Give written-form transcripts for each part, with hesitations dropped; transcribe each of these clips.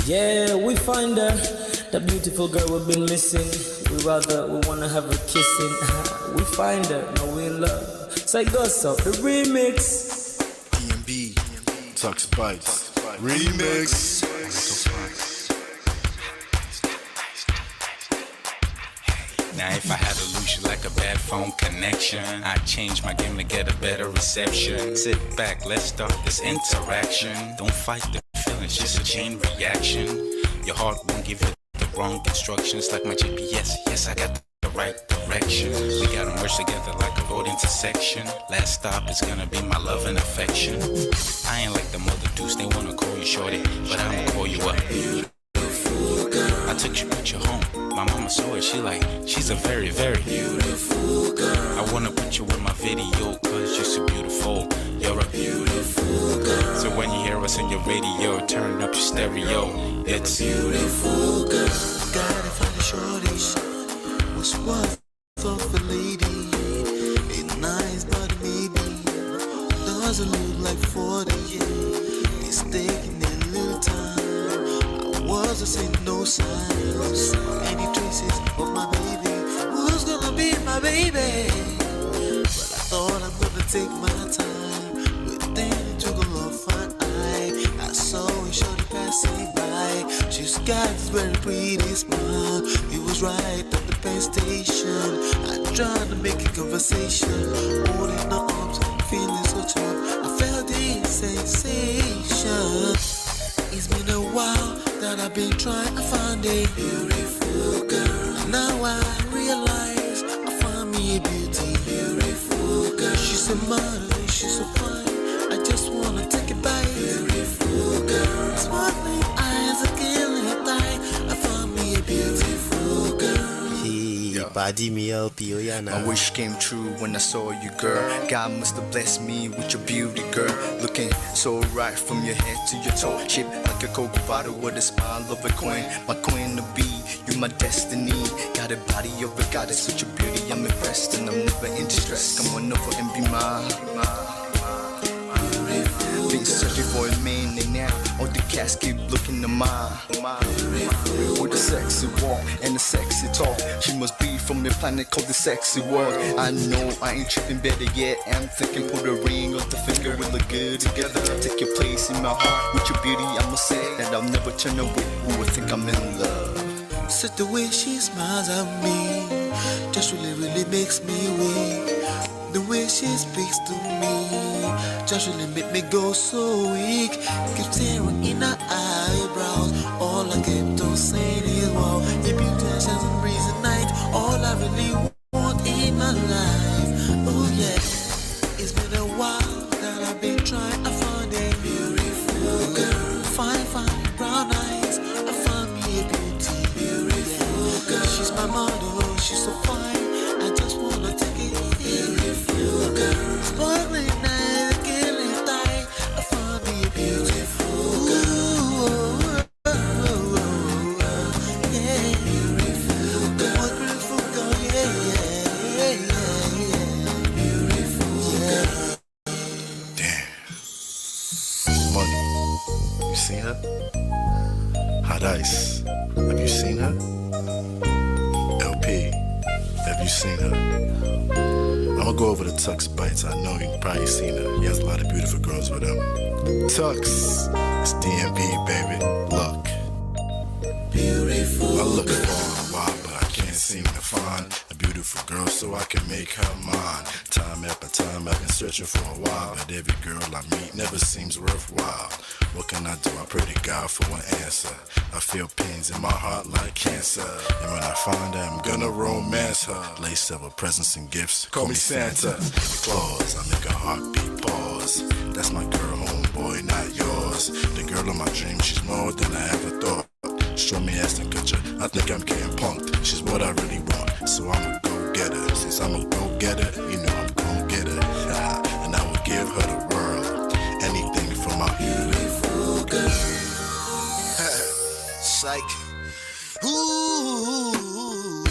Yeah, we find her, the beautiful girl we've been missing. We wanna have her kissing. We find her, now we in love. So it goes up, the remix. DMB, Tux Bites, remix. Now if I had to lose you like a bad phone connection, I'd change my game to get a better reception. Sit back, let's start this interaction. Don't fight the feelings, just a chain reaction. Your heart won't give you the wrong instructions. Like my GPS, yes I got the right direction. We gotta merge together like a road intersection. Last stop is gonna be my love and affection. I ain't like the mother dudes, they wanna call you shorty, but I'ma call you up. I took your picture home. My mama saw it, she's a very, very beautiful girl. I wanna put you in my video, cause you're so beautiful. You're a beautiful girl. So when you hear us in your radio, turn up your stereo. It's beautiful girl. Gotta find a shorty, what's worth of a lady. It's nice, but maybe doesn't look like 40. It's taking a little time. Wasn't seeing no signs, any traces of my baby. Who's gonna be my baby? But I thought I'm gonna take my time. But then it took a long fun I saw a shorty passing by. She's got this very pretty smile. It was right at the bus station. I tried to make a conversation, holding her arms, feeling so charmed. I felt this sensation. It's been a while that I've been trying to find a beautiful girl. Now I realize I found me a beautiful girl. She's a model, she's so fine. I just wanna take it by. Beautiful girl. Sparkling eyes, a killing tight. I found me a beautiful girl. Body me LP, oh yeah, My wish came true when I saw you, girl. God must have blessed me with your beauty, girl. Looking so right from your head to your toe, shaped like a cocoa bottle with a smile of a queen. My queen to be, you my destiny. Got a body of a goddess with your beauty. I'm impressed and I'm never in distress. Come on over and be mine. Been searching for a man and now all the cats keep looking to mine. With a sexy walk and a sexy talk, she must be from a planet called the sexy world. I know I ain't tripping, better yet I'm thinking put a ring on the finger, we look good together. Take your place in my heart with your beauty. I'ma say that I'll never turn away. Who would think I'm in love? Such the way she smiles at me just really makes me weak. The way she speaks to me just really make me go so weak. Keep staring in her eyebrows. All I kept on saying is wow. Your beauty shines and breeze at night. All I really want in my life. Oh yeah. It's been a while that I've been trying to find a beautiful girl. Fine brown eyes. I found me a beautiful girl. She's my model, she's so fine. I just wanna take it. Beautiful girl. Sparkling eyes, killing tight. I found me a beautiful girl. Yeah, beautiful girl. What beautiful girl, yeah. Beautiful girl. Damn. Money. You seen her? Hot Ice. Have you seen her? LP. Have you seen her? I'ma go over to Tux Bites. I know you've probably seen her. He has a lot of beautiful girls with him. Tux, it's DMB, baby. Look. Beautiful. I look for a while, but I can't seem to find a beautiful girl so I can make her mine. Time after time I've been searching for a while, but every girl I meet never seems worthwhile. What can I do? I pray to God for an answer. I feel pains in my heart like cancer, and when I find her, I'm gonna romance her. Lace up with presents and gifts, call me Santa Claus. I make a heartbeat pause. That's my girl, homeboy. boy, not yours. The girl of my dreams, she's more than I ever thought. Show me ass and culture, I think I'm getting punked. She's what I really want, so I'm a go-getter. Since I'm a go-getter, you know I'm gon' get her. And I will give her the world, anything for my beautiful girl. Psych. Ooh,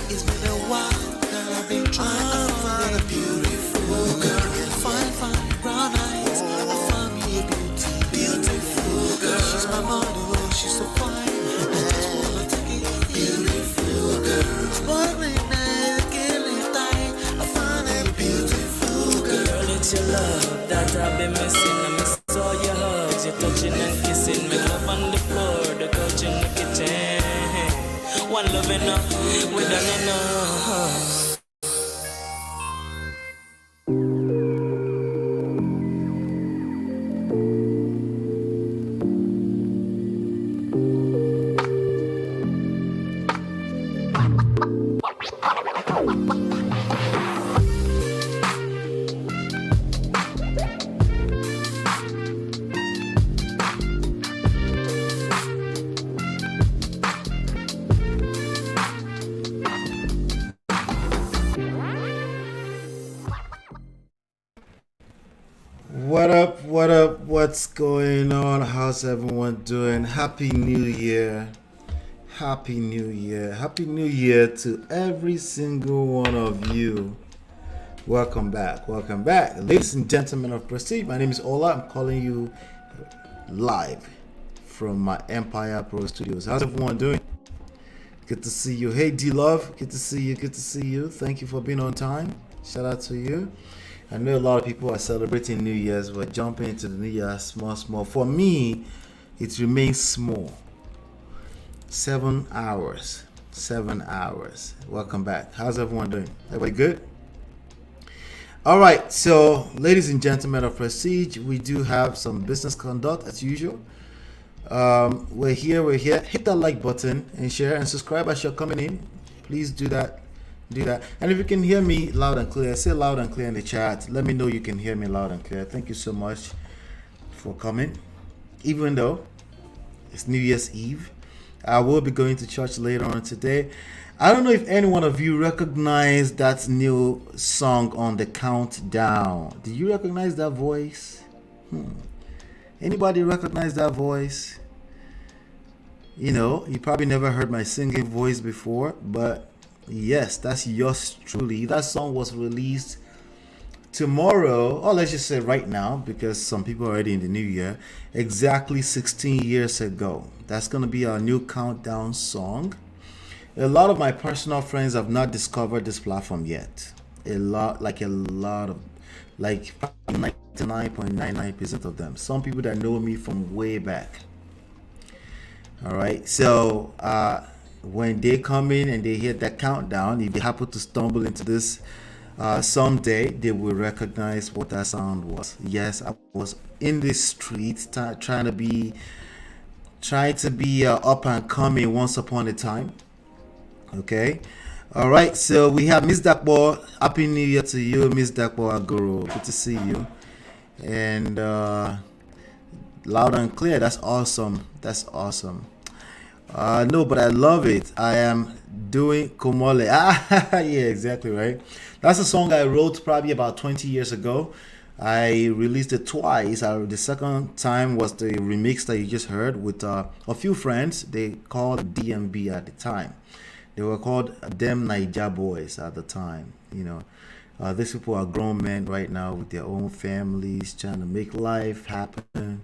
it's been a while that I've been trying to find a beautiful girl. Fine, brown eyes. I found me a beautiful girl. She's my model, she's so fine. I just wanna take it, beautiful girl. Sparkling eyes, killing tight. I found a beautiful girl. Girl, it's your love that I've been missing. I miss all your hugs, your touching and kissing. Make love on the floor, the couch in the kitchen. One love enough, we done enough. What's going on? How's everyone doing? Happy New Year. Happy New Year. Happy New Year to every single one of you. Welcome back. Ladies and gentlemen of Prestige, my name is Ola. I'm calling you live from my Empire Pro Studios. How's everyone doing? Good to see you. Hey, D-Love. Good to see you. Thank you for being on time. Shout out to you. I know a lot of people are celebrating New Year's. We're jumping into the New Year small. For me, it remains small. 7 hours. Welcome back. How's everyone doing? Everybody good? All right. So, ladies and gentlemen of Prestige, we do have some business conduct as usual. We're here. Hit that like button and share and subscribe as you're coming in. Please do that. And if you can hear me loud and clear, say loud and clear in the chat. Let me know you can hear me loud and clear. Thank you so much for coming. Even though it's New Year's Eve, I will be going to church later on today. I don't know if any one of you recognize that new song on the countdown. Do you recognize that voice? Anybody recognize that voice? You know, you probably never heard my singing voice before, but yes, that's yours truly. That song was released tomorrow, or let's just say right now, because some people are already in the new year, exactly 16 years ago. That's going to be our new countdown song. A lot of my personal friends have not discovered this platform yet. A lot, like 99.99% of them. Some people that know me from way back. All right, so when they come in and they hear that countdown, if they happen to stumble into this someday, they will recognize what that sound was. Yes, I was in the street trying to be up and coming once upon a time. Okay, all right. So we have Miss Dakbo. Happy New Year to you, Miss Dakbo Agoro. Good to see you. And loud and clear. That's awesome. No, but I love it. I am doing Komole. Yeah, exactly right. That's a song I wrote probably about 20 years ago. I released it twice. The second time was the remix that you just heard with a few friends. They called DMB at the time. They were called them Naija boys at the time. You know, these people are grown men right now with their own families, trying to make life happen.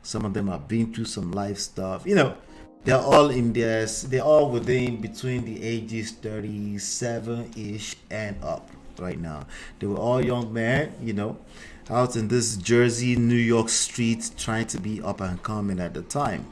Some of them have been through some life stuff. You know, they're all within between the ages 37-ish and up right now. They were all young men, you know, out in this Jersey, New York street, trying to be up and coming at the time.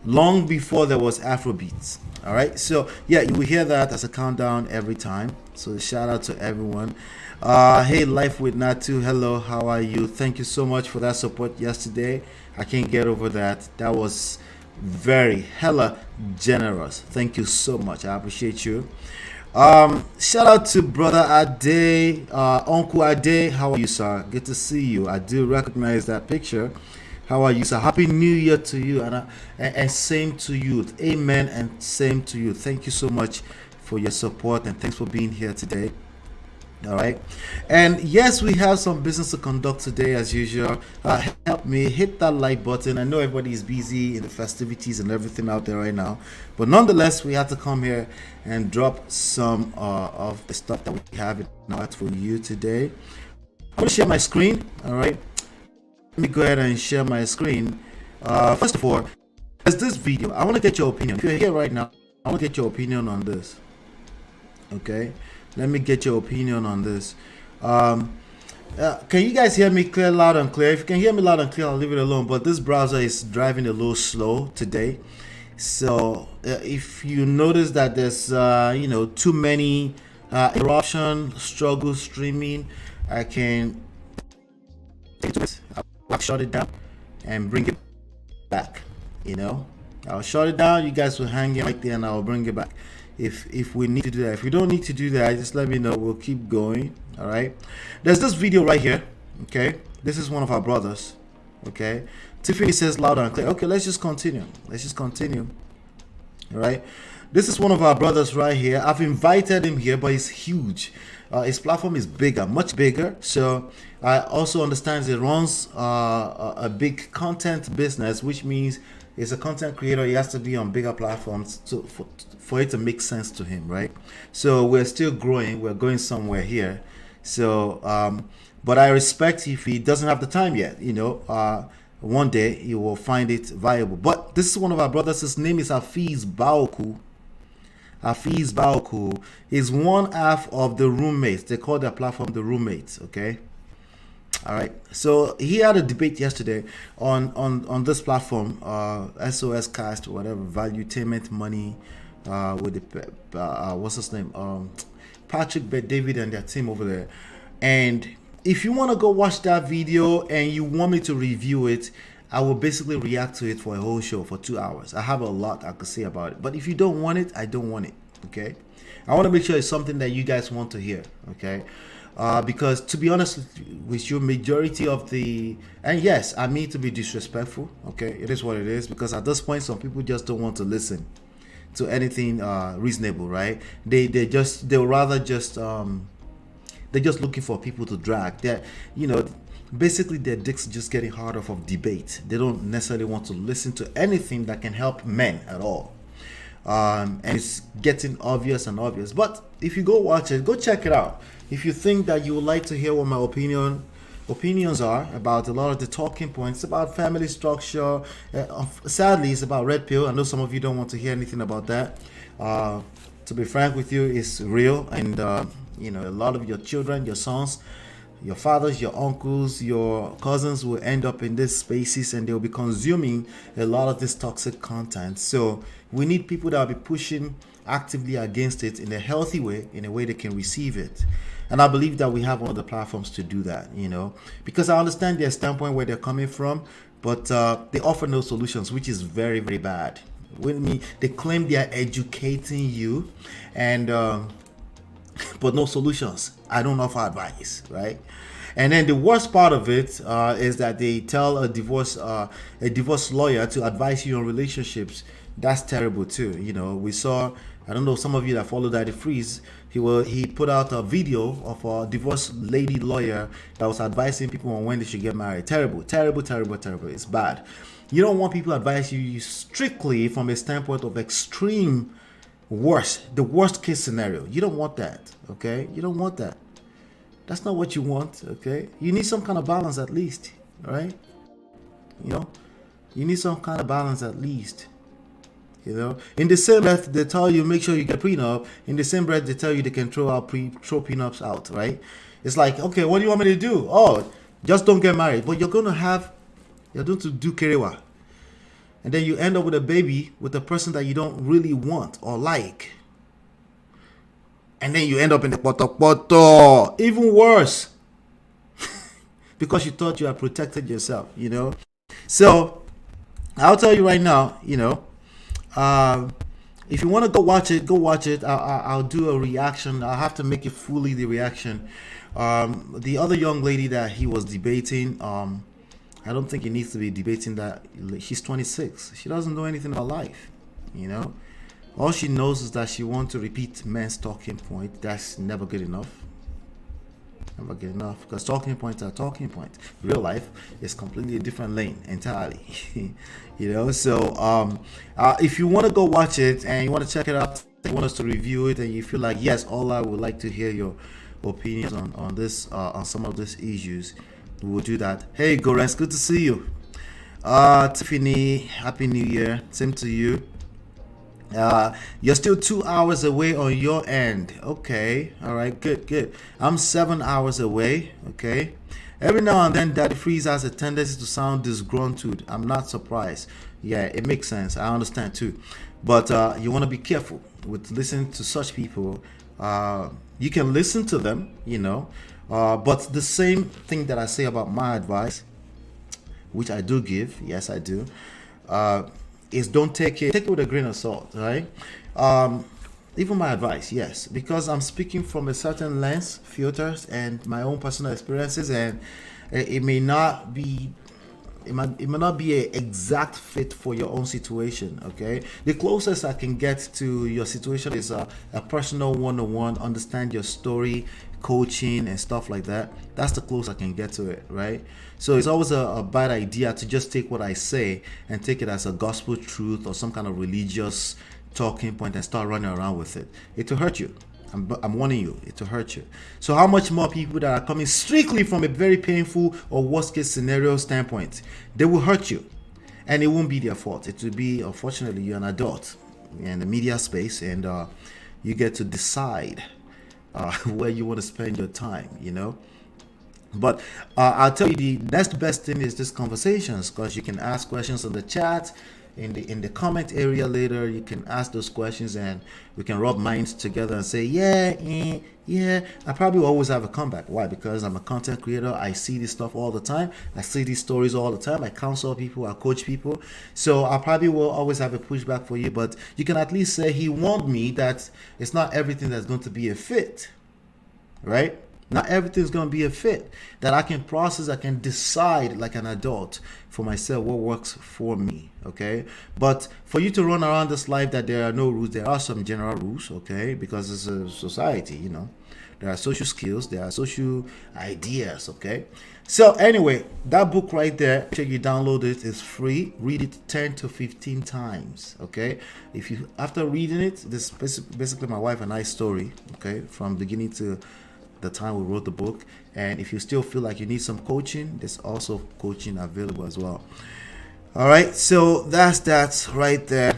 Long before there was Afrobeats. All right, so yeah, you will hear that as a countdown every time. So shout out to everyone. Hey, Life with Natu, hello, how are you? Thank you so much for that support yesterday. I can't get over that. That was very hella generous. Thank you so much. I appreciate you. Shout out to brother Ade, Uncle Ade. How are you, sir? Good to see you. I do recognize that picture. How are you, sir? Happy New Year to you, and same to you. Amen, and same to you. Thank you so much for your support, and thanks for being here today. All right, and yes, we have some business to conduct today as usual. Help me hit that like button. I know everybody is busy in the festivities and everything out there right now, but nonetheless, we have to come here and drop some of the stuff that we have in our for you today. I'm going to share my screen. All right, let me go ahead and share my screen. First of all, there's this video. I want to get your opinion. If you're here right now, I want to get your opinion on this. Okay, let me get your opinion on this. Can you guys hear me clear, loud and clear? If you can hear me loud and clear, I'll leave it alone. But this browser is driving a little slow today. So if you notice that there's too many interruption, struggle streaming, I can I'll shut it down and bring it back. I'll shut it down. You guys will hang it right there, and I'll bring it back. If we need to do that. If we don't need to do that, just let me know. We'll keep going. All right. There's this video right here. Okay. This is one of our brothers. Okay. Tiffany says loud and clear. Okay. Let's just continue. All right. This is one of our brothers right here. I've invited him here, but he's huge. His platform is bigger, much bigger. So I also understand he runs a big content business, which means he's a content creator. He has to be on bigger platforms for it to make sense to him, right? So we're still growing. We're going somewhere here. So, but I respect if he doesn't have the time yet. One day he will find it viable. But this is one of our brothers. His name is Hafiz Baoku. Hafiz Baoku is one half of the Roommates. They call their platform the Roommates. Okay. All right. So he had a debate yesterday on this platform, SOS Cast, whatever, Valuetainment Money, with the what's his name, Patrick, Bet David, and their team over there. And if you want to go watch that video and you want me to review it, I will basically react to it for a whole show for 2 hours. I have a lot I could say about it. But if you don't want it, I don't want it. Okay. I want to make sure it's something that you guys want to hear. Okay. Because to be honest with you, majority of and yes, I mean to be disrespectful. Okay. It is what it is, because at this point, some people just don't want to listen to anything reasonable, right? They're just looking for people to drag. Basically their dicks just getting harder of debate. They don't necessarily want to listen to anything that can help men at all. And it's getting obvious. But if you go watch it, go check it out. If you think that you would like to hear what my opinions are about a lot of the talking points about family structure, sadly it's about red pill. I know some of you don't want to hear anything about that. To be frank with you, it's real, and a lot of your children, your sons, your fathers, your uncles, your cousins will end up in these spaces, and they'll be consuming a lot of this toxic content. So we need people that will be pushing actively against it in a healthy way, in a way they can receive it. And I believe that we have one of the platforms to do that, because I understand their standpoint, where they're coming from, but they offer no solutions, which is very, very bad. They claim they are educating you, and but no solutions. I don't offer advice, right? And then the worst part of it is that they tell a divorce lawyer to advise you on relationships. That's terrible too. We saw, I don't know, some of you that follow Daddy Freeze, he put out a video of a divorce lady lawyer that was advising people on when they should get married. Terrible. It's bad. You don't want people to advise you strictly from a standpoint of extreme the worst case scenario. You don't want that, okay? You don't want that. That's not what you want, okay? You need some kind of balance at least, all right? You need some kind of balance at least. In the same breath, they tell you make sure you get prenup. In the same breath, they tell you they can throw prenups out, right? It's like, okay, what do you want me to do? Oh, just don't get married. But you're going to do kerewa. And then you end up with a baby with a person that you don't really want or like. And then you end up in the poto. Even worse. Because you thought you had protected yourself, So, I'll tell you right now, If you want to go watch it, go watch it. I'll do a reaction. I'll have to make it fully the reaction. The other young lady that he was debating, I don't think he needs to be debating that. She's 26. She doesn't know anything about life, you know. All she knows is that she wants to repeat men's talking point. That's never good enough. Never good enough, because talking points are talking points. Real life is completely a different lane entirely. You know, so if you want to go watch it and you want to check it out, you want us to review it, and you feel like, yes, all I would like to hear your opinions on this, on some of these issues, we will do that. Hey Gorens, good to see you. Tiffany, happy new year. Same to you. You're still 2 hours away on your end. Okay, all right, good. I'm 7 hours away. Okay. Every now and then Daddy Freeze has a tendency to sound disgruntled. I'm not surprised. Yeah, it makes sense. I understand too. But you want to be careful with listening to such people. You can listen to them, you know, but the same thing that I say about my advice, which I do give, yes I do, is don't take it with a grain of salt, right? Even my advice, yes, because I'm speaking from a certain lens, filters, and my own personal experiences, and it may not be it may not be an exact fit for your own situation. Okay, the closest I can get to your situation is a personal one-on-one, understand your story, coaching and stuff like that. That's the closest I can get to it, right? So it's always a bad idea to just take what I say and take it as a gospel truth or some kind of religious talking point and start running around with it. It will hurt you. I'm warning you, it will hurt you. So how much more people that are coming strictly from a very painful or worst case scenario standpoint, they will hurt you, and it won't be their fault. It will be, unfortunately, you're an adult in the media space, and you get to decide where you want to spend your time, you know. But I'll tell you, the next best thing is these conversations, because you can ask questions on the chat, in the comment area later. You can ask those questions and we can rub minds together and say, yeah. I probably will always have a comeback. Why? Because I'm a content creator. I see this stuff all the time. I see these stories all the time. I counsel people, I coach people. So I probably will always have a pushback for you, but you can at least say he warned me that it's not everything that's going to be a fit, right? Not everything's going to be a fit that I can process. I can decide like an adult for myself what works for me, okay? But for you to run around this life that there are no rules, there are some general rules, okay? Because it's a society, you know. There are social skills, there are social ideas, okay? So anyway, that book right there, make sure you download it. It's free. Read it 10 to 15 times, okay? If you, after reading it, this is basically my wife and I's story, okay? From beginning to the time we wrote the book. And if you still feel like you need some coaching, there's also coaching available as well. All right, so that's that right there.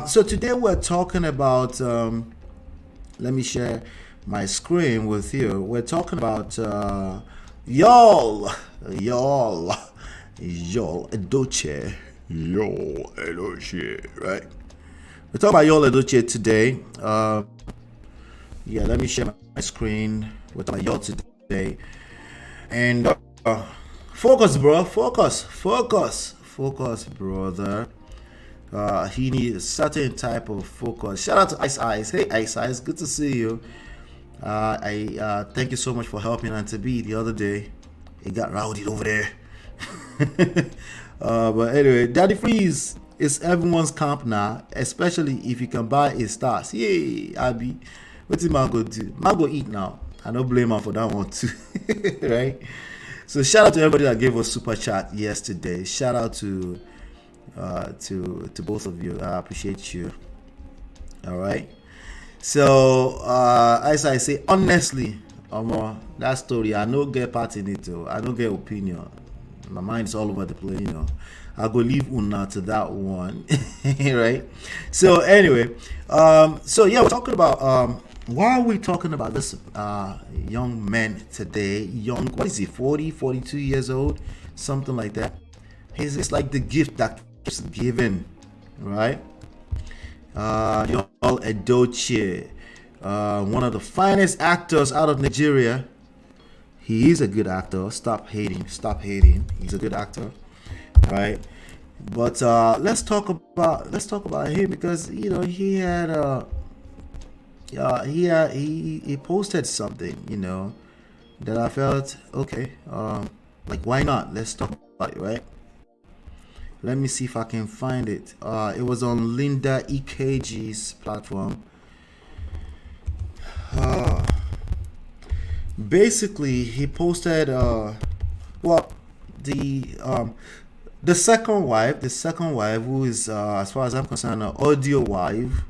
So today we're talking about let me share my screen with you. We're talking about Yul Edochie. Right? We're talking about Yul Edochie today. Yeah, let me share my screen with my Yul today. And focus, bro. Focus, brother. He needs a certain type of focus. Shout out to Ice Eyes. Hey, Ice Eyes, good to see you. I thank you so much for helping Auntie B the other day. It got rowdy over there. But anyway, Daddy Freeze is everyone's camp now, especially if you can buy his stars. Yay, Abby. What's the man go do? Man go eat now. I don't blame her for that one too. Right? So shout out to everybody that gave us super chat yesterday. Shout out to both of you. I appreciate you. All right. So as I say, honestly, that story, I don't get part in it though. I don't get opinion. My mind is all over the place, you know. I'll go leave Una to that one. Right? So anyway, so yeah, we're talking about why are we talking about this young man today? Young, what is he, 40, 42 years old? Something like that. It's like the gift that keeps giving, right? Yul Edochie, one of the finest actors out of Nigeria. He is a good actor. Stop hating. He's a good actor, right? But let's talk about him, because he had he posted something, that I felt okay. Like, why not? Let's talk about it, right? Let me see if I can find it. It was on Linda EKG's platform. Basically, he posted well, the second wife, who is, as far as I'm concerned, an audio wife.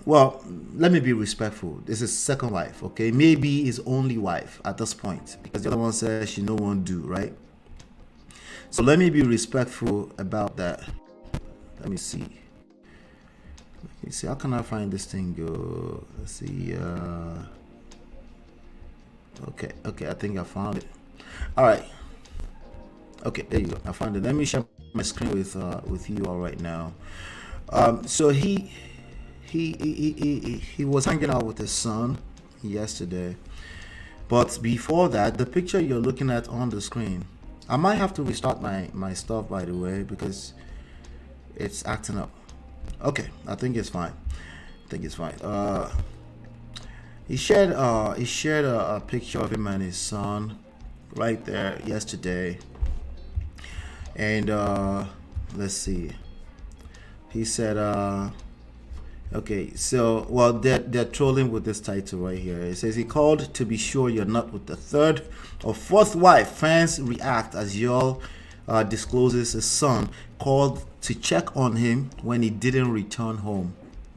Well, let me be respectful. This is second wife, okay? Maybe his only wife at this point, because the other one says she no one do, right? So let me be respectful about that. Let me see. How can I find this thing? Go. Let's see. Okay. I think I found it. All right. Okay, there you go. I found it. Let me share my screen with you all right now. So he was hanging out with his son yesterday, but before that, the picture you're looking at on the screen, I might have to restart my stuff, by the way, because it's acting up. Okay, I think it's fine. He shared a picture of him and his son right there yesterday, and let's see. He said, okay, so, well, they're trolling with this title right here. It says, he called to be sure you're not with the third or fourth wife. Fans react as Yul discloses his son called to check on him when he didn't return home.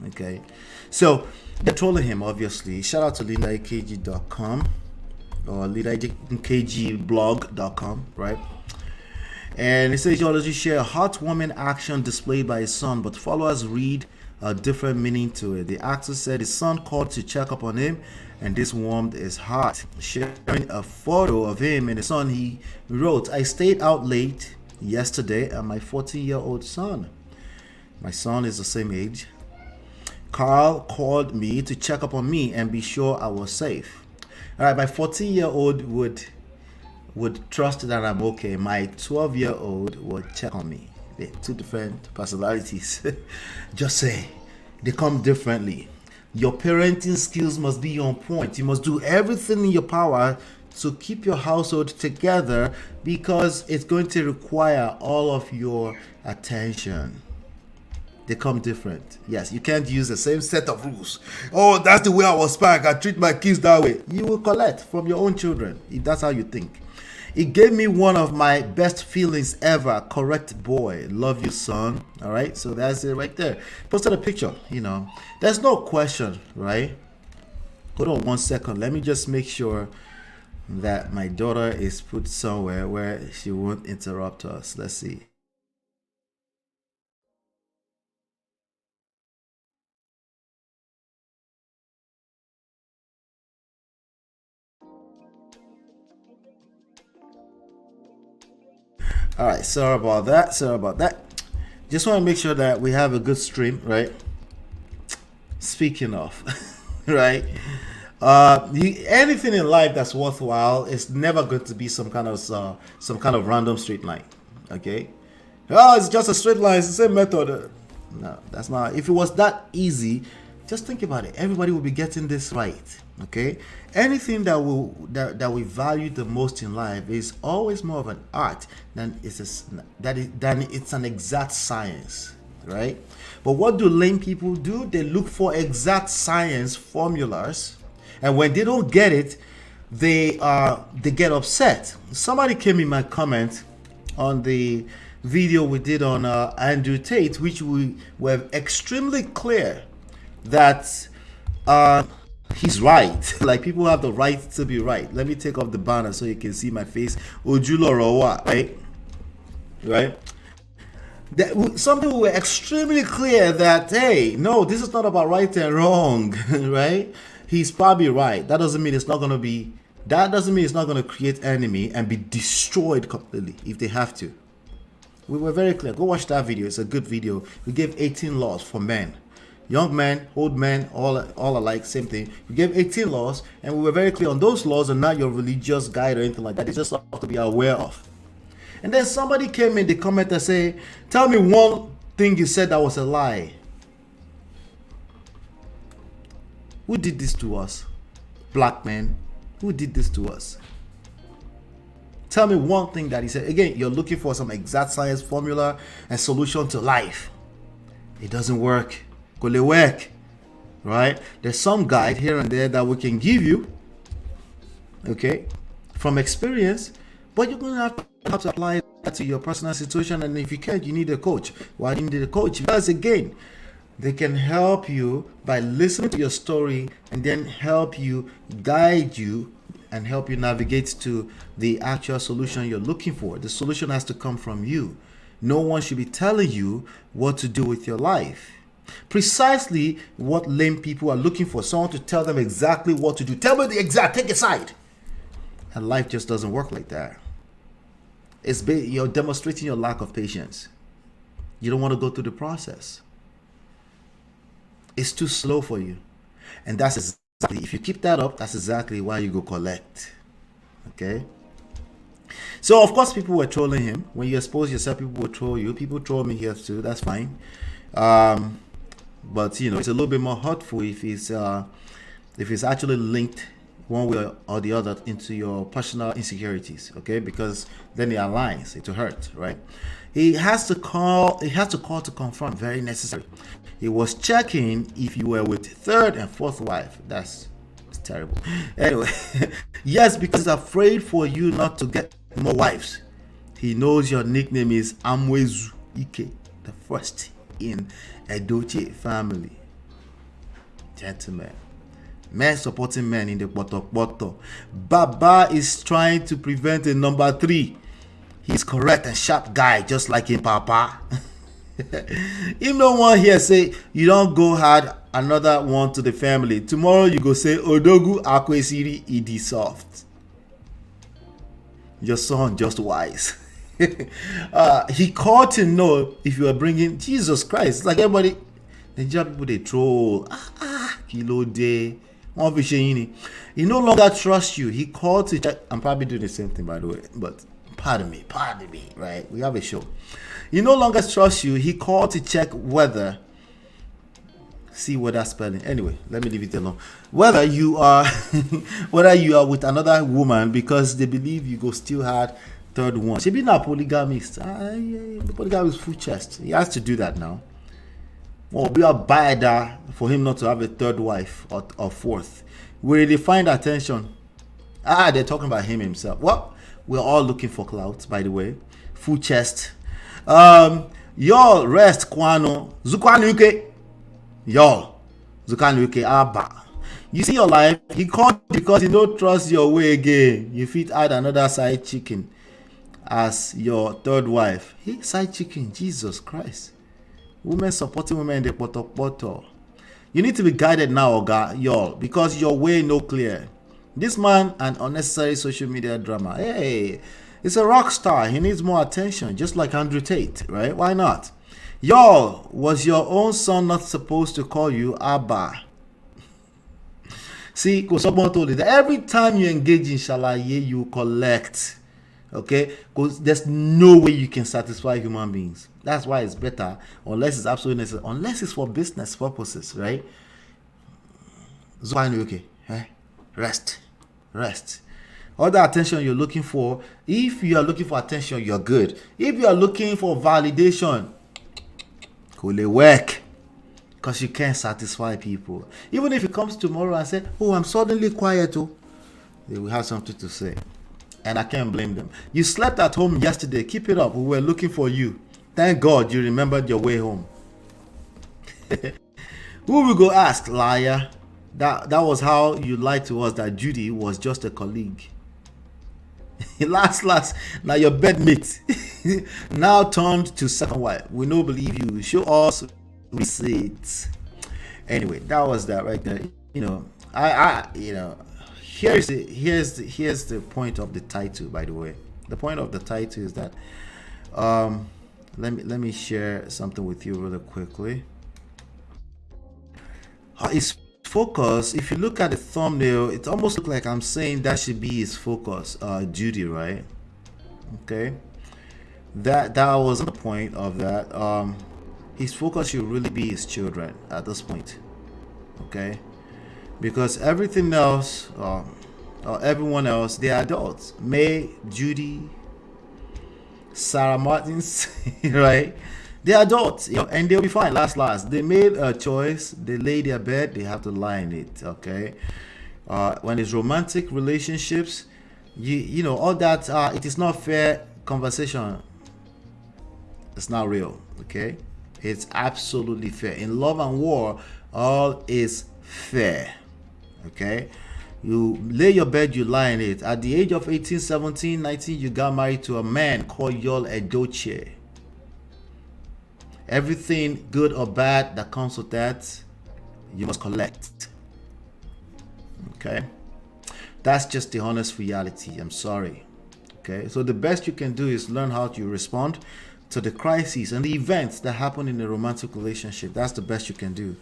Okay, so they're trolling him, obviously. Shout out to lindaekg.com or lindaekgblog.com, right? And it says, Yul Edochie share a heartwarming action displayed by his son, but followers read a different meaning to it. The actor said his son called to check up on him, and this warmed his heart. Sharing a photo of him and his son, he wrote, I stayed out late yesterday and my 14-year-old son. My son is the same age. Carl called me to check up on me and be sure I was safe. All right, my 14-year-old would trust that I'm okay. My 12-year-old would check on me. They're two different personalities. Just say they come differently. Your parenting skills must be on point. You must do everything in your power to keep your household together, because it's going to require all of your attention. They come different. Yes, you can't use the same set of rules. Oh, that's the way I was spanked. I treat my kids that way. You will collect from your own children if that's how you think. It gave me one of my best feelings ever. Correct boy. Love you, son. All right. So that's it right there. Posted a picture. There's no question, right? Hold on 1 second. Let me just make sure that my daughter is put somewhere where she won't interrupt us. Let's see. All right, sorry about that. Just want to make sure that we have a good stream, right? Speaking of, right? Anything in life that's worthwhile is never going to be some kind of random straight line. Okay? Oh, it's just a straight line. It's the same method. No, that's not. If it was that easy, just think about it. Everybody will be getting this right. Okay? Anything that we value the most in life is always more of an art than it's an exact science, right? But what do lame people do? They look for exact science formulas, and when they don't get it, they get upset. Somebody came in my comment on the video we did on Andrew Tate, which we were extremely clear that he's right. Like, people have the right to be right. Let me take off the banner so you can see my face. Ojulorowa, right? Some people were extremely clear that, hey, no, this is not about right and wrong, right? He's probably right. That doesn't mean it's not going to create enemy and be destroyed completely if they have to. We were very clear. Go watch that video. It's a good video. We gave 18 laws for men. Young men, old men, all alike, same thing. We gave 18 laws, and we were very clear on those laws, and not your religious guide or anything like that. It's just stuff to be aware of. And then somebody came in the comment and say, tell me one thing you said that was a lie. Who did this to us? Black men. Who did this to us? Tell me one thing that he said. Again, you're looking for some exact science formula and solution to life. It doesn't work. Could it work? Right? There's some guide here and there that we can give you, okay, from experience, but you're going to have to apply that to your personal situation. And if you can't, you need a coach. Why do you need a coach? Because again, they can help you by listening to your story and then help you, guide you, and help you navigate to the actual solution you're looking for. The solution has to come from you. No one should be telling you what to do with your life. Precisely what lame people are looking for. Someone to tell them exactly what to do. Tell me the exact, take a side. And life just doesn't work like that. You're demonstrating your lack of patience. You don't want to go through the process. It's too slow for you. And that's exactly, if you keep that up, that's exactly why you go collect. Okay? So, of course, people were trolling him. When you expose yourself, people will troll you. People troll me here too. That's fine. But, you know, it's a little bit more hurtful if it's actually linked one way or the other into your personal insecurities. Okay? Because then it aligns. It will hurt, right? He has to call to confront. Very necessary. He was checking if you were with third and fourth wife. It's terrible. Anyway, yes, because he's afraid for you not to get more wives. He knows your nickname is Amwezu Ike, the first in Edochie family. Gentlemen, men supporting men in the Boto. Baba is trying to prevent a number 3. He's correct and sharp guy, just like him, Papa. If no one here say you don't go hard another one to the family, tomorrow you go say Odogu Akwesiri Idi soft. Your son just wise. He called to know if you are bringing Jesus Christ. It's like everybody, the people they troll. Kilo day. He no longer trusts you. He called to check. I'm probably doing the same thing, by the way, but pardon me, right? We have a show. He no longer trusts you. He called to check whether, see what that's spelling. Anyway, let me leave it alone. Whether you are with another woman because they believe you go still had third one. She be not polygamist. The polygamist full chest. He has to do that now. Well, we are bad for him not to have a third wife or fourth. Will they find attention? They're talking about him himself. Well, we're all looking for clout, by the way. Full chest. Y'all rest Kwano Zukwanuke. Y'all Zukanuke Abba. You see your life, he called because he don't trust your way again. You fit add another side chicken as your third wife. Hey, side chicken, Jesus Christ. Women supporting women in the poto. You need to be guided now, Oga, y'all, because your way no clear. This man an unnecessary social media drama. Hey, it's a rock star. He needs more attention, just like Andrew Tate, right? Why not? Y'all, was your own son not supposed to call you Abba? See, because someone told you that every time you engage in shalaye, you collect. Okay? Because there's no way you can satisfy human beings. That's why it's better, unless it's absolutely necessary, unless it's for business purposes, right? Okay. Rest. All the attention you're looking for, if you are looking for attention, you're good. If you are looking for validation, could it work? Because you can't satisfy people. Even if it comes tomorrow and say, oh, I'm suddenly quiet, they will have something to say. And I can't blame them. You slept at home yesterday. Keep it up. We were looking for you. Thank God you remembered your way home. Who will go ask, liar? That was how you lied to us that Judy was just a colleague. last, now your bedmate now turned to second wife. We no believe you. Show us receipts. Anyway, that was that right there. You know, here's the point of the title. By the way, the point of the title is that let me share something with you really quickly. His focus, if you look at the thumbnail, it almost looks like I'm saying that should be his focus, Judy, right? Okay. that wasn't the point of that. His focus should really be his children at this point, okay? Because everything else, or everyone else, they are adults. May, Judy, Sarah Martins, right? They're adults, and they'll be fine. Last, they made a choice. They lay their bed. They have to lie in it, okay? When it's romantic relationships, you know all that. It is not fair conversation. It's not real, okay? It's absolutely fair. In love and war, all is fair, okay? You lay your bed, you lie in it. At the age of 18, 17, 19, you got married to a man called Yul Edochie. Everything good or bad that comes with that, you must collect. Okay? That's just the honest reality. I'm sorry. Okay? So the best you can do is learn how to respond to the crises and the events that happen in a romantic relationship. That's the best you can do.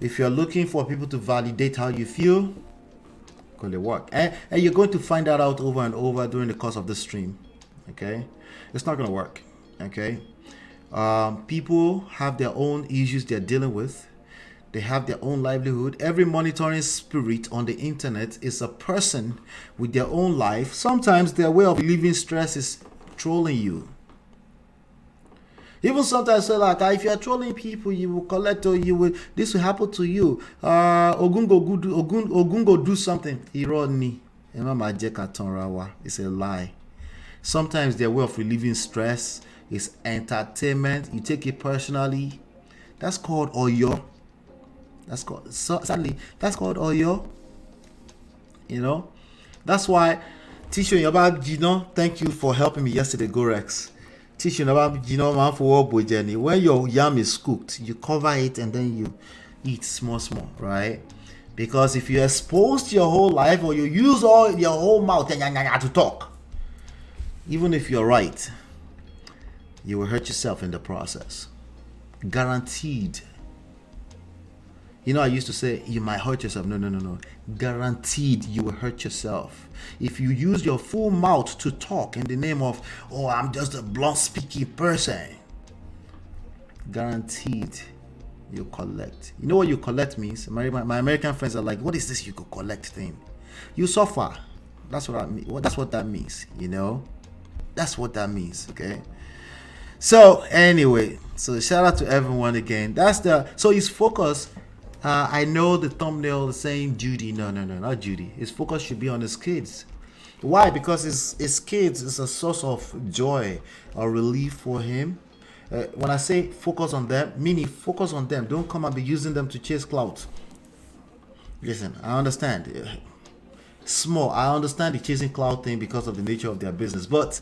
If you're looking for people to validate how you feel, call it work. And you're going to find that out over and over during the course of the stream. Okay? It's not going to work. Okay? People have their own issues they're dealing with. They have their own livelihood. Every monitoring spirit on the internet is a person with their own life. Sometimes their way of living stress is trolling you. Even sometimes say like, if you are trolling people, you will collect, or this will happen to you. Ogun go do something. Irony. It's a lie. Sometimes their way of relieving stress is entertainment. You take it personally. That's called Oyo. That's called Oyo. You know? That's why teaching about thank you for helping me yesterday, Gorex. Teaching about man for work journey. When your yam is cooked, you cover it and then you eat small, right? Because if you expose your whole life, or you use all your whole mouth to talk, even if you're right, you will hurt yourself in the process. Guaranteed. I used to say you might hurt yourself. No. Guaranteed you will hurt yourself. If you use your full mouth to talk in the name of, I'm just a blunt speaking person, guaranteed you collect. You know what you collect means? My American friends are like, what is this you could collect thing? You suffer. That's what I mean. That's what that means, That's what that means, okay? So anyway, shout out to everyone again. So his focus, I know the thumbnail is saying Judy. No, not Judy. His focus should be on his kids. Why? Because his kids is a source of joy or relief for him. When I say focus on them, meaning focus on them. Don't come and be using them to chase clout. Listen, I understand. I understand the chasing clout thing because of the nature of their business. But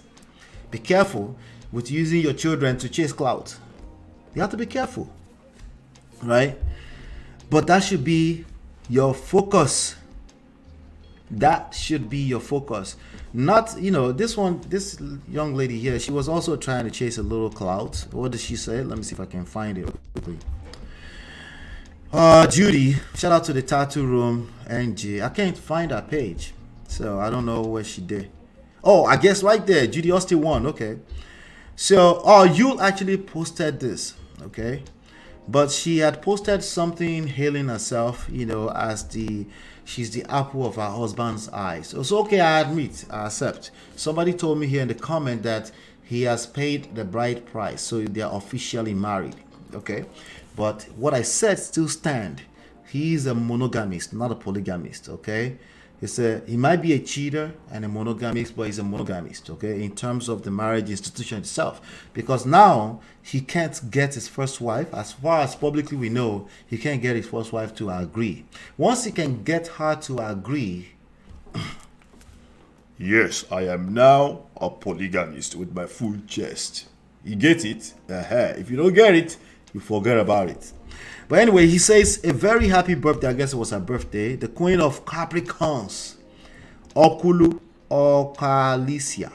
be careful with using your children to chase clout. You have to be careful. Right? But that should be your focus. That should be your focus. Not, this young lady here, she was also trying to chase a little clout. What did she say? Let me see if I can find it quickly. Judy, shout out to the tattoo room, NG. I can't find her page, so I don't know where she did. Oh, I guess right there, Judy Austin 1. Okay. So, Yul actually posted this, okay? But she had posted something hailing herself, as she's the apple of her husband's eye. So it's okay, I admit, I accept. Somebody told me here in the comment that he has paid the bride price, so they are officially married, okay? But what I said still stand. He is a monogamist, not a polygamist, okay? He might be a cheater and a monogamist, but he's a monogamist, okay, in terms of the marriage institution itself. Because now he can't get his first wife, as far as publicly we know, he can't get his first wife to agree. Once he can get her to agree, yes, I am now a polygamist with my full chest. You get it? If you don't get it, you forget about it. But anyway, he says a very happy birthday. I guess it was her birthday. The queen of Capricorns, Okulu Okalicia,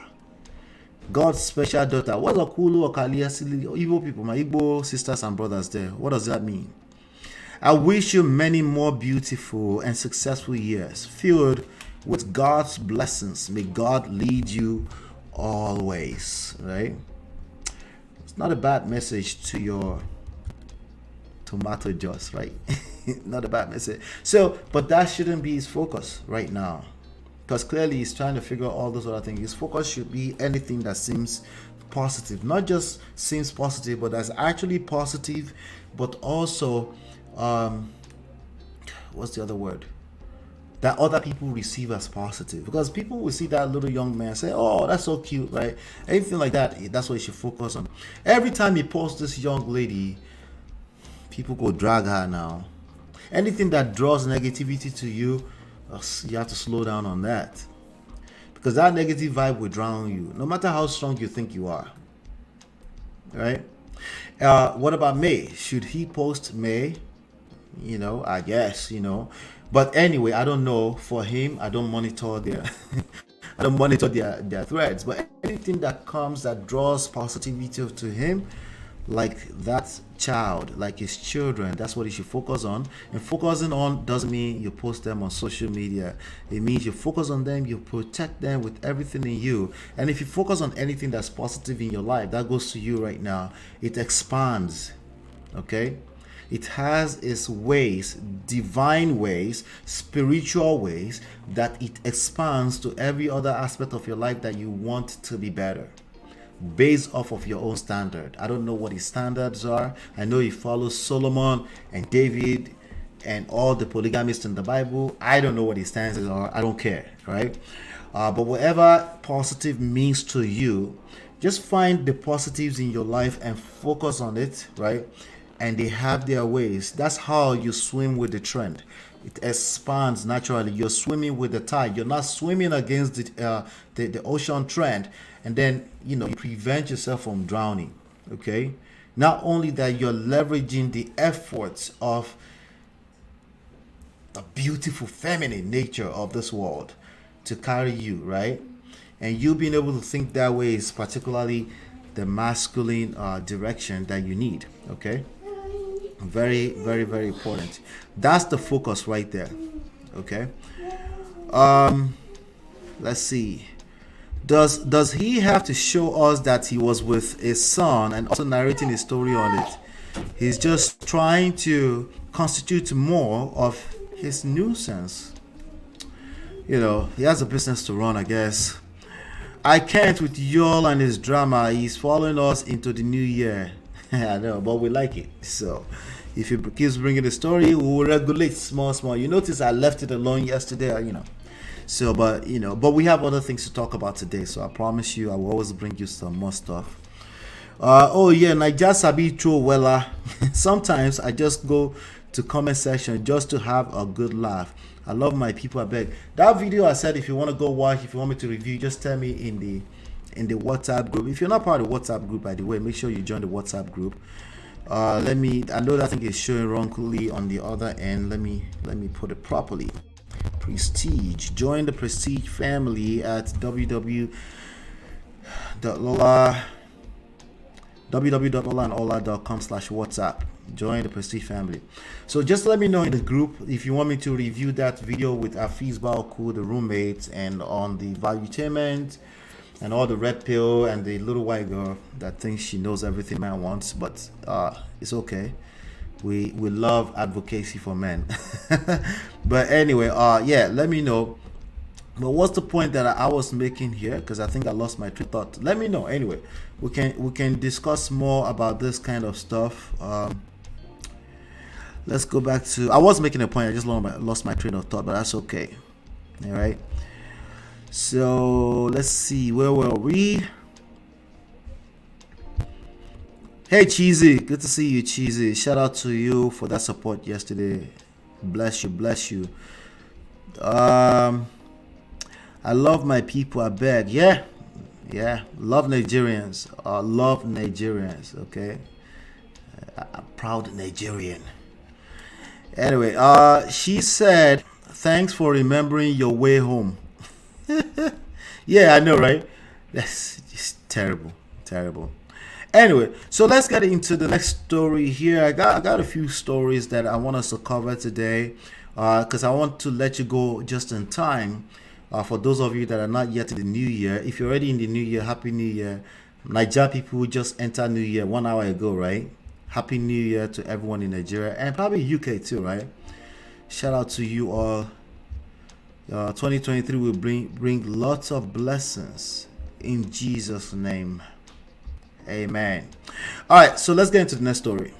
God's special daughter. What's Okulu Okalicia? Igbo people, my Igbo sisters and brothers there. What does that mean? I wish you many more beautiful and successful years filled with God's blessings. May God lead you always, right? It's not a bad message to your tomato juice, right? Not a bad message. So, but that shouldn't be his focus right now, because clearly he's trying to figure out all those other things. His focus should be anything that seems positive, not just seems positive, but that's actually positive, but also, what's the other word? That other people receive as positive, because people will see that little young man say, oh, that's so cute, right? Anything like that, that's what you should focus on. Every time you post this young lady, people go drag her now. Anything that draws negativity to you, you have to slow down on that, because that negative vibe will drown you, no matter how strong you think you are, right? What about May? Should he post May? I guess, but anyway, I don't know. For him, I don't monitor their I don't monitor their threads, but anything that comes that draws positivity to him, like that child, like his children, that's what he should focus on. And focusing on doesn't mean you post them on social media. It means you focus on them, you protect them with everything in you. And if you focus on anything that's positive in your life, that goes to you right now, it expands. Okay, it has its ways, divine ways, spiritual ways, that it expands to every other aspect of your life that you want to be better, based off of your own standard. I don't know what his standards are. I know he follows Solomon and David and all the polygamists in the Bible. I don't know what his standards are. I don't care, right? But whatever positive means to you, just find the positives in your life and focus on it, right? And they have their ways. That's how you swim with the trend. It expands naturally. You're swimming with the tide. You're not swimming against the ocean trend, and then you prevent yourself from drowning. Okay. Not only that, you're leveraging the efforts of the beautiful feminine nature of this world to carry you, right? And you being able to think that way is particularly the masculine direction that you need. Okay. Very, very, very important. That's the focus right there. Okay. Let's see. Does he have to show us that he was with his son and also narrating his story on it? He's just trying to constitute more of his nuisance. He has a business to run, I guess. I can't with Yul and his drama. He's following us into the new year. I know, but we like it. So if he keeps bringing the story, we will regulate small. You notice I left it alone yesterday, So, but we have other things to talk about today. So I promise you, I will always bring you some more stuff. Oh yeah, Naija sabi throw wella. Sometimes I just go to comment section just to have a good laugh. I love my people. I beg. That video I said, if you want to go watch, if you want me to review, just tell me in the WhatsApp group. If you're not part of the WhatsApp group, by the way, make sure you join the WhatsApp group. I know that thing is showing wrongly on the other end. Let me put it properly. Prestige. Join the Prestige family at www.lolaandola.com/WhatsApp. Join the Prestige family. So just let me know in the group if you want me to review that video with Afiz Baoku, the roommates, and on the valuetainment and all the red pill and the little white girl that thinks she knows everything man wants, but it's okay. We love advocacy for men. But anyway, yeah, let me know. But what's the point that I was making here? Because I think I lost my train of thought. Let me know. Anyway, we can discuss more about this kind of stuff. Let's go back to. I was making a point. I just lost my train of thought, but that's okay. All right. So let's see. Where were we? Hey Cheesy, good to see you, Cheesy. Shout out to you for that support yesterday. Bless you. I love my people. I beg. Yeah. Love Nigerians. Okay. A proud Nigerian. Anyway, she said, "Thanks for remembering your way home." Yeah, I know, right? That's just terrible. Anyway, so let's get into the next story here. I got a few stories that I want us to cover today, because I want to let you go just in time. For those of you that are not yet in the new year, if you're already in the new year, happy new year. Naija people just entered New Year 1 hour ago, right? Happy New Year to everyone in Nigeria and probably UK too, right? Shout out to you all. 2023 will bring lots of blessings in Jesus' name. Amen. All right, so let's get into the next story.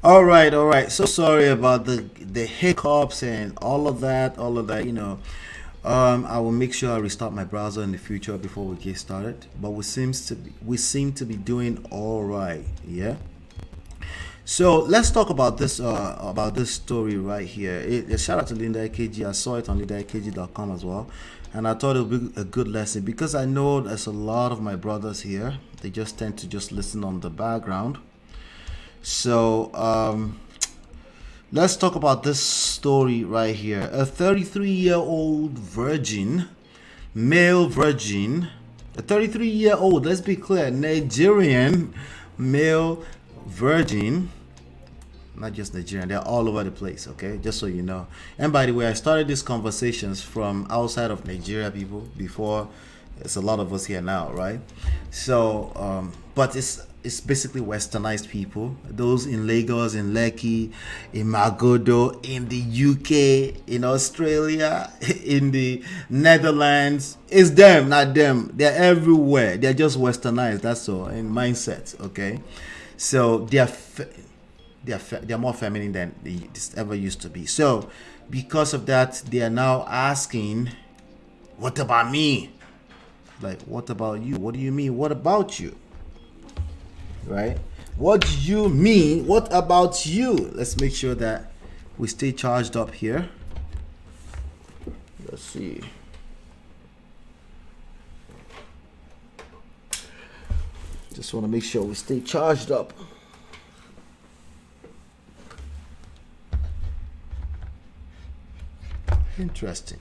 All right. So sorry about the hiccups and all of that. I will make sure I restart my browser in the future before we get started. But we seem to be doing all right. Yeah. So let's talk about this story right here. Shout out to Linda AKG. I saw it on lindaakg.com as well, and I thought it would be a good lesson because I know there's a lot of my brothers here. They just tend to just listen on the background. So let's talk about this story right here. A 33-year-old virgin, male virgin, a 33-year-old, let's be clear, Nigerian male virgin, not just Nigerian, they're all over the place, okay, just so you know. And by the way, I started these conversations from outside of Nigeria people before. There's a lot of us here now, right? So but it's basically westernized people, those in Lagos, in Lekki, in Magodo, in the UK, in Australia, in the Netherlands. It's them, not them. They're everywhere. They're just westernized, that's all, in mindset, okay? So they're more feminine than they ever used to be. So because of that, they are now asking, what about me? Like, what about you? What do you mean? What about you? Right? What do you mean? What about you? Let's make sure that we stay charged up here. Let's see. Just want to make sure we stay charged up. Interesting.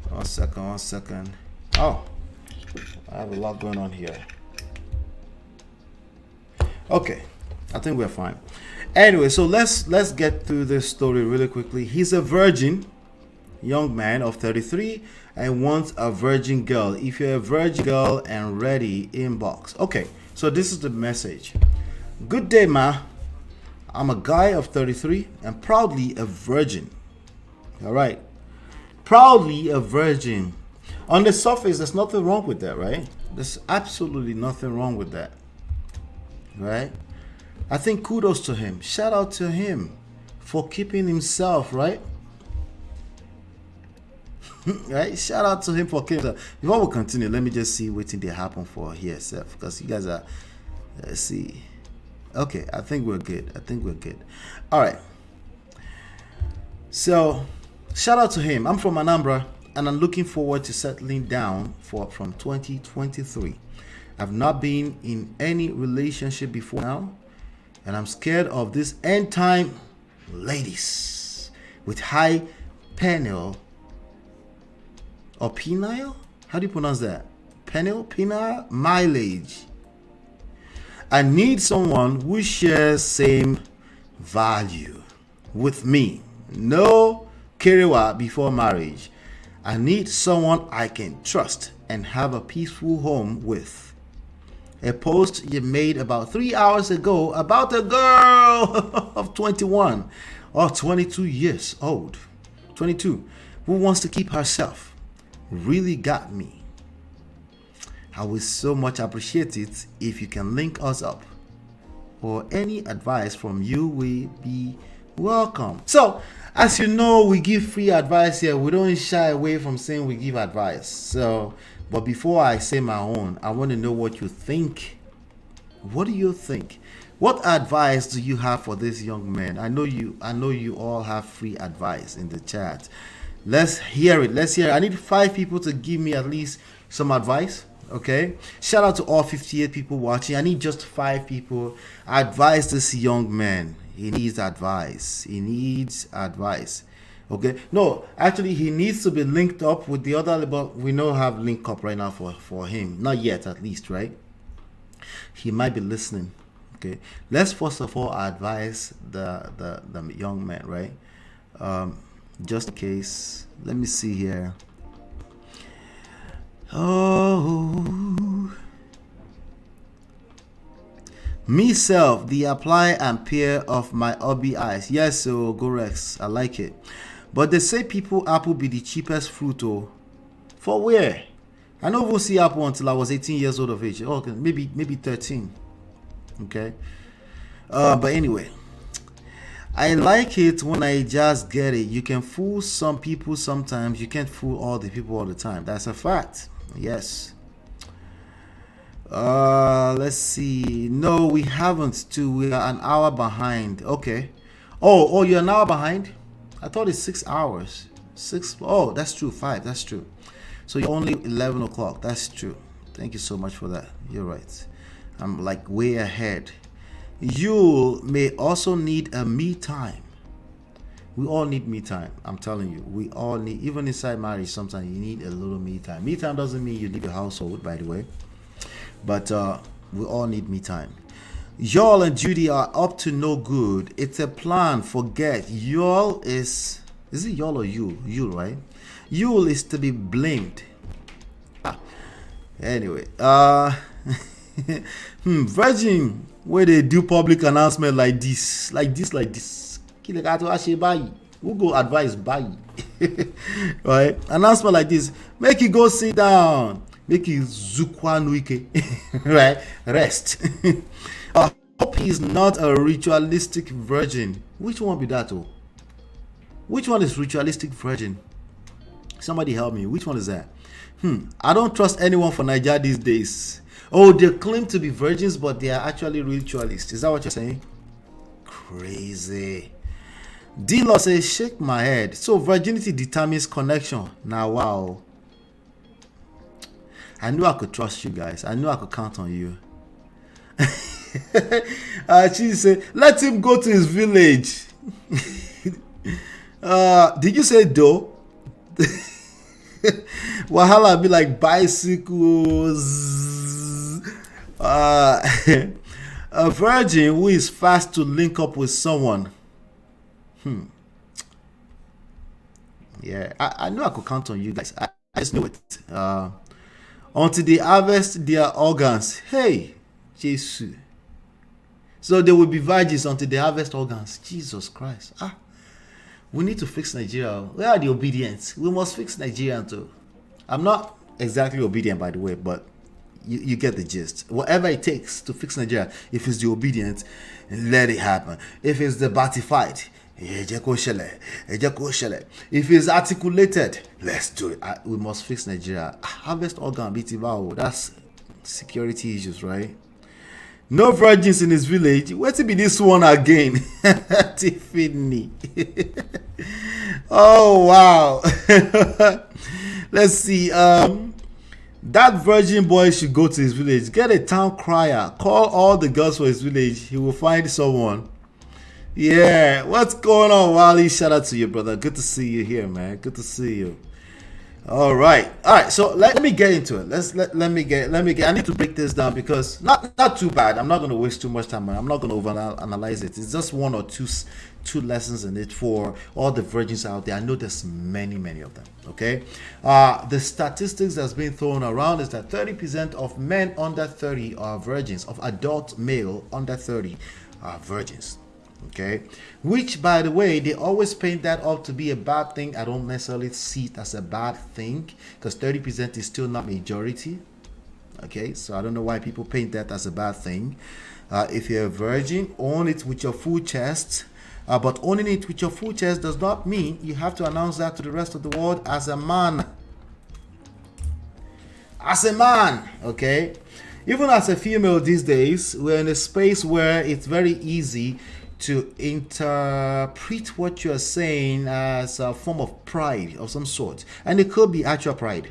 One second. Oh, I have a lot going on here. Okay, I think we're fine. Anyway, so let's get through this story really quickly. He's a virgin, young man of 33, and wants a virgin girl. If you're a virgin girl and ready, inbox. Okay, so this is the message. Good day, ma. I'm a guy of 33 and proudly a virgin. All right. Proudly a virgin. On the surface, there's nothing wrong with that, right? There's absolutely nothing wrong with that, right? I think kudos to him. Shout out to him for keeping himself, right? Right? Shout out to him for keeping himself. Before we continue, let me just see what thing they happen for here, Seth, because you guys are, let's see. Okay, I think we're good. All right. So, shout out to him. I'm from Anambra, and I'm looking forward to settling down from 2023. I've not been in any relationship before now, and I'm scared of this end time ladies with high penile or penile? How do you pronounce that? Penile mileage. I need someone who shares same value with me. No kerewa before marriage. I need someone I can trust and have a peaceful home with. A post you made about 3 hours ago about a girl of 21 or 22 years old, 22, who wants to keep herself, really got me. I would so much appreciate it if you can link us up, or any advice from you will be welcome. So, as you know, we give free advice here. We don't shy away from saying we give advice. So, but before I say my own, I want to know what you think What do you think? What advice do you have for this young man? I know you all have free advice in the chat. Let's hear it. Let's hear it. I need 5 people to give me at least some advice. Okay. Shout out to all 58 people watching. I need just 5 people. Advise this young man. He needs advice. He needs advice. Okay. No, actually, he needs to be linked up with the other, but we don't have link up right now for him. Not yet, at least, right? He might be listening. Okay. Let's first of all advise the young man, right? Just in case. Let me see here. Oh, me self, the apply and peer of my hobby eyes. Yes, so go Rex. I like it. But they say people apple be the cheapest fruit. Oh, for where? I never see apple until I was 18 years old of age. Okay, maybe 13. Okay. But anyway, I like it when I just get it. You can fool some people sometimes. You can't fool all the people all the time. That's a fact. Yes. Let's see. No, we haven't too. We are an hour behind. Okay. Oh, you're an hour behind? I thought it's 6 hours. 6. Oh, that's true. 5. That's true. So you're only 11 o'clock. That's true. Thank you so much for that. You're right. I'm like way ahead. You may also need a me time. We all need me time. I'm telling you, we all need, even inside marriage, sometimes you need a little me time. Me time doesn't mean you leave your household, by the way, but we all need me time. Y'all and Judy are up to no good. It's a plan. Forget. Y'all is it y'all or you? Yul, right? Yul is to be blamed. Anyway, virgin where they do public announcement like this. Who go advise buy? Right? Announcement like this. Make you go sit down. Make you zukwanuike. Right? Rest. I hope he's not a ritualistic virgin. Which one be that? Oh? Which one is ritualistic virgin? Somebody help me. Which one is that? I don't trust anyone for Naija these days. Oh, they claim to be virgins, but they are actually ritualists. Is that what you're saying? Crazy. D-Law says, shake my head. So virginity determines connection. Now, wow. I knew I could trust you guys. I knew I could count on you. She said, let him go to his village. Did you say do? Wahala be like bicycles. A virgin who is fast to link up with someone. Yeah, I knew I could count on you guys. I just knew it. Until they harvest their organs. Hey, Jesus. So they will be virgins until they harvest organs. Jesus Christ. We need to fix Nigeria. Where are the obedience? We must fix Nigeria too. I'm not exactly obedient, by the way, but you get the gist. Whatever it takes to fix Nigeria, if it's the obedience, let it happen. If it's the batified, if it's articulated, let's do it. We must fix Nigeria. Harvest organ, that's security issues, right? No virgins in his village. Where to be this one again? Tiffany. Oh wow. Let's see. That virgin boy should go to his village. Get a town crier. Call all the girls for his village. He will find someone. Yeah. What's going on, Wally? Shout out to you, brother. Good to see you here, man. Good to see you. All right. So let me get into it. Let me get. I need to break this down because not too bad. I'm not going to waste too much time. I'm not going to overanalyze it. It's just one or two lessons in it for all the virgins out there. I know there's many of them. Okay. The statistics that's been thrown around is that 30% of men under 30 are virgins. Of adult male under 30 are virgins. Okay, which by the way, they always paint that up to be a bad thing. I don't necessarily see it as a bad thing because 30% is still not majority. Okay, so I don't know why people paint that as a bad thing. If you're a virgin, own it with your full chest. But owning it with your full chest does not mean you have to announce that to the rest of the world as a man. As a man, okay? Even as a female these days, we're in a space where it's very easy to interpret what you're saying as a form of pride of some sort. And it could be actual pride,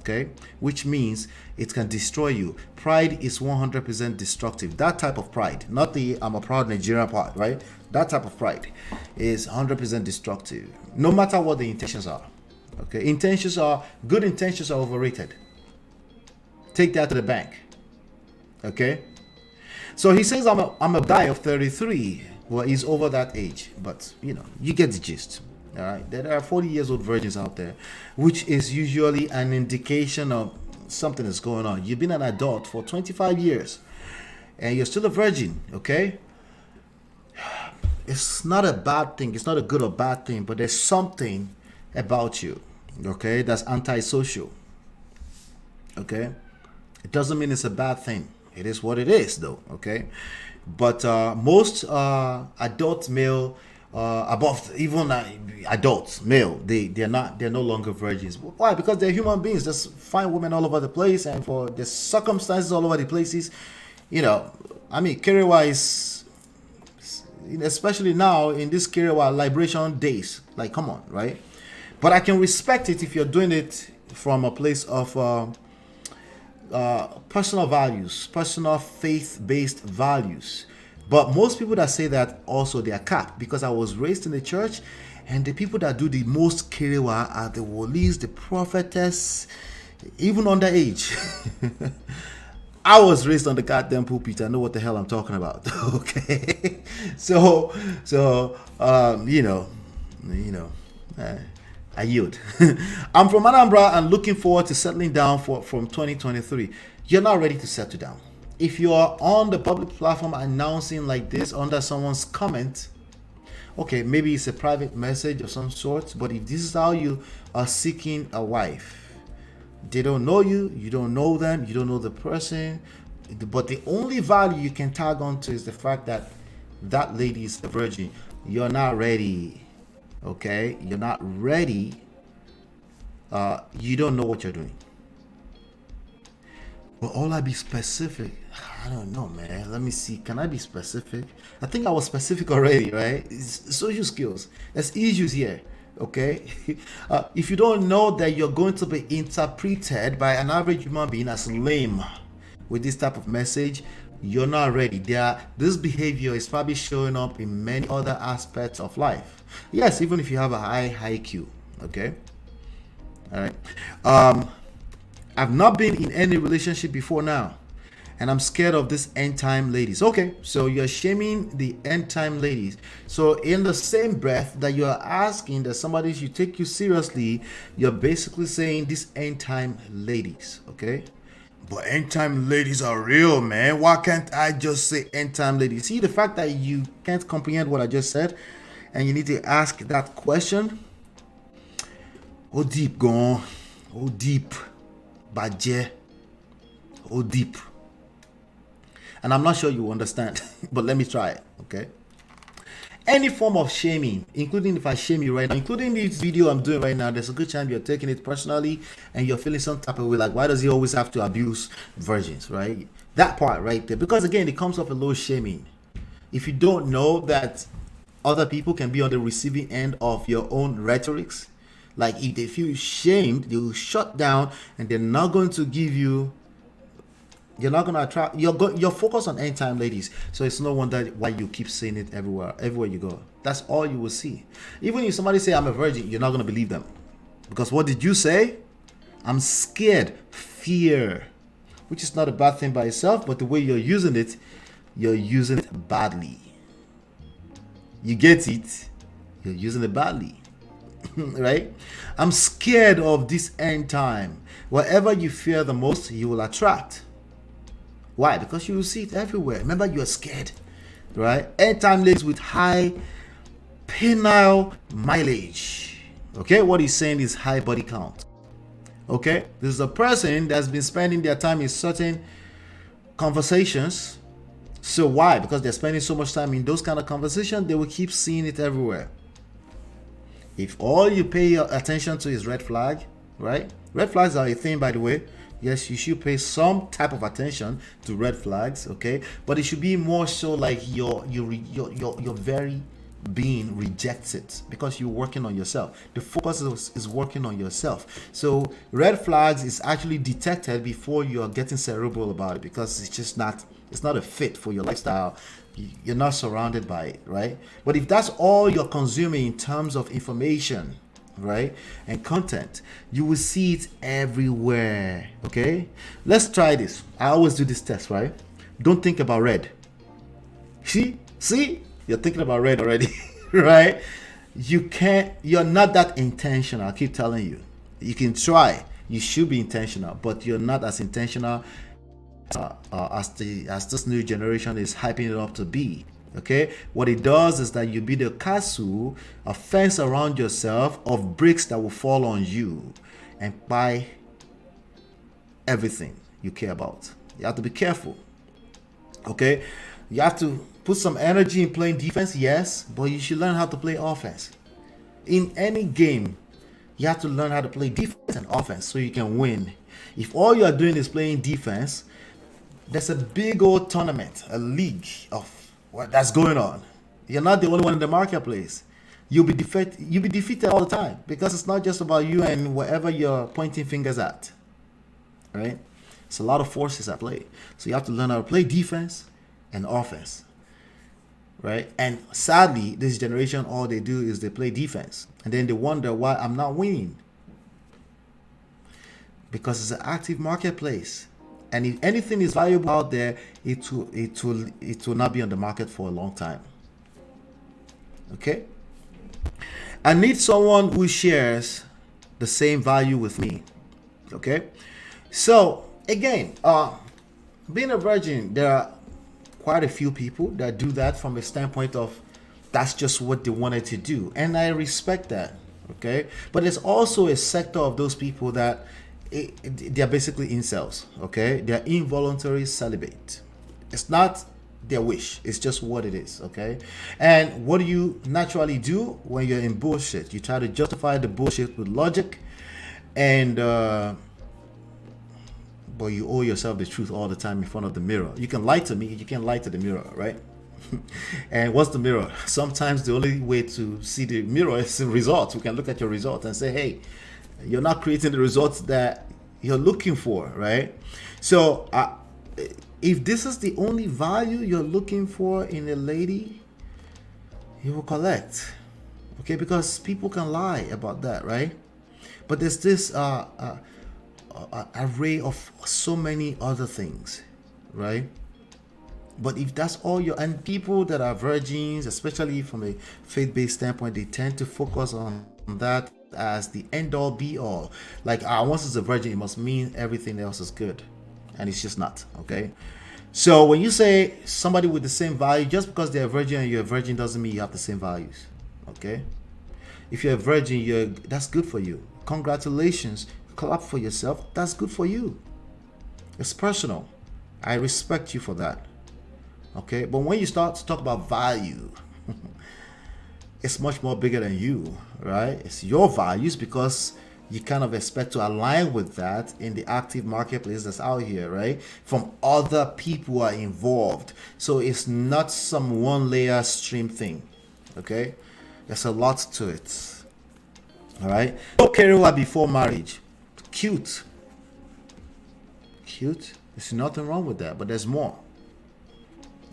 okay? Which means it can destroy you. Pride is 100% destructive. That type of pride, not the I'm a proud Nigerian part, right? That type of pride is 100% destructive, no matter what the intentions are. Okay, good intentions are overrated. Take that to the bank. Okay, so he says I'm a guy of 33. Well, he's over that age, but you get the gist. All right, there are 40 years old virgins out there, which is usually an indication of something is going on. You've been an adult for 25 years and you're still a virgin. Okay, it's not a bad thing, it's not a good or bad thing, but there's something about you, okay, that's antisocial. Okay, it doesn't mean it's a bad thing. It is what it is, though. Okay, but most adult male, above even adults male, they're no longer virgins. Why? Because they're human beings. There's fine women all over the place, and for the circumstances all over the places, I mean, career-wise, especially now in this career liberation days, like, come on, right? But I can respect it if you're doing it from a place of personal values, personal faith-based values. But most people that say that also they are capped, because I was raised in the church, and the people that do the most kerewa are the wolis, the prophetess, even underage. I was raised on the goddamn pulpit. I know what the hell I'm talking about. Okay, so I yield. I'm from Anambra and looking forward to settling down from 2023. You're not ready to settle down. If you are on the public platform announcing like this under someone's comment, okay, maybe it's a private message of some sort, but if this is how you are seeking a wife, they don't know you, you don't know them, you don't know the person, but the only value you can tag on to is the fact that that lady is a virgin. You're not ready. Okay, you're not ready. You don't know what you're doing. But all I be specific? I don't know, man. Let me see. Can I be specific? I think I was specific already, right? It's social skills. There's issues here. Okay, if you don't know that you're going to be interpreted by an average human being as lame with this type of message, you're not ready. This behavior is probably showing up in many other aspects of life. Yes, even if you have a high IQ. Okay, all right. I've not been in any relationship before now, and I'm scared of this end time ladies. Okay, so you're shaming the end time ladies. So in the same breath that you're asking that somebody should take you seriously, you're basically saying these end time ladies. Okay, but end time ladies are real, man. Why can't I just say end time ladies? See, the fact that you can't comprehend what I just said, and you need to ask that question. Oh deep, gone. Oh deep, badje. Oh deep. And I'm not sure you understand, but let me try it, okay? Any form of shaming, including if I shame you right now, including this video I'm doing right now, there's a good chance you're taking it personally and you're feeling some type of way, like, why does he always have to abuse virgins, right? That part right there, because again, it comes off a little shaming. If you don't know that other people can be on the receiving end of your own rhetorics, like if they feel shamed, they will shut down and they're not going to give you. You're not gonna attract. You're focused on end time ladies, so it's no wonder why you keep saying it everywhere you go. That's all you will see. Even if somebody say I'm a virgin, you're not gonna believe them, because what did you say? I'm scared. Fear, which is not a bad thing by itself, but the way you're using it badly. You get it? You're using it badly, right? I'm scared of this end time. Whatever you fear the most, you will attract. Why? Because you will see it everywhere. Remember, you're scared, right? End time ladies with high penile mileage. Okay, what he's saying is high body count. Okay, this is a person that's been spending their time in certain conversations. So why? Because they're spending so much time in those kind of conversations, they will keep seeing it everywhere. If all you pay attention to is red flag, right? Red flags are a thing, by the way. Yes, you should pay some type of attention to red flags, okay? But it should be more so like your very being rejects it because you're working on yourself. The focus is working on yourself. So red flags is actually detected before you're getting cerebral about it because it's not a fit for your lifestyle. You're not surrounded by it, right? But if that's all you're consuming in terms of information, right, and content, you will see it everywhere. Okay, let's try this. I always do this test, right? Don't think about red. See, you're thinking about red already. Right? You're not that intentional. I keep telling you, you can try, you should be intentional, but you're not as intentional as this new generation is hyping it up to be. Okay, what it does is that you build a castle, a fence around yourself of bricks that will fall on you and buy everything you care about. You have to be careful. Okay, you have to put some energy in playing defense, yes, but you should learn how to play offense. In any game, you have to learn how to play defense and offense so you can win. If all you are doing is playing defense, there's a big old tournament, a league of what that's going on. You're not the only one in the marketplace. You'll be defeated all the time because it's not just about you and whatever you're pointing fingers at. Right? It's a lot of forces at play. So you have to learn how to play defense and offense. Right? And sadly, this generation, all they do is they play defense. And then they wonder why I'm not winning. Because it's an active marketplace. And if anything is valuable out there, it will not be on the market for a long time. Okay? I need someone who shares the same value with me. Okay? So again, being a virgin, there are quite a few people that do that from a standpoint of that's just what they wanted to do, and I respect that. Okay? But there's also a sector of those people that they're basically incels. Okay, they're involuntary celibate. It's not their wish, it's just what it is. Okay, and what do you naturally do when you're in bullshit? You try to justify the bullshit with logic, and but you owe yourself the truth all the time in front of the mirror. You can lie to me, you can lie to the mirror, right? And what's the mirror? Sometimes the only way to see the mirror is the results. We can look at your results and say, hey, you're not creating the results that you're looking for, right? So if this is the only value you're looking for in a lady, you will collect. Okay, because people can lie about that, right? But there's this array of so many other things, right? But if that's all and people that are virgins, especially from a faith-based standpoint, they tend to focus on that as the end-all be-all. Like, once it's a virgin, it must mean everything else is good, and it's just not. Okay, so when you say somebody with the same value, just because they're a virgin and you're a virgin doesn't mean you have the same values. Okay, if you're a virgin, that's good for you. Congratulations, clap for yourself. That's good for you. It's personal. I respect you for that. Okay, but when you start to talk about value, it's much more bigger than you, right? It's your values because you kind of expect to align with that in the active marketplace that's out here, right? From other people who are involved. So it's not some one layer stream thing, okay? There's a lot to it, all right? No career before marriage. Cute. There's nothing wrong with that, but there's more,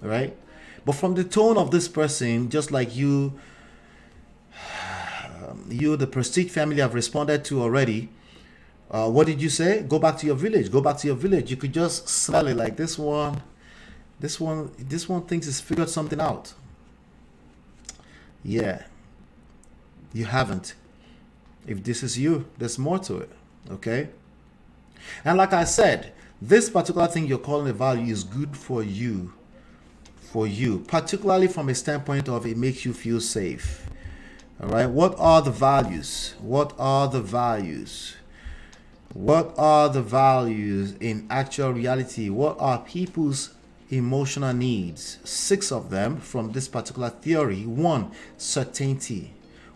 all right? But from the tone of this person, just like you, the Prestige family, have responded to already. What did you say? Go back to your village. Go back to your village. You could just smell it like this one thinks it's figured something out. Yeah, you haven't. If this is you, there's more to it. Okay. And like I said, this particular thing you're calling a value is good for you, particularly from a standpoint of it makes you feel safe. All right, what are the values? What are the values in actual reality? What are people's emotional needs? 6 of them from this particular theory. 1, certainty,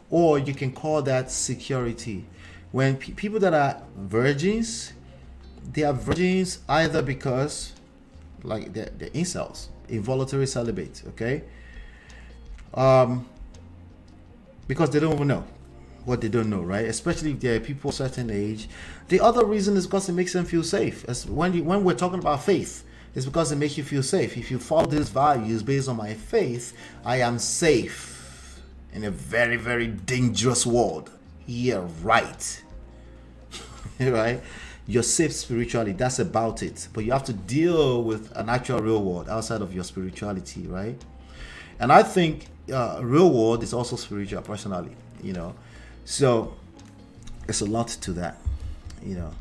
or you can call that security. When people that are virgins, they are virgins either because, like, they're incels, involuntary celibate, okay? Because they don't even know what they don't know, right? Especially if they're people of a certain age. The other reason is because it makes them feel safe. As when we're talking about faith, it's because it makes you feel safe. If you follow these values based on my faith, I am safe in a very, very dangerous world. Yeah, right. Right? You're safe spiritually. That's about it. But you have to deal with an actual real world outside of your spirituality, right? And I think real world is also spiritual, personally, you know. So it's a lot to that, you know.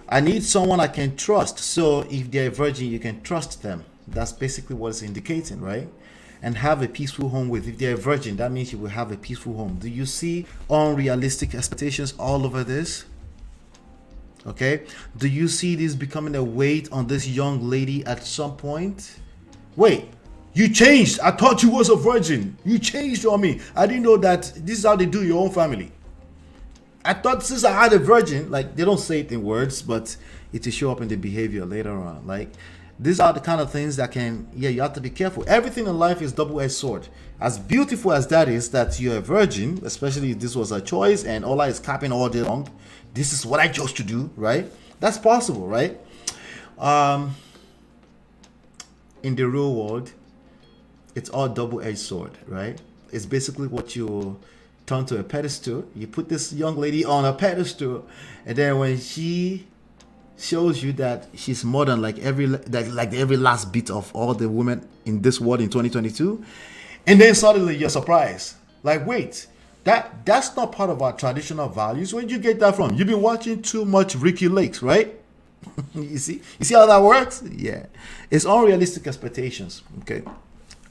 I need someone I can trust. So if they're a virgin, you can trust them. That's basically what it's indicating, right? And have a peaceful home with. If they're a virgin, that means you will have a peaceful home. Do you see unrealistic expectations all over this? Okay. Do you see this becoming a weight on this young lady at some point? Wait, you changed. I thought you was a virgin. You changed on me. I didn't know that this is how they do your own family. I thought since I had a virgin, like, they don't say it in words, but it will show up in the behavior later on. Like, these are the kind of things that can, you have to be careful. Everything in life is double-edged sword. As beautiful as that is, that you're a virgin, especially if this was a choice and Allah is capping all day long, this is what I chose to do, right? That's possible, right? In the real world, it's all double-edged sword, right? It's basically what you turn to a pedestal. You put this young lady on a pedestal, and then when she shows you that she's more than like every last bit of all the women in this world in 2022, and then suddenly you're surprised. Like, wait, that's not part of our traditional values. Where'd you get that from? You've been watching too much Ricky Lakes, right? You see how that works? Yeah, it's unrealistic expectations. Okay,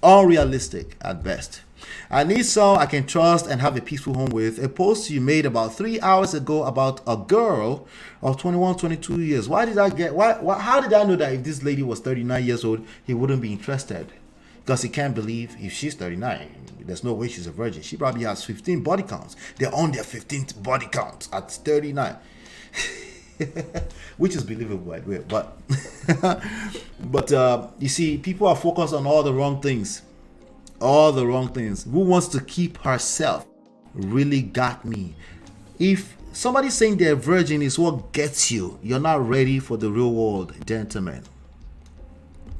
unrealistic at best. I need someone I can trust and have a peaceful home with. A post you made about 3 hours ago about a girl of 21, 22 years. How did I know that if this lady was 39 years old, he wouldn't be interested? Because he can't believe if she's 39, there's no way she's a virgin. She probably has 15 body counts. They're on their 15th body count at 39. Which is believable, by the way. But you see, people are focused on all the wrong things. All the wrong things. Who wants to keep herself really got me. If somebody saying they're a virgin is what gets you, you're not ready for the real world, gentlemen.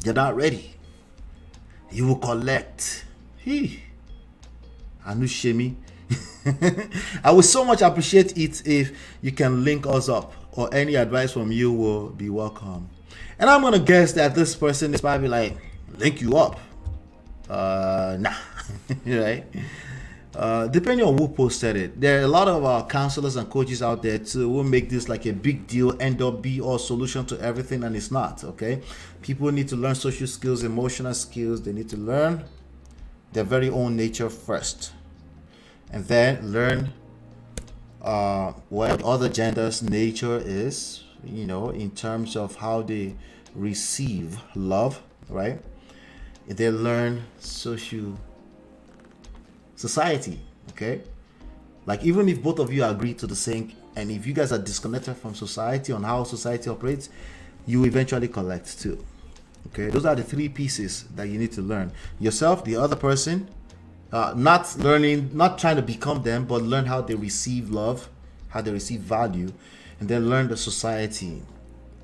You're not ready. You will collect. Anushemi. I would so much appreciate it if you can link us up, or any advice from you will be welcome. And I'm gonna guess that this person is probably like, link you up. Nah. Right? Depending on who posted it, there are a lot of counselors and coaches out there too who make this like a big deal, end up be all solution to everything, and it's not. Okay, people need to learn social skills, emotional skills. They need to learn their very own nature first, and then learn what other genders' nature is, you know, in terms of how they receive love, right? They learn society, okay? Like, even if both of you agree to the same, and if you guys are disconnected from society on how society operates, you eventually collect too. Okay, those are the three pieces that you need to learn. Yourself, the other person, not trying to become them, but learn how they receive love, how they receive value, and then learn the society,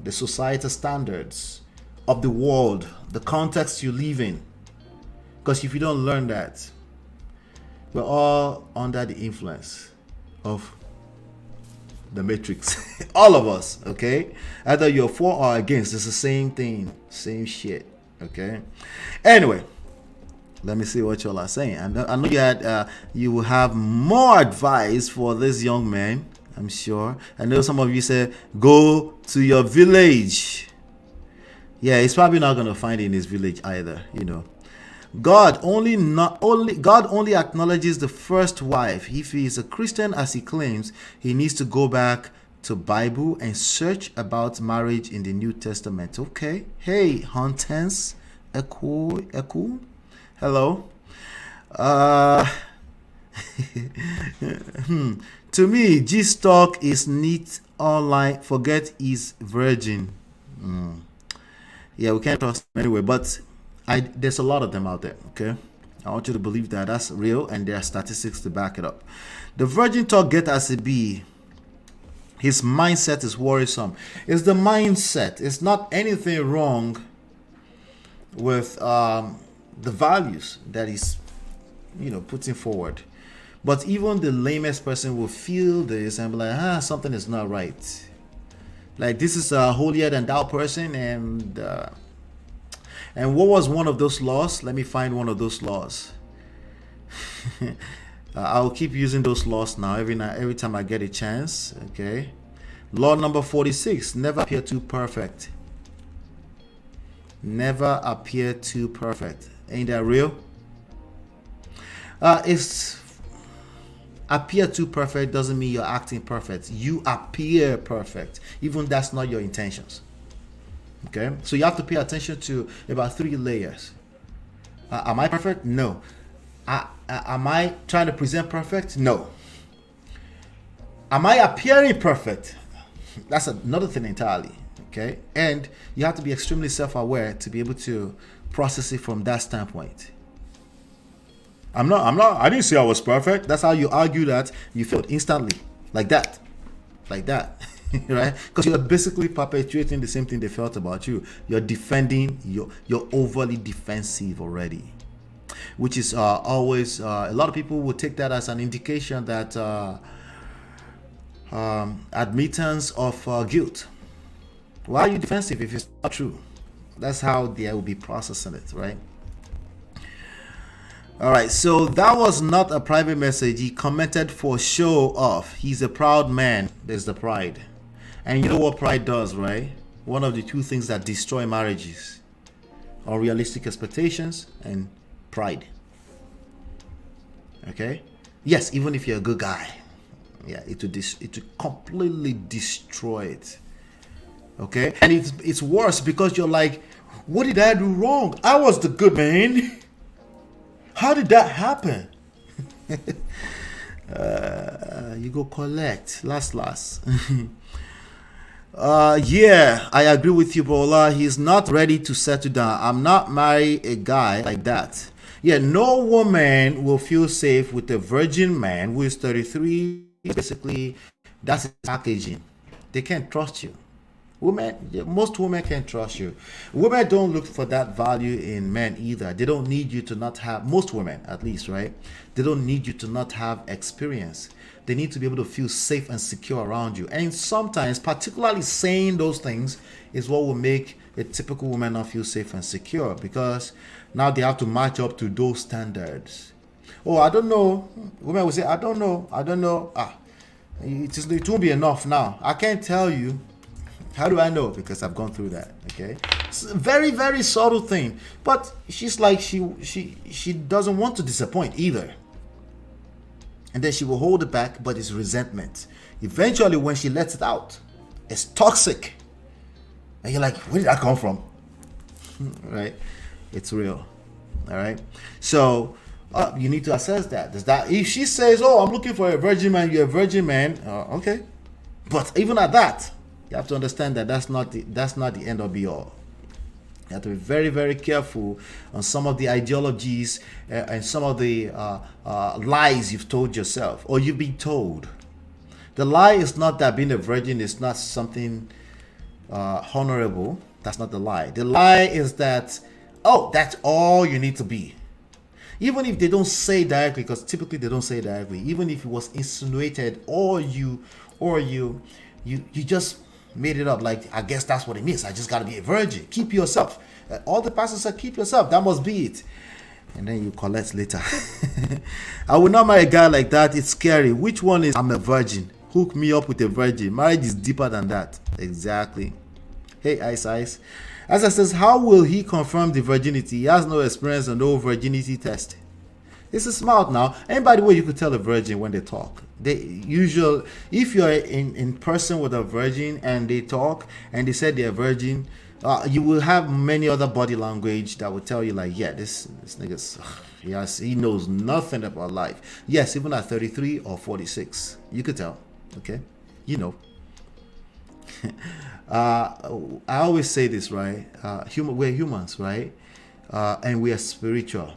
the societal standards of the world, the context you live in. Because if you don't learn that, we're all under the influence of the matrix. All of us, okay? Either you're for or against, it's the same thing, same shit, okay? Anyway, let me see what y'all are saying. I know you will have more advice for this young man, I'm sure. I know some of you said, go to your village. Yeah, he's probably not going to find it in his village either, you know. God only acknowledges the first wife. If he is a Christian as he claims, he needs to go back to Bible and search about marriage in the New Testament. Okay. Hey, Huntens. Eku. Hello. To me, G's talk is neat online, forget he's virgin. Yeah, we can't trust him anyway, but there's a lot of them out there, okay? I want you to believe that that's real, and there are statistics to back it up. The virgin talk get as it be. His mindset is worrisome. It's the mindset. It's not anything wrong with the values that he's, putting forward. But even the lamest person will feel this and be like, something is not right. Like, this is a holier than thou person, and what was one of those laws? Let me find one of those laws. I'll keep using those laws now every time I get a chance. Okay. Law number 46: never appear too perfect. Never appear too perfect. Ain't that real? It's appear too perfect doesn't mean you're acting perfect. You appear perfect, even that's not your intentions. Okay, so you have to pay attention to about 3 layers. Am I perfect? No. Am I trying to present perfect? No. Am I appearing perfect? That's another thing entirely. Okay, and you have to be extremely self-aware to be able to process it from that standpoint. I didn't say I was perfect. That's how you argue that you failed instantly, like that, right? Because you're basically perpetuating the same thing they felt about you. You're defending. You're overly defensive already, which is always a lot of people will take that as an indication that admittance of guilt. Why are you defensive if it's not true? That's how they will be processing it, right? All right, so that was not a private message. He commented for show off. He's a proud man. There's the pride. And you know what pride does, right? One of the 2 things that destroy marriages: unrealistic expectations and pride. Okay? Yes, even if you're a good guy. Yeah, it would completely destroy it. Okay? And it's worse because you're like, what did I do wrong? I was the good man. How did that happen? You go collect. Last. Yeah, I agree with you, Bola. He's not ready to settle down. I'm not marrying a guy like that. Yeah, no woman will feel safe with a virgin man who is 33. Basically, that's his packaging. They can't trust you. Most women can't trust you. Women don't look for that value in men either. They don't need you to not have, most women at least, right? They don't need you to not have experience. They need to be able to feel safe and secure around you. And sometimes, particularly saying those things is what will make a typical woman not feel safe and secure, because now they have to match up to those standards. Oh, I don't know. Women will say, I don't know. It won't be enough now. I can't tell you. How do I know? Because I've gone through that. Okay, it's a very, very subtle thing, but she's like she doesn't want to disappoint either, and then she will hold it back. But it's resentment. Eventually, when she lets it out, it's toxic, and you're like, where did that come from? Right? It's real. All right. So you need to assess that. Does that, if she says, "Oh, I'm looking for a virgin man," you're a virgin man. Okay, but even at that, you have to understand that that's not the end or be all. You have to be very, very careful on some of the ideologies and some of the lies you've told yourself or you've been told. The lie is not that being a virgin is not something honorable. That's not the lie. The lie is that, oh, that's all you need to be. Even if they don't say directly, because typically they don't say directly, even if it was insinuated or you just made it up, like, I guess that's what it means. I just got to be a virgin. Keep yourself. All the pastors say, keep yourself. That must be it. And then you collect later. I would not marry a guy like that. It's scary. Which one is I'm a virgin? Hook me up with a virgin. Marriage is deeper than that. Exactly. Hey, Ice. Asa says, how will he confirm the virginity? He has no experience and no virginity test. This is smart now. And by the way, you could tell a virgin when they talk. If you're in person with a virgin and they talk and they said they're virgin, you will have many other body language that will tell you, like, yeah, this nigga's, yes, he knows nothing about life. Yes, even at 33 or 46, you could tell. Okay, you know. I always say this, right? We're humans, right? And we are spiritual,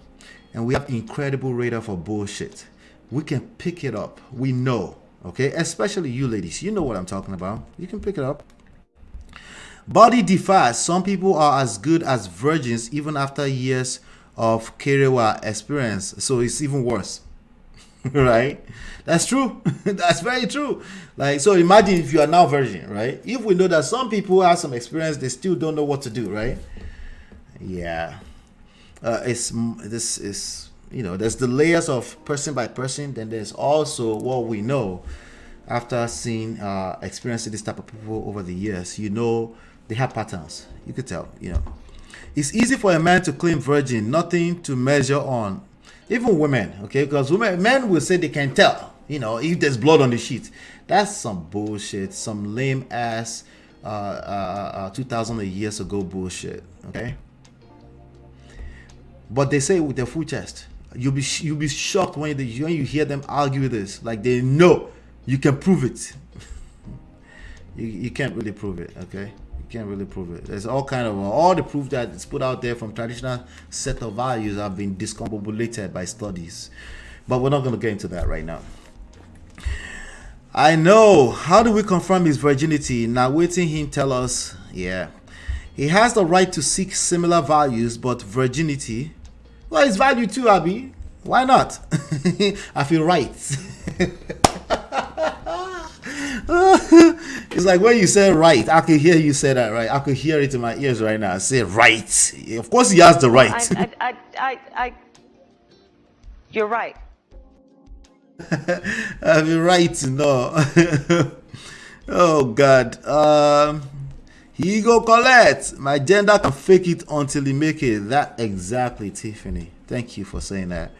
and we have incredible radar for bullshit. We can pick it up. We know, okay? Especially you ladies, you know what I'm talking about. You can pick it up. Body defies. Some people are as good as virgins even after years of Kerewa experience. So it's even worse. Right? That's true. That's very true. Like, so imagine if you are now virgin, right? If we know that some people have some experience, they still don't know what to do, right? Yeah. This is, there's the layers of person by person. Then there's also what we know after seeing, experiencing this type of people over the years. They have patterns. You could tell, It's easy for a man to claim virgin, nothing to measure on. Even women, okay? Because men will say they can tell, if there's blood on the sheet. That's some bullshit, some lame ass 2,000 years ago bullshit, okay? But they say it with their full chest. You'll be shocked when you hear them argue this. Like, they know you can prove it. you can't really prove it, okay? Can't really prove it. There's all the proof that is put out there from traditional set of values have been discombobulated by studies, but we're not going to get into that right now. I know. How do we confirm his virginity? Now waiting him tell us. Yeah, he has the right to seek similar values, but virginity, well, it's value too, Abby. Why not? I feel right. It's like when you say right, I could hear you say that, right? I could hear it in my ears right now. I say right. Of course, he has the right. You're right. I've been right to know. Oh God. Here you go, Colette. My gender can fake it until he make it. That exactly, Tiffany. Thank you for saying that.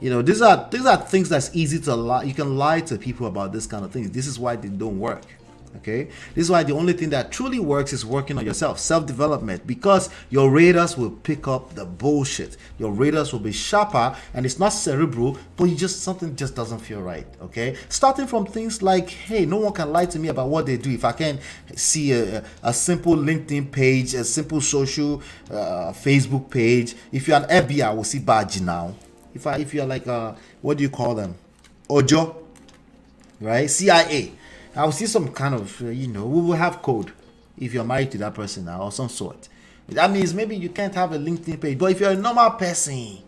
These are things that's easy to lie. You can lie to people about this kind of things. This is why they don't work. Okay, this is why the only thing that truly works is working on yourself, self-development, because your radars will pick up the bullshit. Your radars will be sharper, and it's not cerebral, but something just doesn't feel right. Okay, starting from things like, hey, no one can lie to me about what they do. If I can see a simple LinkedIn page, a simple social Facebook page, if you're an FBI, I will see badge now. If you're like what do you call them, Ojo, right? CIA. I will see some kind of, we will have code if you're married to that person now or some sort. That means maybe you can't have a LinkedIn page, but if you're a normal person,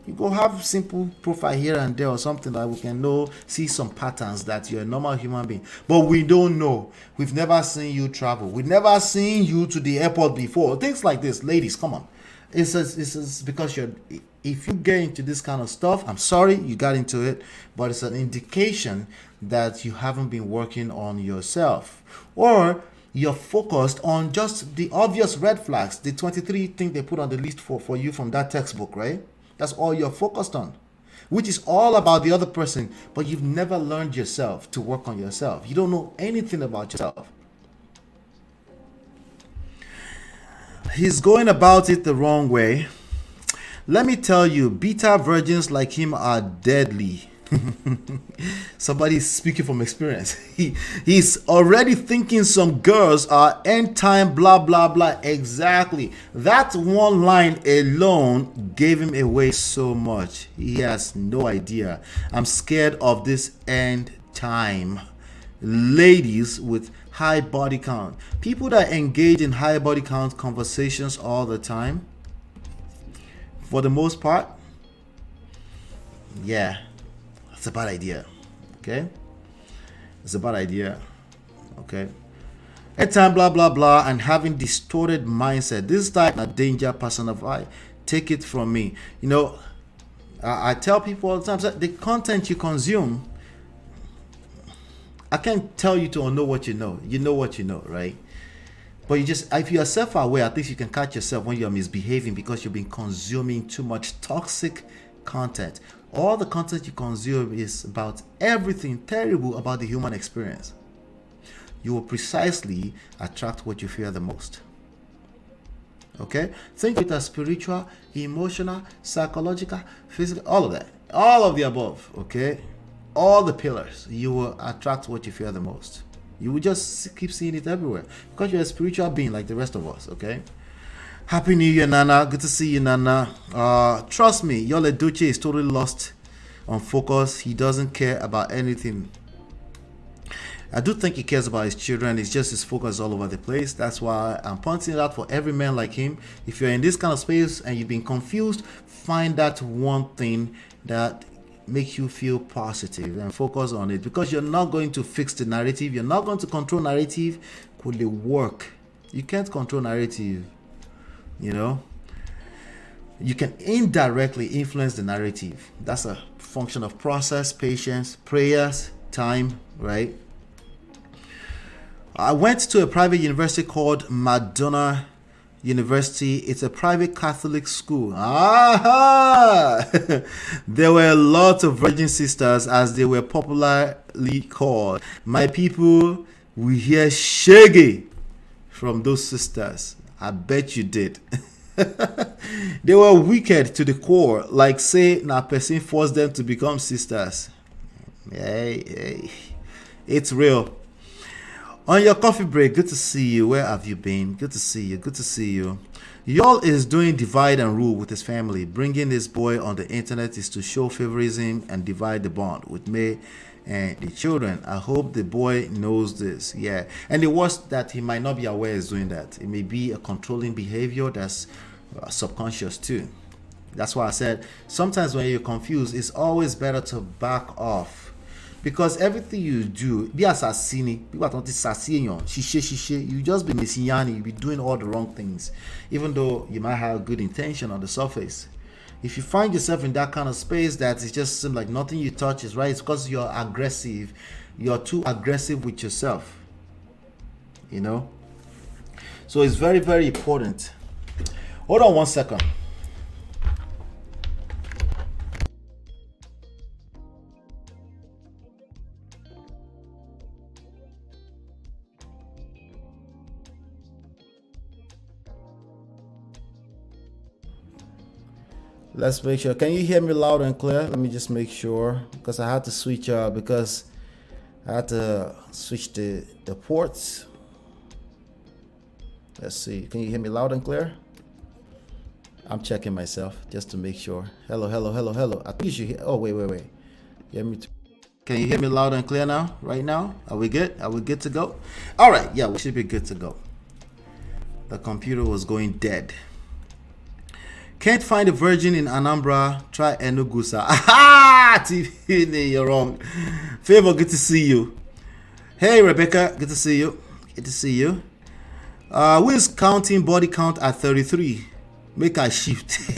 you go have simple profile here and there or something that we can see some patterns that you're a normal human being. But we don't know. We've never seen you travel. We've never seen you to the airport before. Things like this, ladies, come on. It's because if you get into this kind of stuff, I'm sorry you got into it, but it's an indication that you haven't been working on yourself, or you're focused on just the obvious red flags, the 23 things they put on the list for you from that textbook, right? That's all you're focused on, which is all about the other person, but you've never learned yourself to work on yourself. You don't know anything about yourself. He's going about it the wrong way. Let me tell you, beta virgins like him are deadly. Somebody's speaking from experience. He's already thinking some girls are end time blah blah blah. Exactly. That one line alone gave him away so much. He has no idea. I'm scared of this end time. Ladies with high body count, people that engage in high body count conversations all the time, for the most part, yeah, it's a bad idea. Okay, it's a bad idea. Okay, at time blah blah blah and having distorted mindset. This type of danger personify. Take it from me. I tell people all the time that the content you consume, I can't tell you to know what you know. You know what you know, right? But if you are self-aware, at least you can catch yourself when you're misbehaving because you've been consuming too much toxic content. All the content you consume is about everything terrible about the human experience. You will precisely attract what you fear the most. Okay? Think of it as spiritual, emotional, psychological, physical, all of that. All of the above, okay? All the pillars. You will attract what you fear the most. You will just keep seeing it everywhere because you're a spiritual being like the rest of us. Okay. Happy New Year, Nana. Good to see you, Nana. Trust me, Yul Edochie is totally lost on focus. He doesn't care about anything. I do think he cares about his children. It's just his focus all over the place. That's why I'm pointing it out for every man like him. If you're in this kind of space and you've been confused, find that one thing that makes you feel positive and focus on it, because you're not going to fix the narrative. You're not going to control narrative. Could it work? You can't control narrative. You know, you can indirectly influence the narrative. That's a function of process, patience, prayers, time, right? I went to a private university called Madonna University. It's a private Catholic school. There were a lot of virgin sisters, as they were popularly called. My people, we hear shaggy from those sisters. I bet you did. They were wicked to the core, like say na person forced them to become sisters. Hey, it's real. On your coffee break, good to see you. Where have you been? Good to see you. Good to see you. Yul is doing divide and rule with his family. Bringing this boy on the internet is to show favorism and divide the bond with me and the children. I hope the boy knows this. Yeah. And the worst that he might not be aware is doing that. It may be a controlling behavior that's subconscious too. That's why I said sometimes when you're confused, it's always better to back off. Because everything you do, be assassini, people are not assassinating you just be missing yani, you be doing all the wrong things, even though you might have good intention on the surface. If you find yourself in that kind of space that it just seems like nothing you touch is right, it's because you're aggressive. You're too aggressive with yourself. You know? So it's very, very important. Hold on one second. Let's make sure. Can you hear me loud and clear? Let me just make sure, because I had to switch the ports. Let's see. Can you hear me loud and clear? I'm checking myself just to make sure. Hello. I think you should hear. Oh, wait. Hear me Can you hear me loud and clear now? Right now? Are we good? Are we good to go? All right. Yeah, we should be good to go. The computer was going dead. Can't find a virgin in Anambra. Try Enugusa. Aha! TV, you're wrong. Favor, good to see you. Hey, Rebecca, good to see you. Good to see you. Who is counting body count at 33? Make a shift.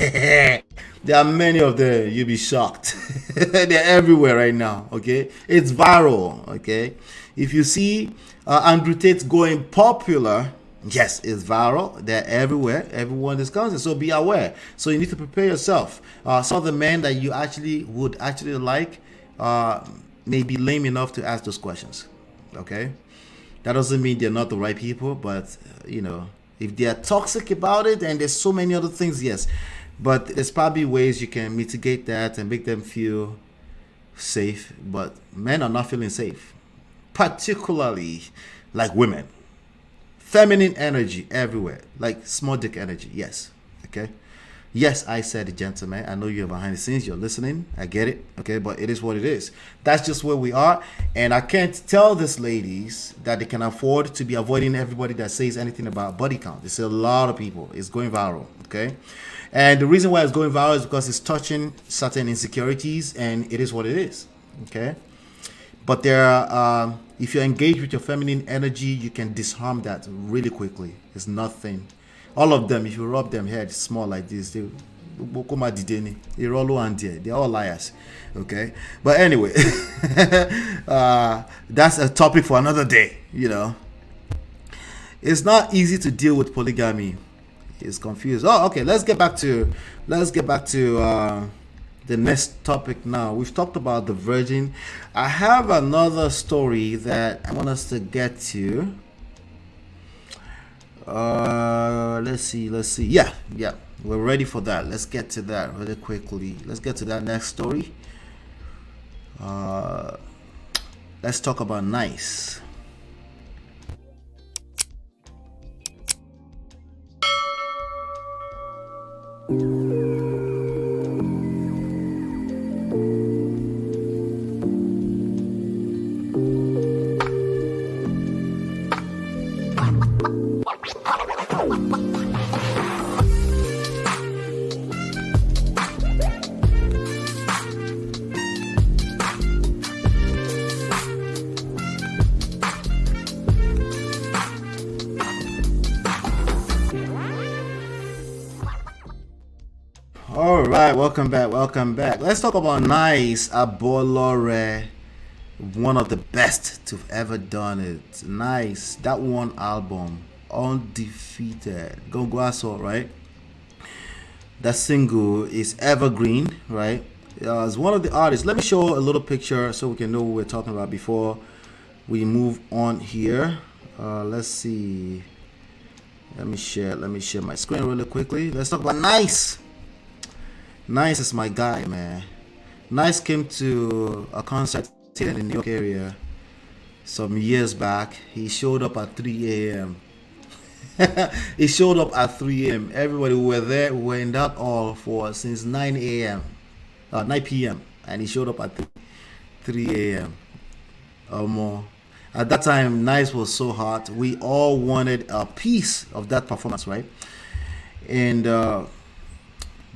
There are many of them. You'll be shocked. They're everywhere right now. Okay, it's viral. Okay, if you see Andrew Tate going popular. Yes, it's viral. They're everywhere. Everyone is counting. So be aware. So you need to prepare yourself. Some of the men that you would actually like may be lame enough to ask those questions. Okay, that doesn't mean they're not the right people, but you know, if they're toxic about it, and there's so many other things, yes. But there's probably ways you can mitigate that and make them feel safe. But men are not feeling safe, particularly like women. Feminine energy everywhere, like small dick energy. Yes. Okay. Yes, I said it, gentlemen. I know you're behind the scenes. You're listening. I get it. Okay. But it is what it is. That's just where we are. And I can't tell these ladies that they can afford to be avoiding everybody that says anything about body count. It's a lot of people. It's going viral. Okay. And the reason why it's going viral is because it's touching certain insecurities, and it is what it is. Okay. But there are, if you're engaged with your feminine energy, you can disarm that really quickly. It's nothing. All of them, if you rub them head small like this, they're all liars. Okay? But anyway, that's a topic for another day, you know. It's not easy to deal with polygamy. It's confused. Oh, okay, let's get back to the next topic now. We've talked about the virgin. I have another story that I want us to get to. Let's see. Yeah, we're ready for that. Let's get to that really quickly. Let's get to that next story. Let's talk about nice. All right, welcome back. Let's talk about Nice Abolore, one of the best to have ever done it. Nice, that one album, Undefeated, Go Assault, right? That single is evergreen, right? As one of the artists, let me show a little picture so we can know what we're talking about before we move on here. Let's see. Let me share my screen really quickly. Let's talk about Nice. Nice is my guy, man. Nice came to a concert here in the New York area some years back. He showed up at 3 a.m. He showed up at 3 a.m. Everybody were there. We were in that hall for since 9 a.m. 9 p.m. And he showed up at 3 a.m. or more. At that time, Nice was so hot. We all wanted a piece of that performance, right? And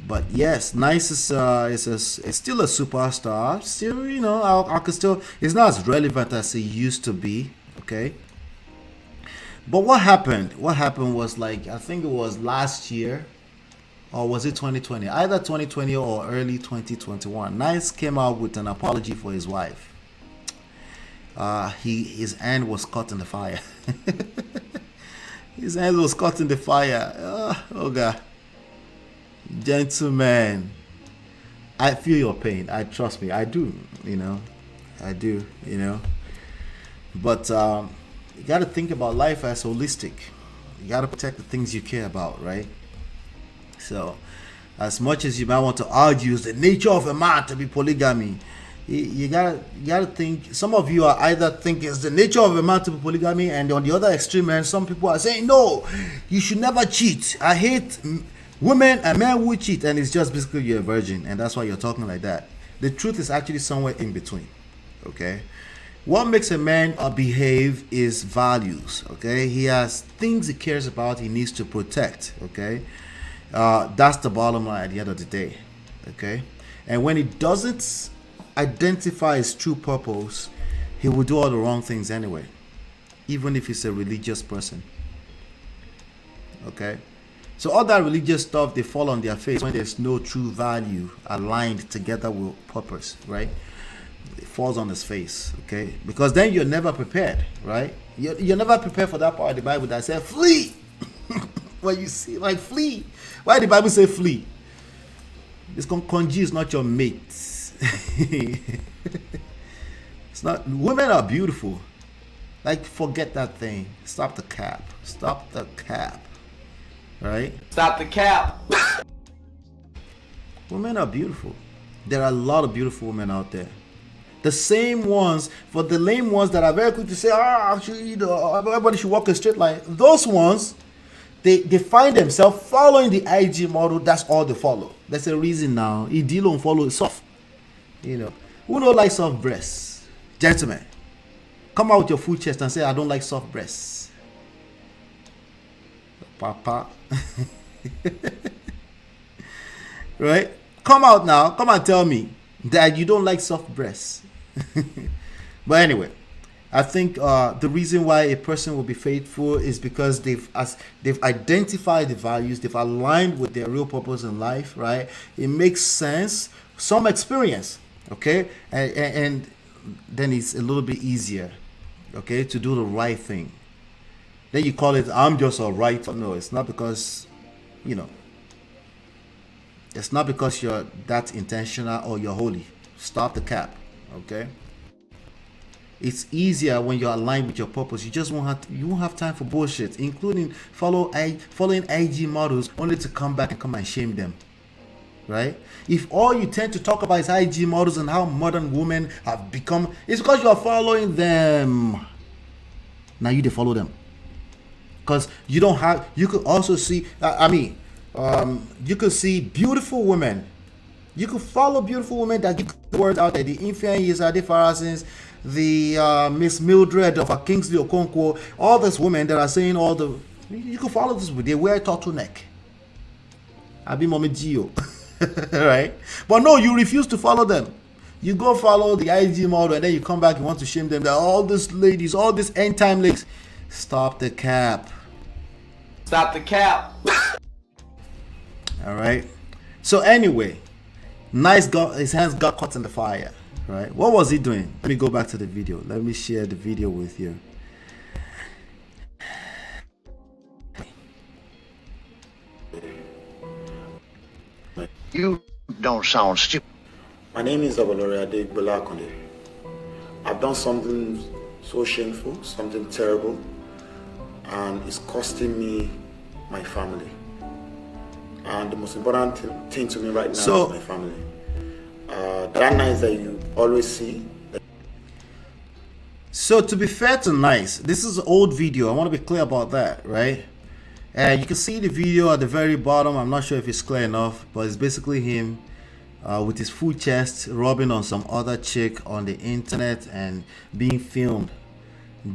but yes, Nice is still a superstar. Still, you know, I could still. It's not as relevant as it used to be. Okay. But what happened? What happened was, like, I think it was last year, or was it 2020? Either 2020 or early 2021. Nice came out with an apology for his wife. His hand was caught in the fire. His hand was caught in the fire. Oh God. Gentlemen, I feel your pain. I trust me. I do. You know, I do. You know, but you got to think about life as holistic. You got to protect the things you care about, right? So, as much as you might want to argue it's the nature of a man to be polygamy, you gotta think. Some of you are either thinking it's the nature of a man to be polygamy, and on the other extreme end, some people are saying no, you should never cheat. I hate women and men who cheat, and it's just basically you're a virgin, and that's why you're talking like that. The truth is actually somewhere in between. Okay, what makes a man behave is values. Okay, he has things he cares about, he needs to protect. Okay, that's the bottom line at the end of the day. Okay, and when he doesn't identify his true purpose, he will do all the wrong things anyway, even if he's a religious person. Okay, so all that religious stuff, they fall on their face when there's no true value aligned together with purpose, right? It falls on his face. Okay, because then you're never prepared, right? You're never prepared for that part of the Bible that says flee. When you see, like, flee, why did the Bible say flee? This conji is not your mate. It's not. Women are beautiful. Like, forget that thing. Stop the cap. Stop the cap. Right? Stop the cap. Women are beautiful. There are a lot of beautiful women out there. The same ones, for the lame ones that are very quick to say, everybody should walk a straight line. Those ones, they find themselves following the IG model. That's all they follow. That's a reason now. If they don't follow soft. You know, who don't like soft breasts? Gentlemen, come out with your full chest and say, I don't like soft breasts. Papa. Right? Come out now. Come and tell me that you don't like soft breasts. But anyway, I think the reason why a person will be faithful is because they've identified the values, they've aligned with their real purpose in life, right? It makes sense. Some experience. Okay, and then it's a little bit easier, okay, to do the right thing. Then you call it, I'm just all right. No, it's not because, you know, it's not because you're that intentional or you're holy. Stop the cap, okay? It's easier when you're aligned with your purpose. You just won't have time for bullshit, including following IG models only to come back and come and shame them. Right? If all you tend to talk about is IG models and how modern women have become, it's because you are following them. Now you follow them. Because you don't have, you could also see, you could see beautiful women. You could follow beautiful women that give the word out there. The Infian Yizade Farasins, the Miss Mildred of Kingsley Okonkwo, all these women that are saying all the. You could follow this. They wear turtleneck. Abi Mommy Gio. Right? But no, you refuse to follow them. You go follow the IG model and then you come back and want to shame them that all these ladies, all these end time ladies. Stop the cap. Stop the cap. All right. So anyway, Nice got his hands got caught in the fire. Right. What was he doing? Let me go back to the video. Let me share the video with you. You don't sound stupid. My name is Abalore Bolakonde. I've done something so shameful, something terrible, and it's costing me my family. And the most important thing to me right now is my family. That Nice that you always see. So to be fair to Nice, this is an old video. I want to be clear about that, right? And you can see the video at the very bottom. I'm not sure if it's clear enough, but it's basically him with his full chest rubbing on some other chick on the internet and being filmed.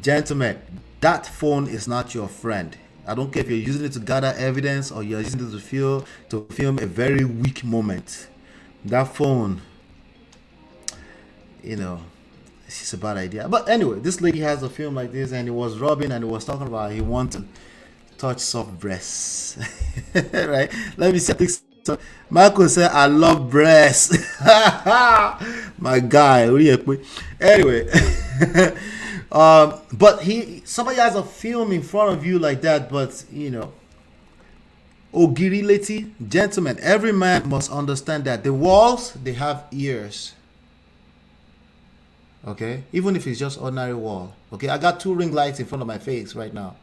Gentlemen, that phone is not your friend. I don't care if you're using it to gather evidence or you're using it to film a very weak moment. That phone, you know, it's just a bad idea. But anyway, this lady has a film like this and it was rubbing and it was talking about he wanted to touch soft breasts. Right? Let me see. Michael said, I love breasts. My guy. Anyway. But somebody has a film in front of you like that, but you know, Ogirileti, gentlemen, every man must understand that the walls, they have ears. Okay, even if it's just ordinary wall. Okay, I got 2 ring lights in front of my face right now.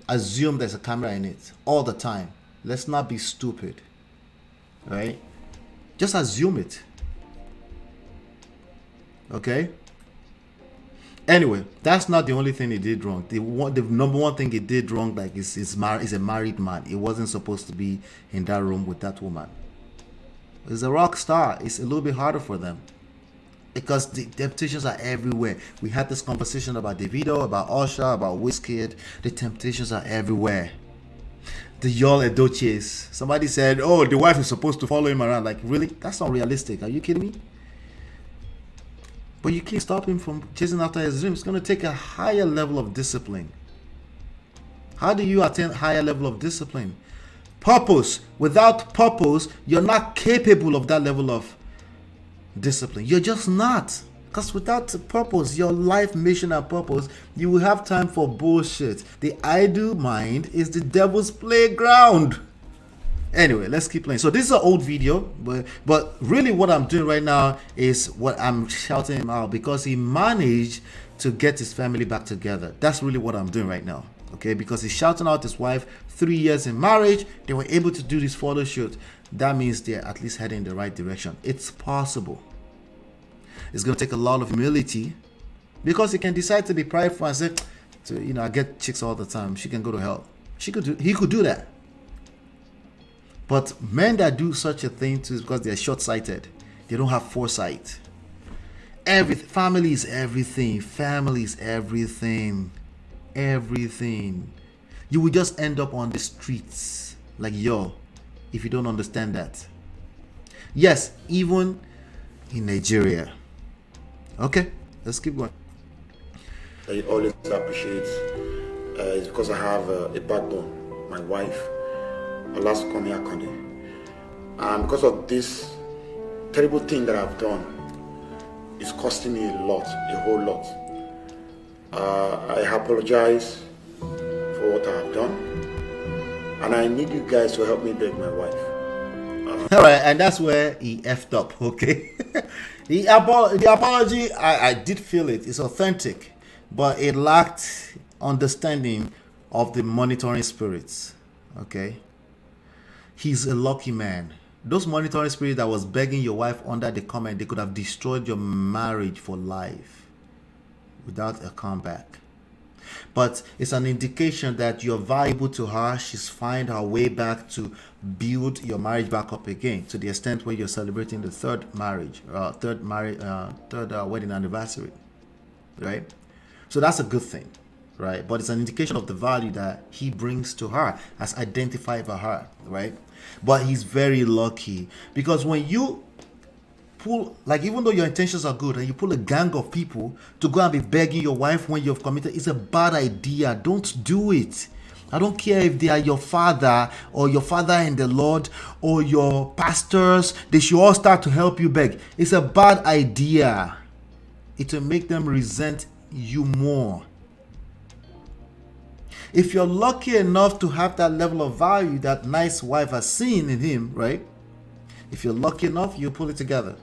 Assume there's a camera in it all the time. Let's not be stupid, right? Just assume it. Okay. Anyway, that's not the only thing he did wrong. The number one thing he did wrong, like, is a married man. He wasn't supposed to be in that room with that woman. He's a rock star. It's a little bit harder for them because the temptations are everywhere. We had this conversation about Davido, about Usher, about Wizkid. The temptations are everywhere. The Yul Edochies. Somebody said, "Oh, the wife is supposed to follow him around." Like, really? That's not realistic. Are you kidding me? But you can't stop him from chasing after his dream. It's going to take a higher level of discipline. How do you attain higher level of discipline? Purpose. Without purpose, you're not capable of that level of discipline. You're just not. Because without purpose, your life mission and purpose, you will have time for bullshit. The idle mind is the devil's playground. Anyway, let's keep playing. So this is an old video, but really what I'm doing right now is what I'm shouting him out because he managed to get his family back together. That's really what I'm doing right now. Okay, because he's shouting out his wife, 3 years in marriage, they were able to do this photo shoot. That means they're at least heading in the right direction. It's possible. It's going to take a lot of humility because he can decide to be prideful and say, I get chicks all the time. She can go to hell. He could do that. But men that do such a thing is because they're short-sighted. They don't have foresight. Family is everything. Family is everything. Everything. You will just end up on the streets like if you don't understand that. Yes, even in Nigeria. Okay, let's keep going. I always appreciate is because I have a backbone. My wife, Olasunkanmi Akande. And because of this terrible thing that I've done, it's costing me a whole lot. I apologize for what I've done. And I need you guys to help me beg my wife. Alright, and that's where he effed up, okay? The apology, I did feel it. It's authentic. But it lacked understanding of the monitoring spirits, okay? He's a lucky man. Those monitoring spirits that was begging your wife under the comment, they could have destroyed your marriage for life without a comeback. but it's an indication that you're valuable to her. She's find her way back to build your marriage back up again, to the extent where you're celebrating the third wedding anniversary, right? So that's a good thing, right? But it's an indication of the value that he brings to her, as identified by her, right? But he's very lucky, because when you pull, like, even though your intentions are good, and you pull a gang of people to go and be begging your wife when you've committed, it's a bad idea. Don't do it. I don't care if they are your father or your father in the Lord or your pastors. They should all start to help you beg. It's a bad idea. It will make them resent you more. If you're lucky enough to have that level of value that nice wife has seen in him, right? If you're lucky enough, you pull it together.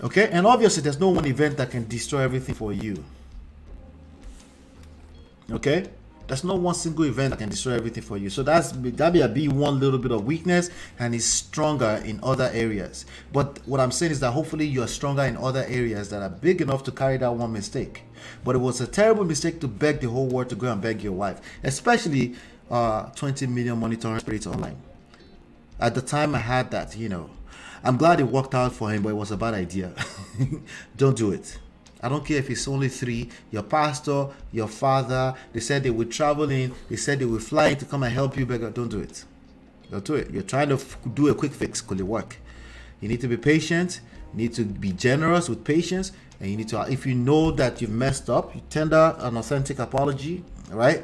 Okay? And obviously, there's no one event that can destroy everything for you. Okay? There's no one single event that can destroy everything for you. So that'd be one little bit of weakness, and he's stronger in other areas. But what I'm saying is that hopefully you're stronger in other areas that are big enough to carry that one mistake. But it was a terrible mistake to beg the whole world to go and beg your wife, especially 20 million monitoring spirits online. At the time I had that, I'm glad it worked out for him, but it was a bad idea. Don't do it. I don't care if it's only 3, your pastor, your father, they said they would travel in, they said they would fly in to come and help you, beggar. Don't do it. Don't do it. You're trying to do a quick fix. Could it work? You need to be patient, you need to be generous with patience, and you need to, if you know that you've messed up, you tender an authentic apology, right?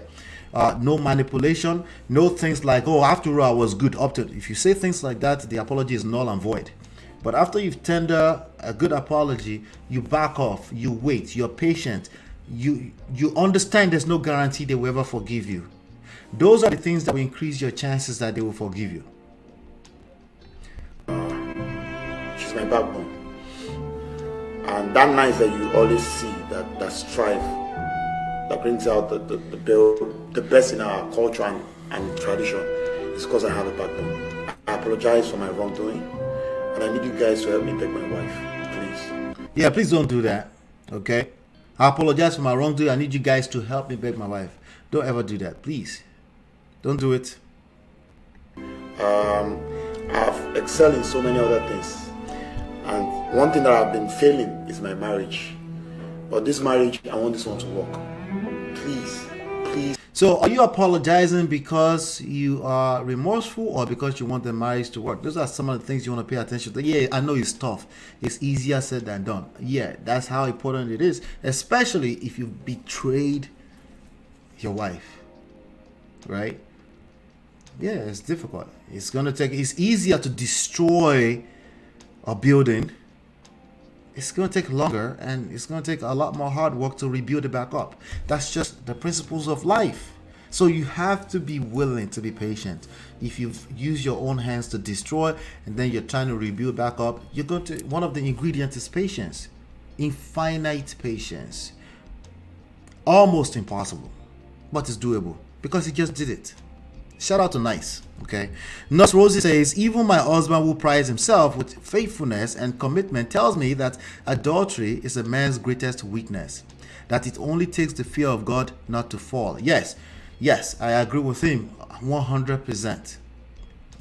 No manipulation, no things like, oh, after all, I was good up to it. If you say things like that, the apology is null and void. But after you've tendered a good apology, you back off, you wait, you're patient, you understand there's no guarantee they will ever forgive you. Those are the things that will increase your chances that they will forgive you. She's my backbone. And that nice that you always see, that strive, that brings out the best in our culture and tradition, is because I have a backbone. I apologize for my wrongdoing. And I need you guys to help me beg my wife, please. Yeah, please don't do that, okay? I apologize for my wrongdoing. I need you guys to help me beg my wife. Don't ever do that, please. Don't do it. I've excelled in so many other things. And one thing that I've been failing is my marriage. But this marriage, I want this one to work. Please, please. So are you apologizing because you are remorseful, or because you want the marriage to work? Those are some of the things you want to pay attention to. Yeah, I know it's tough. It's easier said than done. Yeah, that's how important it is, especially if you've betrayed your wife, right? Yeah, it's difficult. It's easier to destroy a building. It's going to take longer, and it's going to take a lot more hard work to rebuild it back up. That's just the principles of life. So you have to be willing to be patient. If you've used your own hands to destroy, and then you're trying to rebuild back up, one of the ingredients is patience. Infinite patience. Almost impossible, but it's doable because he just did it. Shout out to Nice, okay? Nurse Rosie says, even my husband who prides himself with faithfulness and commitment tells me that adultery is a man's greatest weakness, that it only takes the fear of God not to fall. Yes, I agree with him 100%,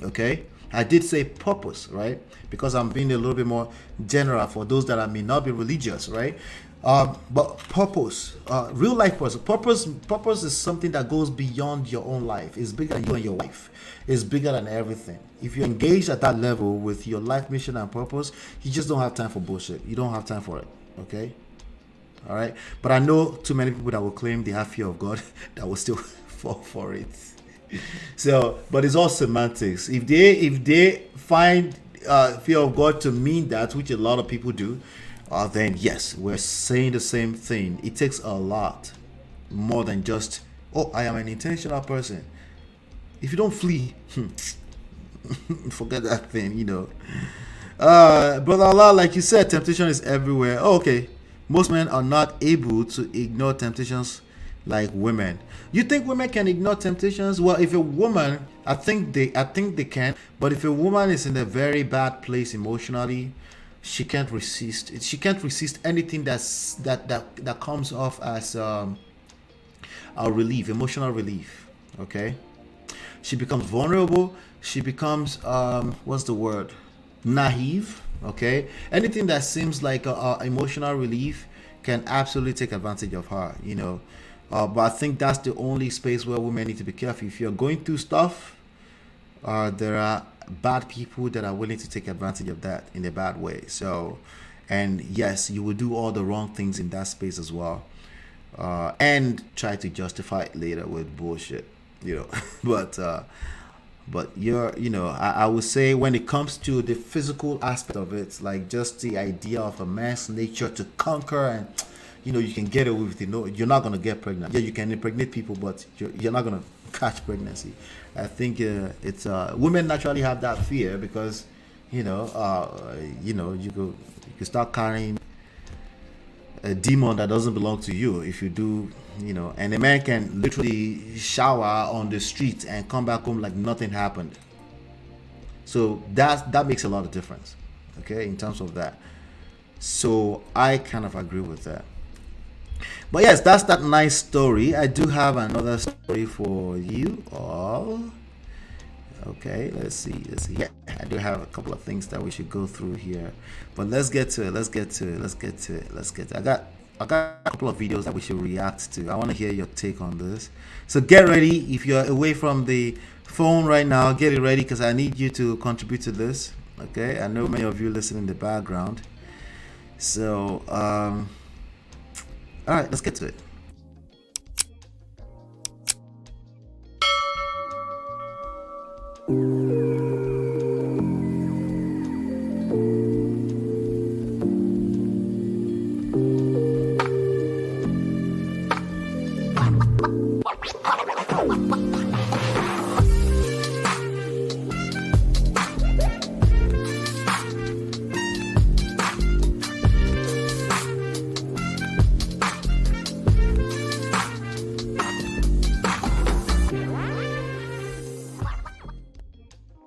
okay? I did say purpose, right? Because I'm being a little bit more general for those that may not be religious, right? But purpose, real life purpose is something that goes beyond your own life. It's bigger than you and your wife. It's bigger than everything. If you're engaged at that level with your life mission and purpose, you just don't have time for bullshit. You don't have time for it, okay? All right? But I know too many people that will claim they have fear of God that will still fall for it. So, but it's all semantics. If they find fear of God to mean that, which a lot of people do, then yes, we're saying the same thing. It takes a lot more than just, oh, I am an intentional person. If you don't flee, forget that thing, Brother Allah, like you said, temptation is everywhere. Oh, okay. Most men are not able to ignore temptations like women. You think women can ignore temptations? Well, if a woman, I think they can, but if a woman is in a very bad place emotionally, she can't resist. She can't resist anything that comes off as a relief, emotional relief. Okay, she becomes vulnerable. She becomes what's the word? Naive. Okay, anything that seems like a emotional relief can absolutely take advantage of her. But I think that's the only space where women need to be careful. If you're going through stuff, there are bad people that are willing to take advantage of that in a bad way. So, and yes, you will do all the wrong things in that space as well, and try to justify it later with bullshit. But I would say when it comes to the physical aspect of it, like just the idea of a man's nature to conquer, and you can get away with it. No, you're not gonna get pregnant. Yeah, you can impregnate people, but you're not gonna catch pregnancy. I think it's women naturally have that fear because you could start carrying a demon that doesn't belong to you if you do. And a man can literally shower on the street and come back home like nothing happened. So that makes a lot of difference, okay, in terms of that. So I kind of agree with that. But yes, that's that nice story. I do have another story for you all. Okay, let's see. Yeah, I do have a couple of things that we should go through here, but let's get to it. I got a couple of videos that we should react to. I want to hear your take on this. So get ready. If you're away from the phone right now, get it ready because I need you to contribute to this. Okay, I know many of you listen in the background. So, all right, let's get to it.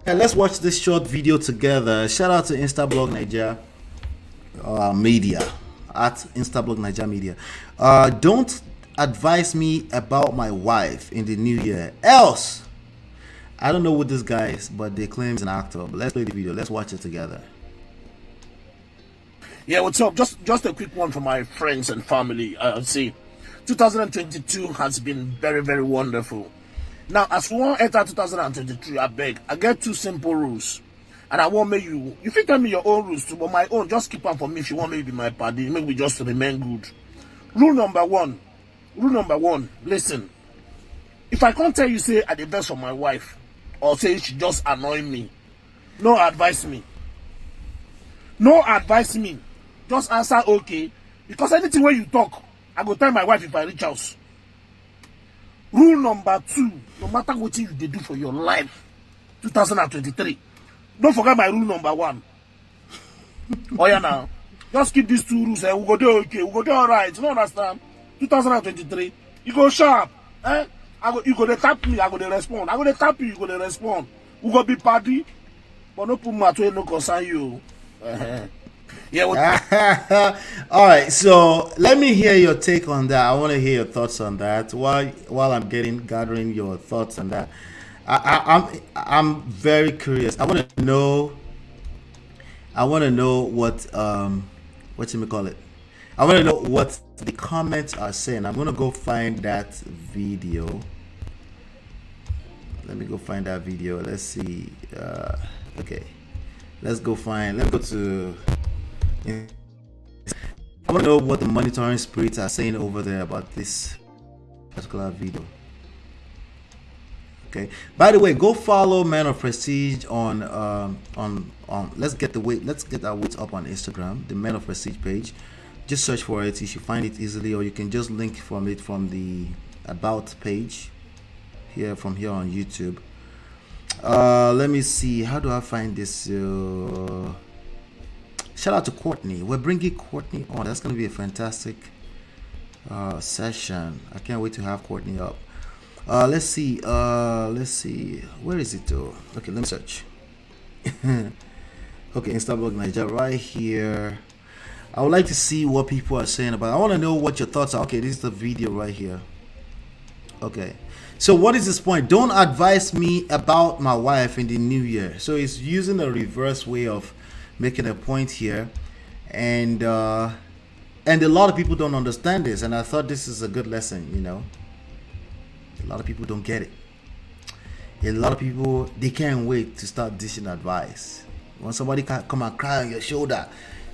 Let's watch this short video together. Shout out to Instablog Naija Media at Instablog Naija Media. Don't advise me about my wife in the new year. Else, I don't know who this guy is, but they claim he's an actor. But let's play the video. Let's watch it together. Yeah, what's up? Just a quick one for my friends and family. See, 2022 has been very, very wonderful. Now, as we want to enter 2023, I beg, I get two simple rules. And I want you can tell me your own rules too, but my own, just keep on for me if you want me to be my party. Maybe we just remain good. Rule number one, listen. If I can't tell you, say, at the best of my wife, or say she just annoy me, no advise me. Just answer okay. Because anything where you talk, I go tell my wife if I reach house. Rule number two, no matter what you do for your life, 2023, don't forget my rule number one. Oh yeah, now, just keep these two rules and we'll go there okay, we'll go there alright, you don't understand? 2023, you go sharp, you go to tap me, I go to respond. I go to tap you go to respond. We go be party, but no put my no concern you. Yeah. All right. So let me hear your take on that. I want to hear your thoughts on that. While I'm gathering your thoughts on that, I'm very curious. I want to know what you call it. I want to know what the comments are saying. I'm gonna go find that video. Let me go find that video. Let's see. Okay. Let's go to. I want to know what the monitoring spirits are saying over there about this particular video. Okay. By the way, go follow Man of Prestige on let's get that weight up on Instagram, the Man of Prestige page. Just search for it. You should find it easily, or you can just link from the about page from here on YouTube. Let me see. How do I find this? Shout out to Courtney. We're bringing Courtney on. That's going to be a fantastic session. I can't wait to have Courtney up. Let's see. Where is it though? Okay, let me search. Okay, Instablog Naija right here. I would like to see what people are saying about it. I want to know what your thoughts are. Okay, this is the video right here. Okay, so what is this point? Don't advise me about my wife in the new year. So it's using a reverse way of making a point here, and a lot of people don't understand this, and I thought this is a good lesson. You know, a lot of people don't get it. A lot of people, they can't wait to start dishing advice. When somebody can come and cry on your shoulder,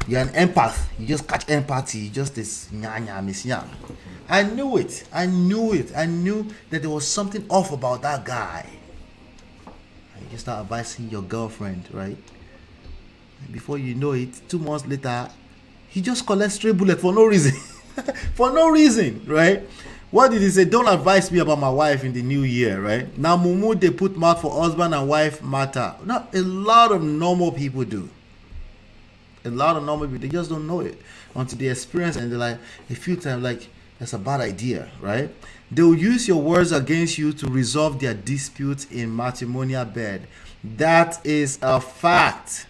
you're an empath. You just catch empathy. You just this nya miss nya. I knew it. I knew that there was something off about that guy. And you just start advising your girlfriend, right? And before you know it, 2 months later, he just collects stray bullet for no reason. For no reason, right? What did he say? Don't advise me about my wife in the new year, right? Now, Mumu, they put mouth for husband and wife matter. No, a lot of normal people do. A lot of normal people, they just don't know it until they experience it, and they're like, a few times, like, that's a bad idea, right? They'll use your words against you to resolve their disputes in matrimonial bed. That is a fact.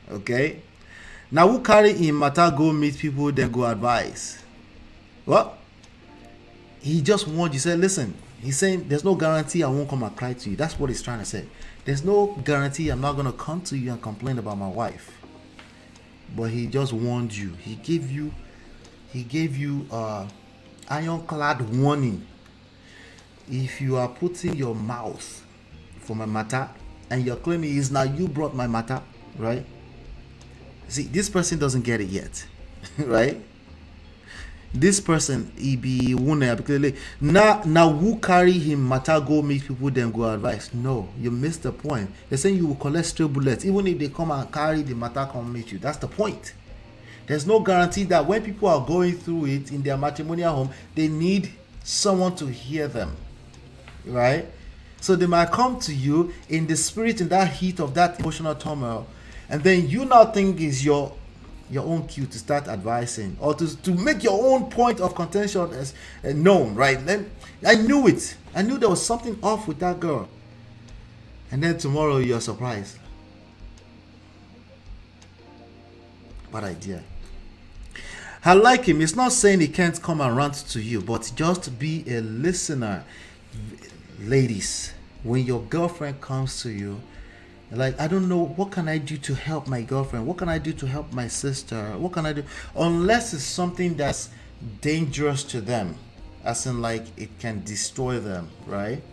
Okay? Now, who carry in matter go meet people, then go advise? What? He just warned you. Said, listen, he's saying there's no guarantee I won't come and cry to you. That's what he's trying to say. There's no guarantee I'm not going to come to you and complain about my wife. But he just warned you. He gave you ironclad warning. If you are putting your mouth for my matter and you're claiming is now you brought my matter, right? See, this person doesn't get it yet, right? This person, he be because now who carry him matter go meet people then go advise? No, you missed the point. They're saying you will collect stray bullets even if they come and carry the matter come meet you. That's the point. There's no guarantee that when people are going through it in their matrimonial home, they need someone to hear them, right? So they might come to you in the spirit, in that heat of that emotional turmoil, and then you now think is your own cue to start advising or to make your own point of contention as known, right? Then I knew it. I knew there was something off with that girl. And then tomorrow you're surprised. Bad idea. I like him. It's not saying he can't come and rant to you, but just be a listener. Ladies, when your girlfriend comes to you, like, I don't know, what can I do to help my girlfriend? What can I do to help my sister? What can I do? Unless it's something that's dangerous to them, as in like it can destroy them, right?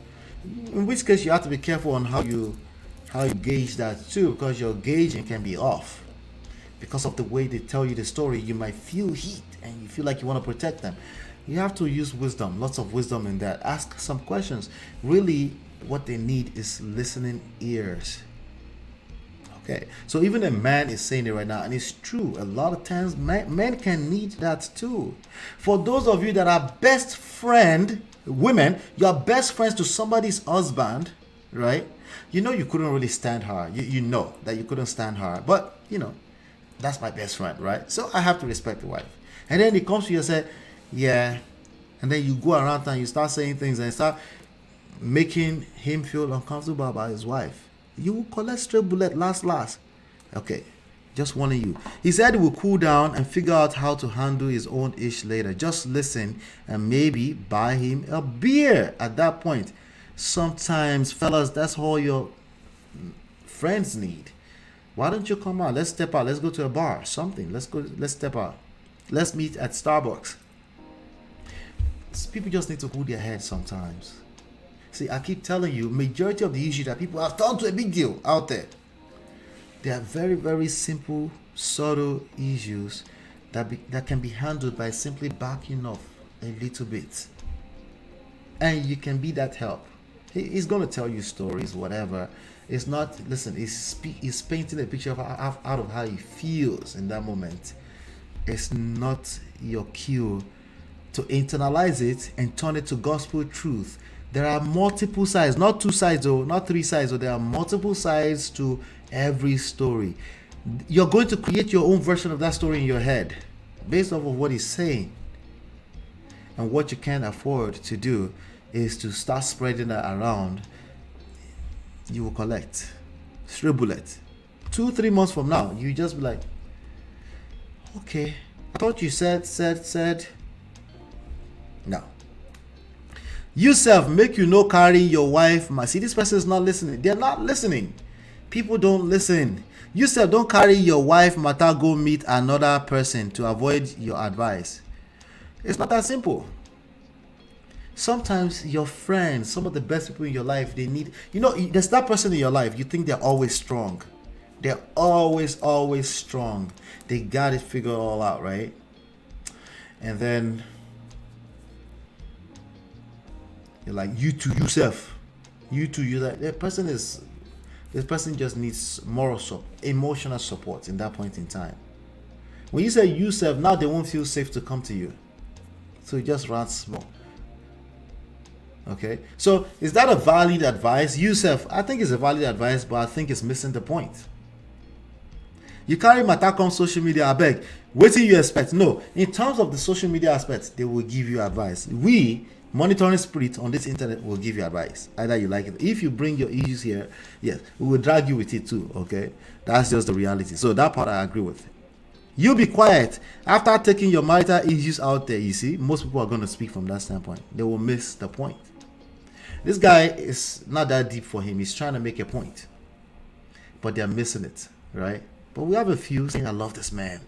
In which case you have to be careful on how you gauge that too, because your gauging can be off. Because of the way they tell you the story, you might feel heat and you feel like you want to protect them. You have to use wisdom, lots of wisdom in that. Ask some questions. Really, what they need is listening ears. Okay, so even a man is saying it right now, and it's true. A lot of times, men can need that too. For those of you that are best friend, women, you are best friends to somebody's husband, right? You know you couldn't really stand her. You know that you couldn't stand her, but you know, that's my best friend, right? So I have to respect the wife. And then he comes to you and say, yeah, and then you go around and you start saying things and start making him feel uncomfortable about his wife. You will collect stray bullet last. Okay, just warning you. He said he will cool down and figure out how to handle his own ish later. Just listen and maybe buy him a beer at that point. Sometimes, fellas, that's all your friends need. Why don't you come out? Let's step out. Let's go to a bar. Something. Let's step out. Let's meet at Starbucks. People just need to hold their head sometimes. See, I keep telling you, majority of the issues that people have turned to a big deal out there, they are very, very simple, subtle issues that can be handled by simply backing off a little bit. And you can be that help. He's going to tell you stories, whatever. It's not, listen, he's painting a picture out of how he feels in that moment. It's not your cue to internalize it and turn it to gospel truth. There are multiple sides, not two sides or not three sides, or there are multiple sides to every story. You're going to create your own version of that story in your head based off of what he's saying. And what you can't afford to do is to start spreading that around. You will collect stray bullet 2-3 months from now, you just be like, okay, I thought you said. No. You self make you no carry your wife. See, this person is not listening. They're not listening. People don't listen. You self don't carry your wife matter go meet another person to avoid your advice. It's not that simple. Sometimes your friends, some of the best people in your life, they need, there's that person in your life, you think they're always strong. They're always strong. They got it figured all out, right? And then you're like, you too, yourself. You too, you're like, this person just needs emotional support in that point in time. When you say yourself, now they won't feel safe to come to you. So it just runs small. Okay, so is that a valid advice? Yourself, I think it's a valid advice, but I think it's missing the point. You carry matter on social media, I beg. What do you expect? No, in terms of the social media aspect, they will give you advice. We, monitoring spirit on this internet, will give you advice. Either you like it. If you bring your issues here, yes, we will drag you with it too. Okay, that's just the reality. So that part I agree with. You be quiet. After taking your marital issues out there, you see, most people are going to speak from that standpoint. They will miss the point. This guy is not that deep for him. He's trying to make a point. But they're missing it, right? But we have a few saying, I love this man.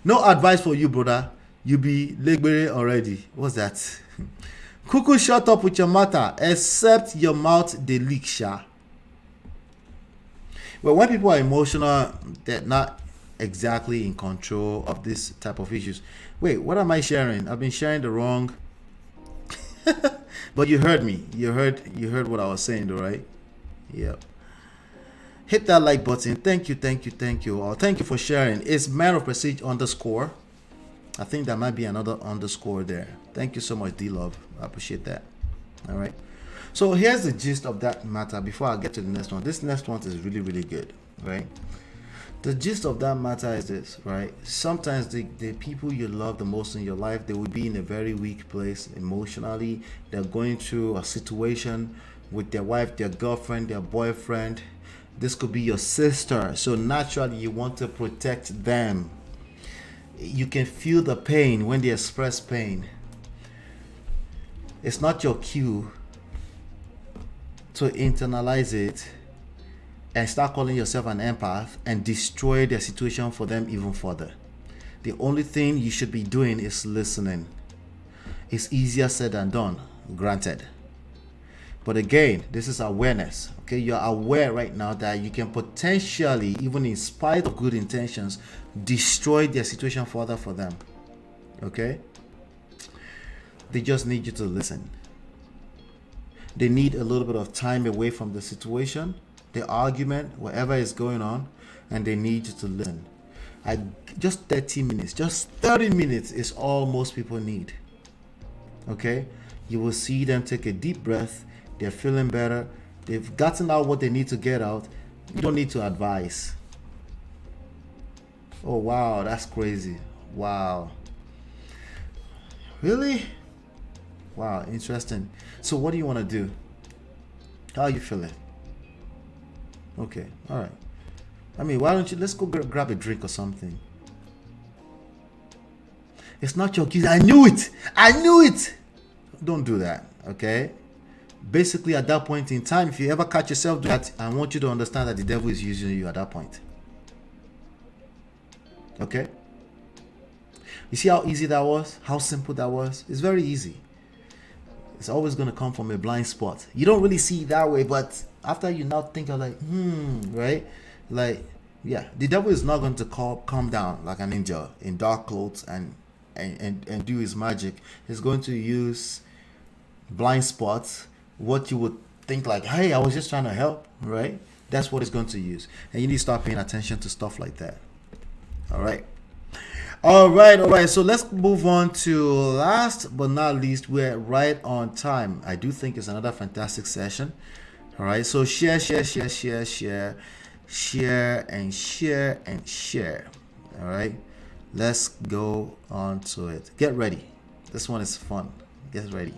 No advice for you, brother. You be legbere already. What's that? Cuckoo, shut up with your matter. Except your mouth, they leak, sha. Well, when people are emotional, they're not exactly in control of this type of issues. Wait, what am I sharing? I've been sharing the wrong... But you heard me. You heard what I was saying, though, right? Yep. Hit that like button. Thank you. Or thank you for sharing. It's Man of Prestige _ I think there might be another underscore there. Thank you so much, D-Love. I appreciate that. All right. So here's the gist of that matter before I get to the next one. This next one is really, really good, right? The gist of that matter is this, right? Sometimes the people you love the most in your life, they will be in a very weak place emotionally. They're going through a situation with their wife, their girlfriend, their boyfriend. This could be your sister. So naturally, you want to protect them. You can feel the pain when they express pain. It's not your cue to internalize it and start calling yourself an empath and destroy the situation for them even further. The only thing you should be doing is listening. It's easier said than done, granted. But again, this is awareness. Okay, you're aware right now that you can potentially, even in spite of good intentions, destroy their situation further for them. Okay? They just need you to listen. They need a little bit of time away from the situation, the argument, whatever is going on, and they need you to listen. Just 30 minutes, just 30 minutes is all most people need. Okay? You will see them take a deep breath. They're feeling better. They've gotten out what they need to get out. You don't need to advise. Oh, wow, that's crazy. Wow. Really? Wow, interesting. So what do you want to do? How are you feeling? Okay, all right. I mean, why don't you, let's go grab a drink or something. It's not your kids. I knew it. Don't do that, okay? Basically, at that point in time, if you ever catch yourself doing that, I want you to understand that the devil is using you at that point. Okay? You see how easy that was? How simple that was? It's very easy. It's always going to come from a blind spot. You don't really see it that way, but after you now think of like, right? Like, yeah, the devil is not going to come down like an angel in dark clothes and do his magic. He's going to use blind spots, what you would think like, hey, I was just trying to help, right? That's what he's going to use. And you need to start paying attention to stuff like that. All right. So let's move on to last but not least. We're right on time. I do think it's another fantastic session. All right, so share and share. All right, let's go on to it. Get ready. This one is fun. Get ready.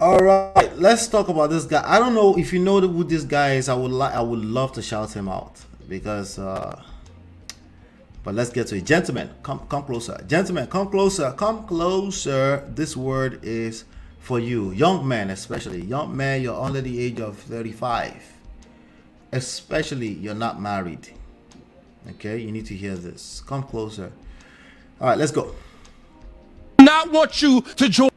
All right, let's talk about this guy. I don't know if you know who this guy is. I would love to shout him out because but let's get to it. Gentlemen, come closer. Gentlemen, come closer. Come closer. This word is for you. Young men, especially. Young men, you're under the age of 35. Especially you're not married. Okay, you need to hear this. Come closer. All right, let's go. Not want you to join.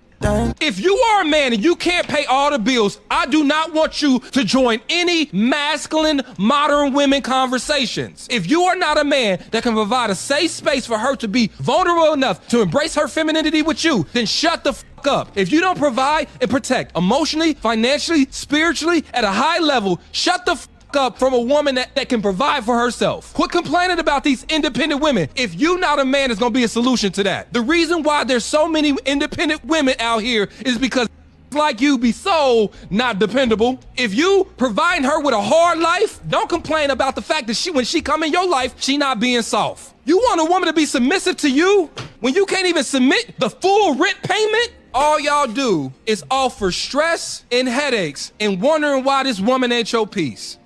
If you are a man and you can't pay all the bills, I do not want you to join any masculine modern women conversations. If you are not a man that can provide a safe space for her to be vulnerable enough to embrace her femininity with you, then shut the fuck up. If you don't provide and protect emotionally, financially, spiritually at a high level, shut the fuck up from a woman that can provide for herself. Quit complaining about these independent women. If you not a man, it's gonna be a solution to that. The reason why there's so many independent women out here is because like you be so not dependable. If you provide her with a hard life, don't complain about the fact that when she come in your life, she not being soft. You want a woman to be submissive to you when you can't even submit the full rent payment? All y'all do is offer stress and headaches and wondering why this woman ain't your piece.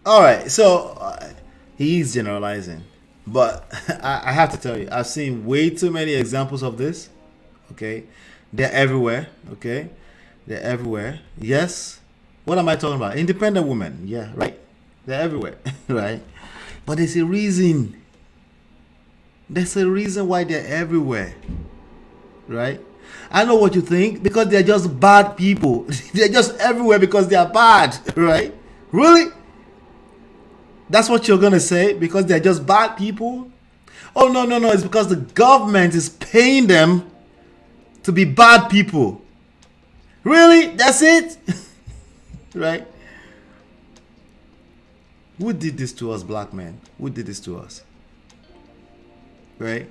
All right, so he's generalizing, but I have to tell you, I've seen way too many examples of this. Okay, they're everywhere. Okay, they're everywhere. Yes, what am I talking about? Independent women. Yeah, right. They're everywhere, right? But there's a reason. There's a reason why they're everywhere, right? I know what you think, because they're just bad people. They're just everywhere because they are bad, right? Really? That's what you're gonna say, because they're just bad people? Oh no, it's because the government is paying them to be bad people. Really? That's it? Right? Who did this to us, black men? Who did this to us? Right?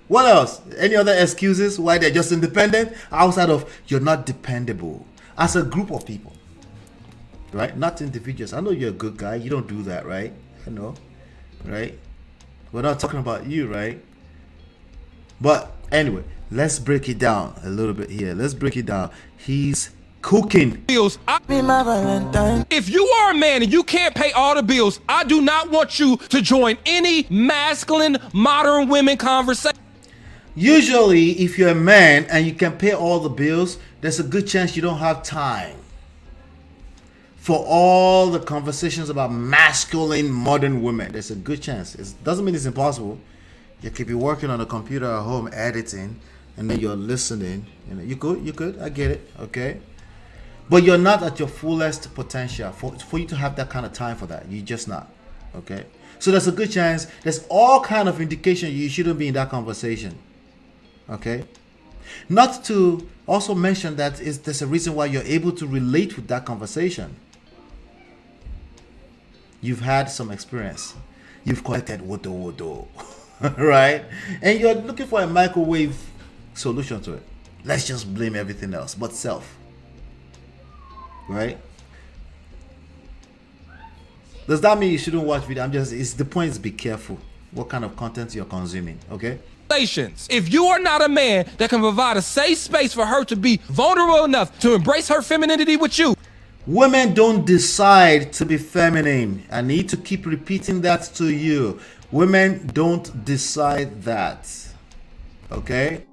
What else? Any other excuses why they're just independent? Outside of you're not dependable as a group of people. Right? Not individuals. I know you're a good guy. You don't do that, right? I know. Right? We're not talking about you, right? But anyway, let's break it down a little bit here. Let's break it down. He's cooking. Bills. If you are a man and you can't pay all the bills, I do not want you to join any masculine modern women conversation. Usually, if you're a man and you can pay all the bills, there's a good chance you don't have time for all the conversations about masculine modern women. There's a good chance. It doesn't mean it's impossible. You could be working on a computer at home editing, and then you're listening. You could. I get it. Okay, but you're not at your fullest potential for you to have that kind of time for that. You're just not. Okay, so there's a good chance. There's all kind of indication you shouldn't be in that conversation. Okay, not to also mention that there's a reason why you're able to relate with that conversation. You've had some experience. You've collected wodo, right? And you're looking for a microwave solution to it. Let's just blame everything else but self, right? Does that mean you shouldn't watch video? It's the point is be careful what kind of content you're consuming, okay? If you are not a man that can provide a safe space for her to be vulnerable enough to embrace her femininity with you. Women don't decide to be feminine. I need to keep repeating that to you. Women don't decide that. Okay?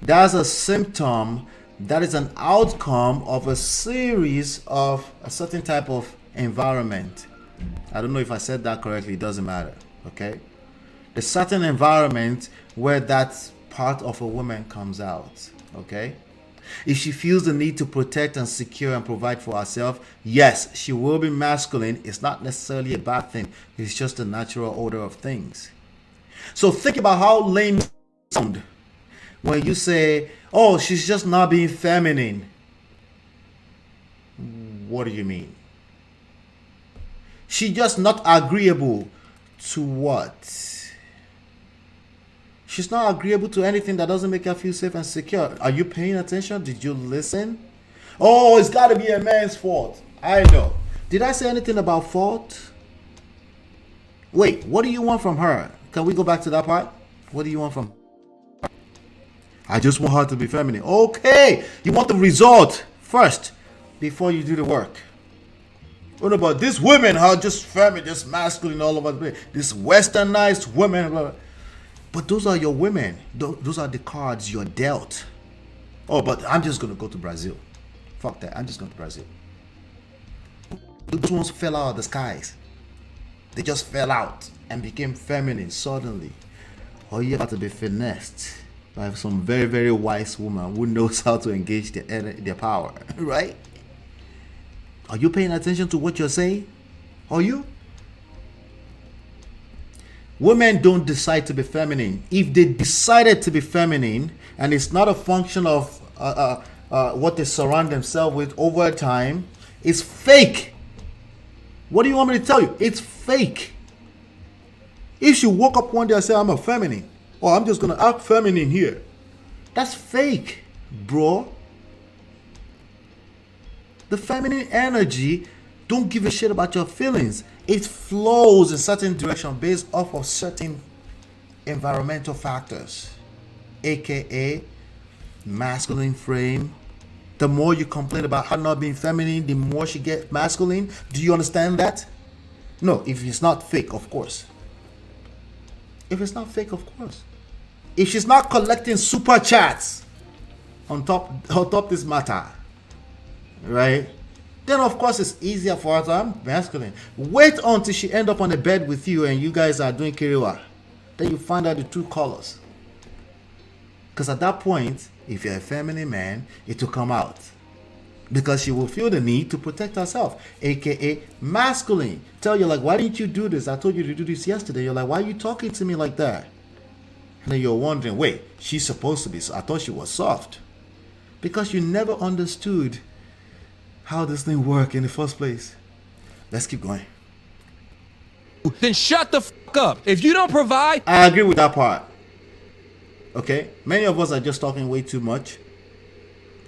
That's a symptom. That is an outcome of a series of a certain type of environment. I don't know if I said that correctly. It doesn't matter. Okay? A certain environment where that part of a woman comes out. Okay? If she feels the need to protect and secure and provide for herself, yes, she will be masculine. It's not necessarily a bad thing. It's just the natural order of things. So think about how lame you sound when you say, oh, she's just not being feminine. What do you mean? She's just not agreeable to what? She's not agreeable to anything that doesn't make her feel safe and secure. Are you paying attention? Did you listen? Oh, it's got to be a man's fault. I know. Did I say anything about fault? Wait, what do you want from her? Can we go back to that part? What do you want from her? I just want her to be feminine. Okay, you want the result first before you do the work. What about these women are just feminine, just masculine all over the place? This westernized women, blah, blah. But those are your women. Those are the cards you're dealt. Oh, but I'm just going to go to Brazil. Fuck that. I'm just going to Brazil. Those ones fell out of the skies. They just fell out and became feminine suddenly. Or you have to be finessed by some very, very wise woman who knows how to engage their power. Right? Are you paying attention to what you're saying? Are you? Women don't decide to be feminine. If they decided to be feminine, and it's not a function of what they surround themselves with over time, it's fake. What do you want me to tell you? It's fake. If she woke up one day and said, I'm a feminine, or I'm just going to act feminine here, that's fake, bro. The feminine energy don't give a shit about your feelings. It flows in certain direction based off of certain environmental factors, aka masculine frame. The more you complain about her not being feminine, the more she gets masculine. Do you understand that? No, if it's not fake, of course. If it's not fake, of course. If she's not collecting super chats on top this matter, right? Then of course it's easier for her to I'm masculine. Wait until she end up on the bed with you and you guys are doing kiriwa. Then you find out the true colors. Because at that point, if you're a feminine man, it will come out. Because she will feel the need to protect herself, aka masculine. Tell you like, why didn't you do this? I told you to do this yesterday. You're like, why are you talking to me like that? And then you're wondering, wait, she's supposed to be, I thought she was soft. Because you never understood how this thing work in the first place. Let's keep going. Then shut the fuck up. If you don't provide... I agree with that part. Okay? Many of us are just talking way too much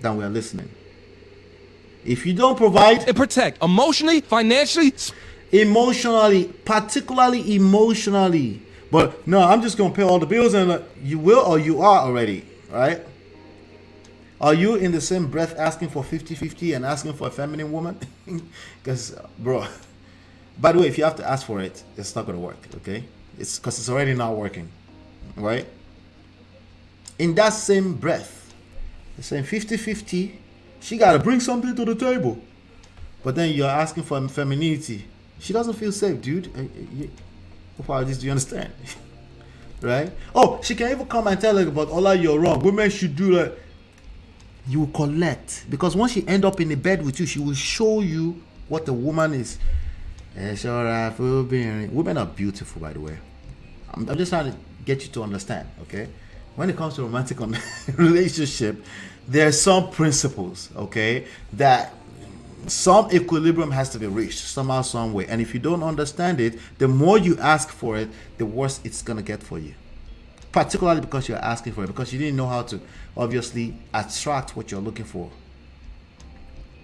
than we are listening. If you don't provide... and protect emotionally, financially... emotionally, particularly emotionally. But no, I'm just going to pay all the bills and you will or you are already. Right? Are you in the same breath asking for 50-50 and asking for a feminine woman? Because, bro, by the way, if you have to ask for it, it's not going to work, okay? It's because it's already not working, right? In that same breath, you're saying 50-50, she got to bring something to the table. But then you're asking for femininity. She doesn't feel safe, dude. What part of this do you understand? Right? Oh, she can even come and tell her about, Ola, you're wrong. Women should do that. You will collect, because once she end up in the bed with you, she will show you what the woman is. Women are beautiful, by the way. I'm just trying to get you to understand, okay? When it comes to romantic relationship, there are some principles, okay, that some equilibrium has to be reached somehow, some way. And if you don't understand it, the more you ask for it, the worse it's gonna get for you. Particularly because you're asking for it, because you didn't know how to obviously attract what you're looking for.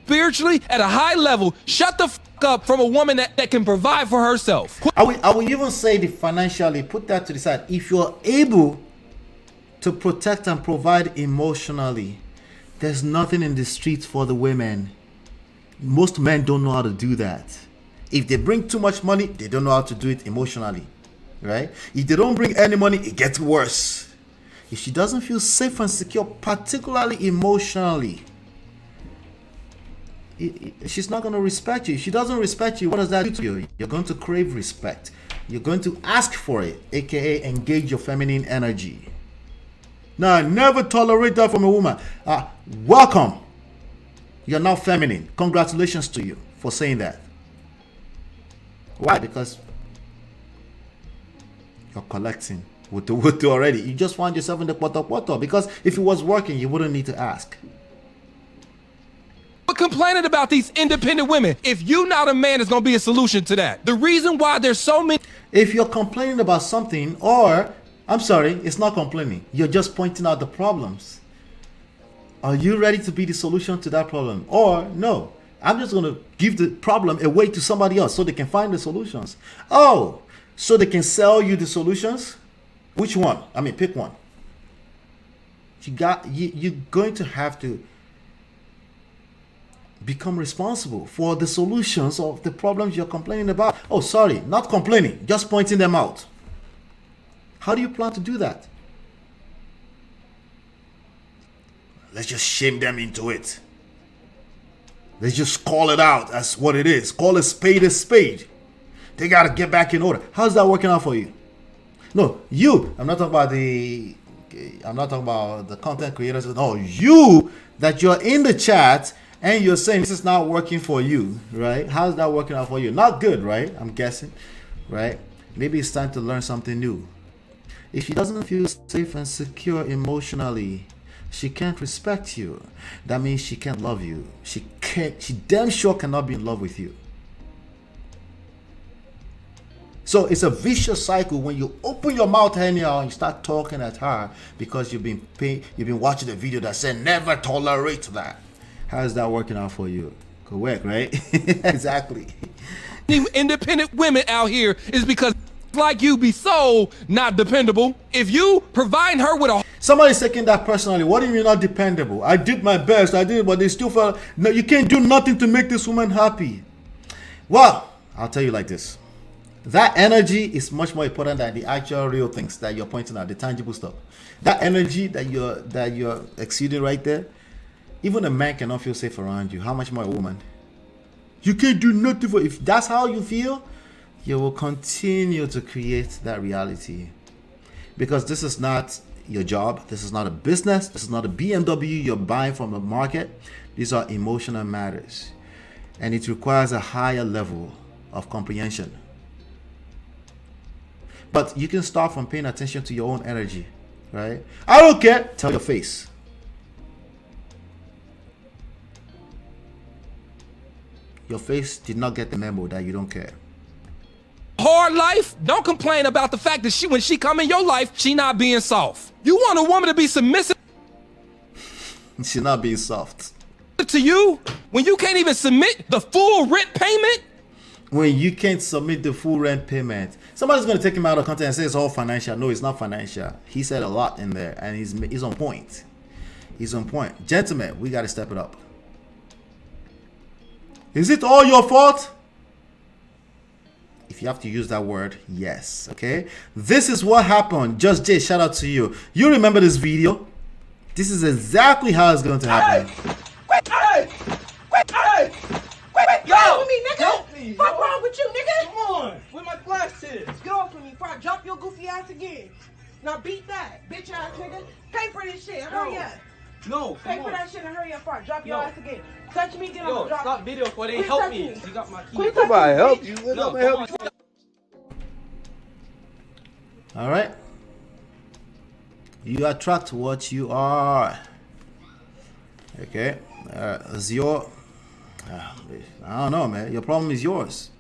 Spiritually, at a high level, shut the fuck up from a woman that can provide for herself. I will even say the financially, put that to the side. If you're able to protect and provide emotionally, there's nothing in the streets for the women. Most men don't know how to do that. If they bring too much money, they don't know how to do it emotionally. Right? If they don't bring any money, it gets worse. If she doesn't feel safe and secure, particularly emotionally, she's not going to respect you. If she doesn't respect you, what does that do to you? You're going to crave respect. You're going to ask for it, aka engage your feminine energy. Now, never tolerate that from a woman. Welcome. You're now feminine. Congratulations to you for saying that. Why? Because you're collecting with the already. You just find yourself in the poto. Because if it was working, you wouldn't need to ask. But complaining about these independent women, if you not a man, it's going to be a solution to that. The reason why there's so many... If you're complaining about something, or I'm sorry, it's not complaining. You're just pointing out the problems. Are you ready to be the solution to that problem? Or no, I'm just going to give the problem away to somebody else so they can find the solutions. Oh, so they can sell you the solutions? Which one? I mean, pick one. You're going to have to become responsible for the solutions of the problems you're complaining about. Oh, sorry, not complaining, just pointing them out. How do you plan to do that? Let's just shame them into it. Let's just call it out as what it is. Call a spade a spade. They got to get back in order. How's that working out for you? No, you. I'm not talking about the content creators. No, you, that you're in the chat and you're saying this is not working for you, right? How's that working out for you? Not good, right? I'm guessing, right? Maybe it's time to learn something new. If she doesn't feel safe and secure emotionally, she can't respect you. That means she can't love you. She damn sure cannot be in love with you. So it's a vicious cycle when you open your mouth anyhow and you start talking at her because you've been watching the video that said never tolerate that. How's that working out for you? Correct, right? Exactly. Independent women out here is because like you be so not dependable. If you provide her with a... Somebody's taking that personally. What do you mean not dependable? I did my best. I did it, but they still felt... No, you can't do nothing to make this woman happy. Well, I'll tell you like this. That energy is much more important than the actual real things that you're pointing out, the tangible stuff. That energy that you're exuding right there, even a man cannot feel safe around you. How much more a woman? You can't do nothing for... If that's how you feel, you will continue to create that reality. Because this is not your job. This is not a business. This is not a BMW you're buying from a market. These are emotional matters. And it requires a higher level of comprehension. But you can start from paying attention to your own energy, right? I don't care. Tell your face. Your face did not get the memo that you don't care. Hard life, don't complain about the fact that when she come in your life, she not being soft. You want a woman to be submissive? She's not being soft. To you? When you can't even submit the full rent payment? When you can't submit the full rent payment. Somebody's going to take him out of context and say it's all financial. No, it's not financial. He said a lot in there and he's on point. He's on point. Gentlemen, we got to step it up. Is it all your fault? If you have to use that word, yes. Okay. This is what happened. Just Jay, shout out to you. You remember this video? This is exactly how it's going to happen. Hey! Yo! With me, nigga! Fuck wrong with you, nigga? Come on! Where my glasses? Get off of me before I drop your goofy ass again. Now beat that, bitch ass nigga. Pay for this shit. Hurry up. No, pay for that shit and hurry up before I drop your ass again. Touch me, then I'm gonna drop you. Stop video before they help me. You got my key. Quit Somebody help you. No, help you. All right. You attract what you are. Okay. Is your... I don't know, man. Your problem is yours.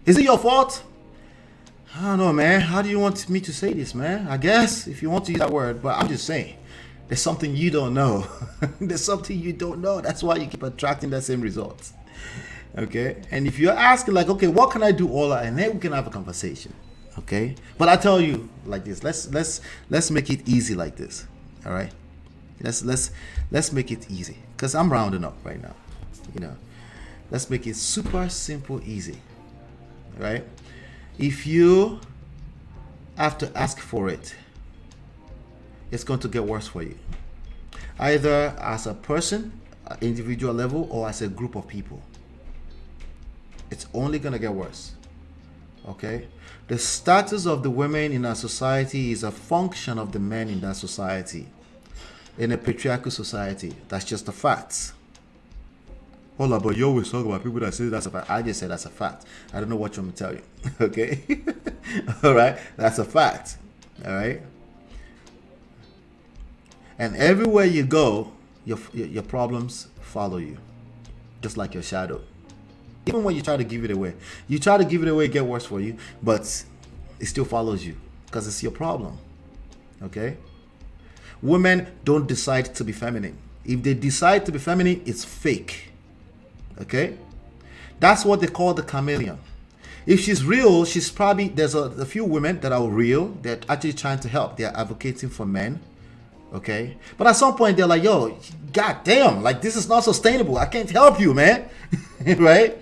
Is it your fault? I don't know, man. How do you want me to say this, man? I guess if you want to use that word, but I'm just saying there's something you don't know. There's something you don't know. That's why you keep attracting the same results. Okay. And if you're asking like, okay, what can I do all that, and then we can have a conversation. Okay. But I tell you like this. Let's make it easy like this. All right. Let's make it easy because I'm rounding up right now. You know. Let's make it super simple, easy, right? If you have to ask for it, it's going to get worse for you. Either as a person, individual level, or as a group of people. It's only going to get worse, okay? The status of the women in our society is a function of the men in that society. In a patriarchal society, that's just a fact. Hold on, but you always talk about people that say that's a fact. I just said that's a fact. I don't know what you want me to tell you. Okay? All right? That's a fact. All right? And everywhere you go, your problems follow you. Just like your shadow. Even when you try to give it away. You try to give it away, it get worse for you. But it still follows you. Because it's your problem. Okay? Women don't decide to be feminine. If they decide to be feminine, it's fake. Okay? That's what they call the chameleon. If she's real, she's probably, there's a few women that are real. They're actually trying to help. They're advocating for men. Okay? But at some point, they're like, yo, goddamn, like this is not sustainable. I can't help you, man. Right?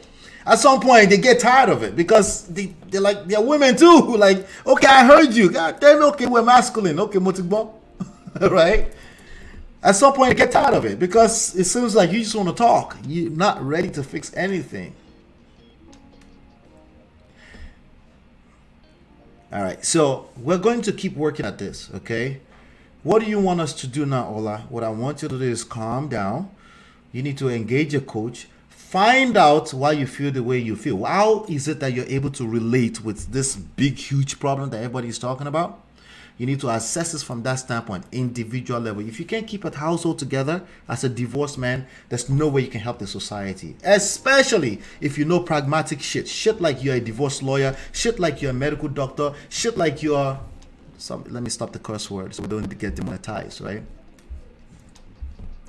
At some point, they get tired of it because they're like, they're women too. Like, okay, I heard you. God damn, okay, we're masculine. Okay, motigbo. Right? At some point, they get tired of it because it seems like you just want to talk. You're not ready to fix anything. All right, so we're going to keep working at this, okay? What do you want us to do now, Ola? What I want you to do is calm down. You need to engage a coach. Find out why you feel the way you feel. How is it that you're able to relate with this big, huge problem that everybody is talking about? You need to assess this from that standpoint, individual level. If you can't keep a household together as a divorced man, there's no way you can help the society. Especially if you know pragmatic shit. Shit like you're a divorce lawyer. Shit like you're a medical doctor. Shit like you're... let me stop the curse word so we don't get demonetized, right?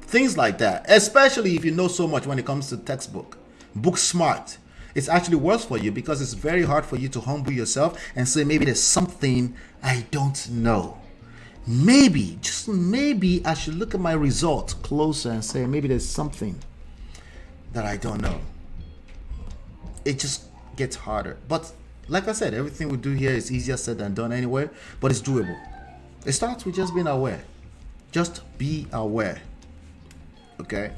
Things like that. Especially if you know so much when it comes to textbook. Book smart. It's actually worse for you because it's very hard for you to humble yourself and say, maybe there's something I don't know. Maybe, just maybe I should look at my results closer and say, maybe there's something that I don't know. It just gets harder. But like I said, everything we do here is easier said than done anyway, but it's doable. It starts with just being aware. Just be aware. Okay?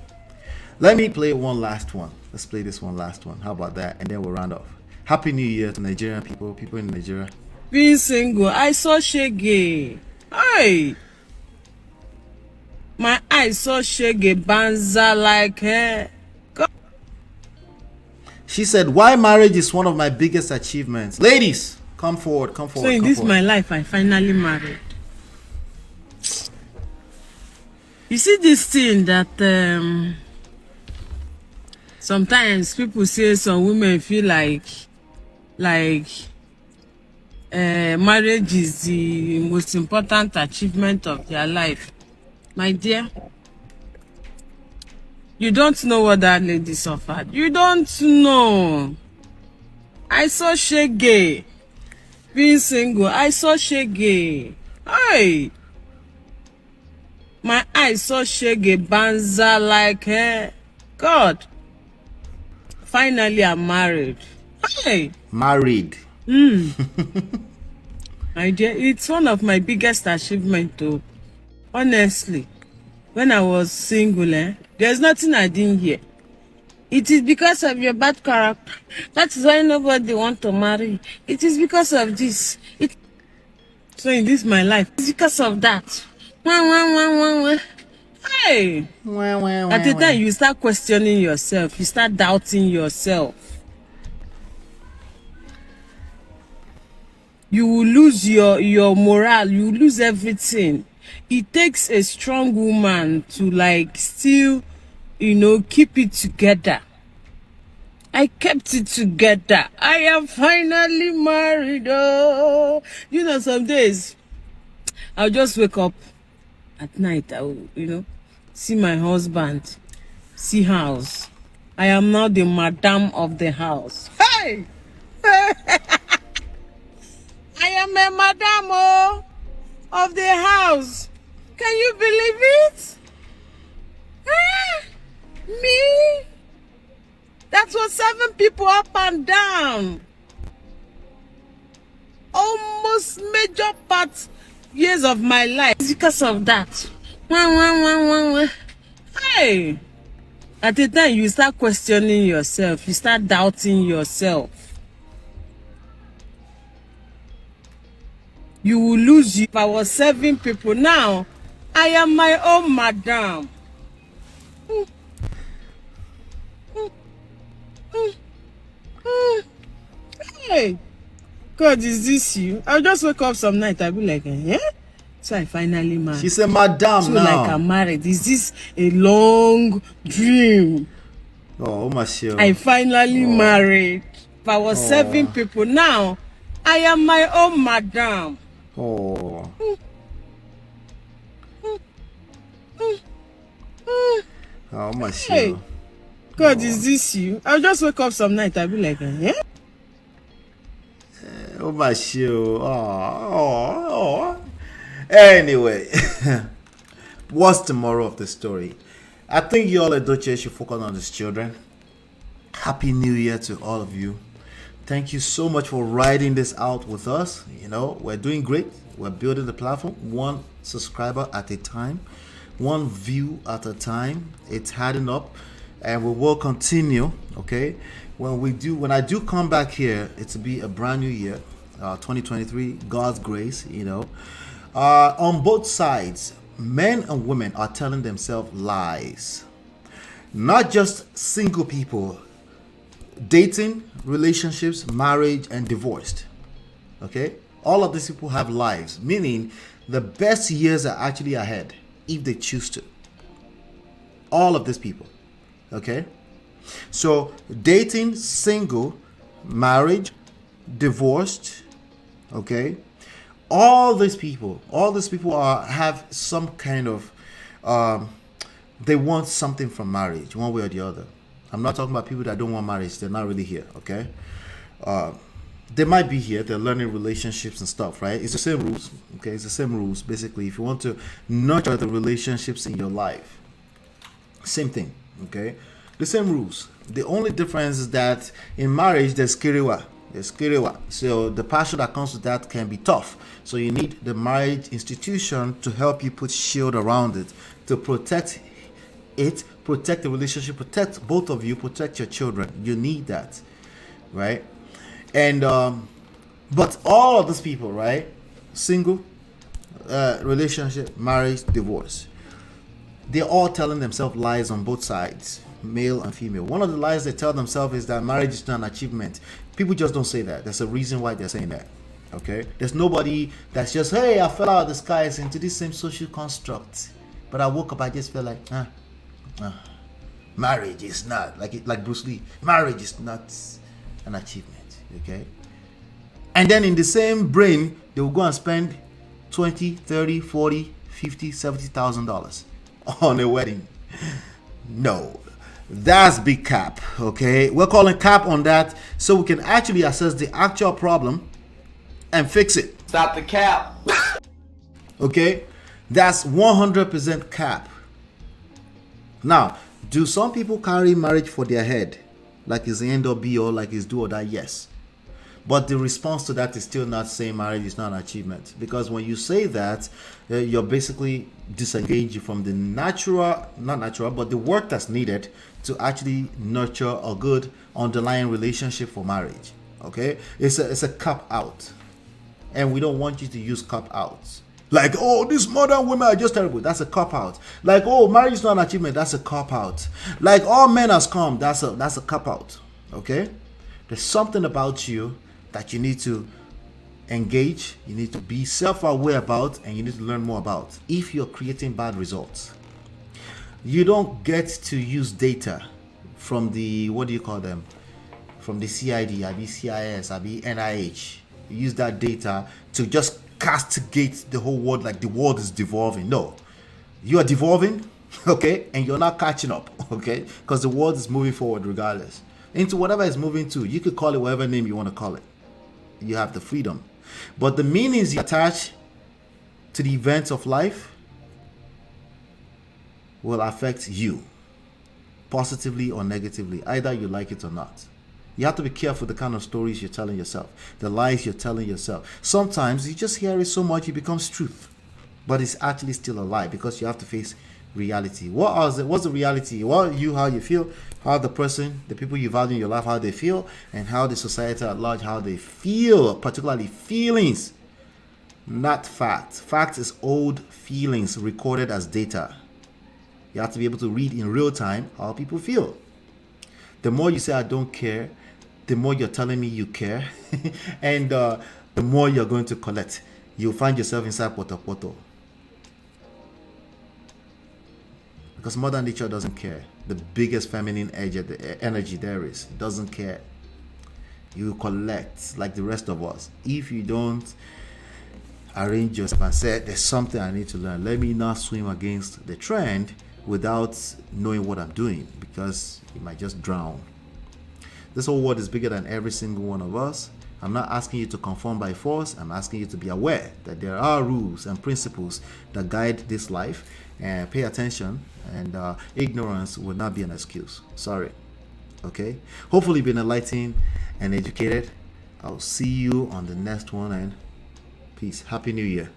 Let me play one last one. Let's play this one last one. How about that? And then we'll round off. Happy New Year to Nigerian people in Nigeria. Being single, I saw Shege. Hey! My eyes saw Shege banza like her. She said, why marriage is one of my biggest achievements. Ladies, come forward. So in this my life, I finally married. You see this thing that sometimes people say some women feel like marriage is the most important achievement of their life. My dear, you don't know what that lady suffered. You don't know. I saw Shege. Being single, I saw Shege. Hey! My eyes saw Shege banza like her. God. Finally, I'm married. Hey! Married. My dear, it's one of my biggest achievements too. Honestly, when I was single, there's nothing I didn't hear. It is because of your bad character. That is why nobody wants to marry. It is because of this. So in this my life, it's because of that. Hey! At the time you start questioning yourself, you start doubting yourself. You will lose your morale, you will lose everything. It takes a strong woman to still, keep it together. I kept it together. I am finally married. Oh, some days I'll just wake up at night. I will, see my husband, see house. I am now the madam of the house. Hey! I am a madam of the house. Can you believe it? Me? That was 7 people up and down. Almost major years of my life. It's because of that. Hey! At the time you start questioning yourself, you start doubting yourself. You will lose. If I was 7 people, now I am my own madam. Hey, God, is this you? I'll just wake up some night. I'll be like, So I finally married. She said, madam, so now. Like I'm married. Is this a long dream? Oh, my God. I finally married. If I was 7 people, now I am my own madam. Oh. How much? Hey, God, is this you? I'll just wake up some night. I'll be like, eh? Oh my shoe. Oh. Anyway, what's the moral of the story? I think Yul Edochie should focus on his children. Happy New Year to all of you. Thank you so much for riding this out with us. You know, we're doing great. We're building the platform one subscriber at a time, one view at a time. It's adding up, and we will continue. Okay, when I do come back here, it's to be a brand new year, 2023. God's grace, you know, on both sides, men and women are telling themselves lies. Not just single people, dating, relationships, marriage, and divorced. Okay, all of these people have lives, meaning the best years are actually ahead if they choose to. All of these people. Okay, so dating, single, marriage, divorced. Okay, all these people have some kind of they want something from marriage, one way or the other. I'm not talking about people that don't want marriage. They're not really here. Okay, they might be here. They're learning relationships and stuff, right? It's the same rules. Okay, it's the same rules. Basically, if you want to nurture the relationships in your life, same thing. Okay, the same rules. The only difference is that in marriage there's kiriwa. So the passion that comes with that can be tough. So you need the marriage institution to help you put shield around it, to protect it, protect the relationship, protect both of you, protect your children. You need that, right? And but all of these people, right, single, relationship, marriage, divorce, they're all telling themselves lies on both sides, male and female. One of the lies they tell themselves is that marriage is not an achievement. People just don't say that. There's a reason why they're saying that. Okay, there's nobody that's just, hey, I fell out of the skies into this same social construct, but I woke up, I just felt like marriage is not like Bruce Lee. Marriage is not an achievement. Okay, and then in the same brain they will go and spend 20, 30, 40, 50, $70,000 on a wedding. No, that's big cap. Okay, we're calling cap on that so we can actually assess the actual problem and fix it. Stop the cap. Okay, that's 100% cap. Now, do some people carry marriage for their head, like it's the end or be all, like it's do or die? Yes. But the response to that is still not saying marriage is not an achievement. Because when you say that, you're basically disengaging from the but the work that's needed to actually nurture a good underlying relationship for marriage. Okay? It's a cop out. And we don't want you to use cop outs. Like, oh, these modern women are just terrible. That's a cop out. Like, oh, marriage is not an achievement. That's a cop out. Like, all men are scum. That's a cop out. Okay? There's something about you that you need to engage, you need to be self-aware about, and you need to learn more about. If you're creating bad results, you don't get to use data from the, what do you call them, from the CID, IB CIS, IB NIH. You use that data to just castigate the whole world like the world is devolving. No, you are devolving, okay, and you're not catching up, okay, because the world is moving forward regardless into whatever it's moving to. You could call it whatever name you want to call it. You have the freedom, but the meanings you attach to the events of life will affect you positively or negatively, either you like it or not. You have to be careful the kind of stories you're telling yourself, the lies you're telling yourself. Sometimes you just hear it so much it becomes truth, but it's actually still a lie because you have to face reality. What's the reality? How you feel, how the person, the people you value in your life, how they feel, and how the society at large, how they feel, particularly feelings, not fact. Fact is old feelings recorded as data. You have to be able to read in real time how people feel. The more you say I don't care, the more you're telling me you care, and the more you're going to collect. You'll find yourself inside poto. Because modern nature doesn't care. The biggest feminine energy there is doesn't care. You collect like the rest of us. If you don't arrange yourself and say, there's something I need to learn, let me not swim against the trend, without knowing what I'm doing, because you might just drown. This whole world is bigger than every single one of us. I'm not asking you to conform by force. I'm asking you to be aware that there are rules and principles that guide this life, and pay attention, and ignorance will not be an excuse. Sorry. Okay? Hopefully you've been enlightened and educated. I'll see you on the next one, and peace. Happy New Year.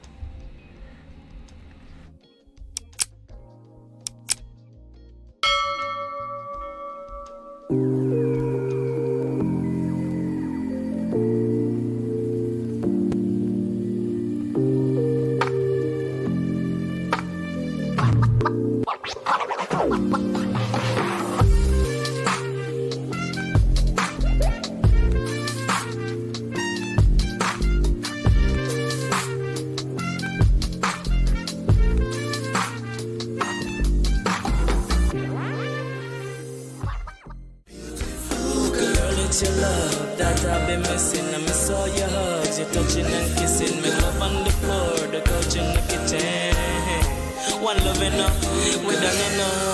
Your love that I've been missing. I miss all your hugs, your touching and kissing. Make love on the floor, the couch in the kitchen. One loving up, we done enough.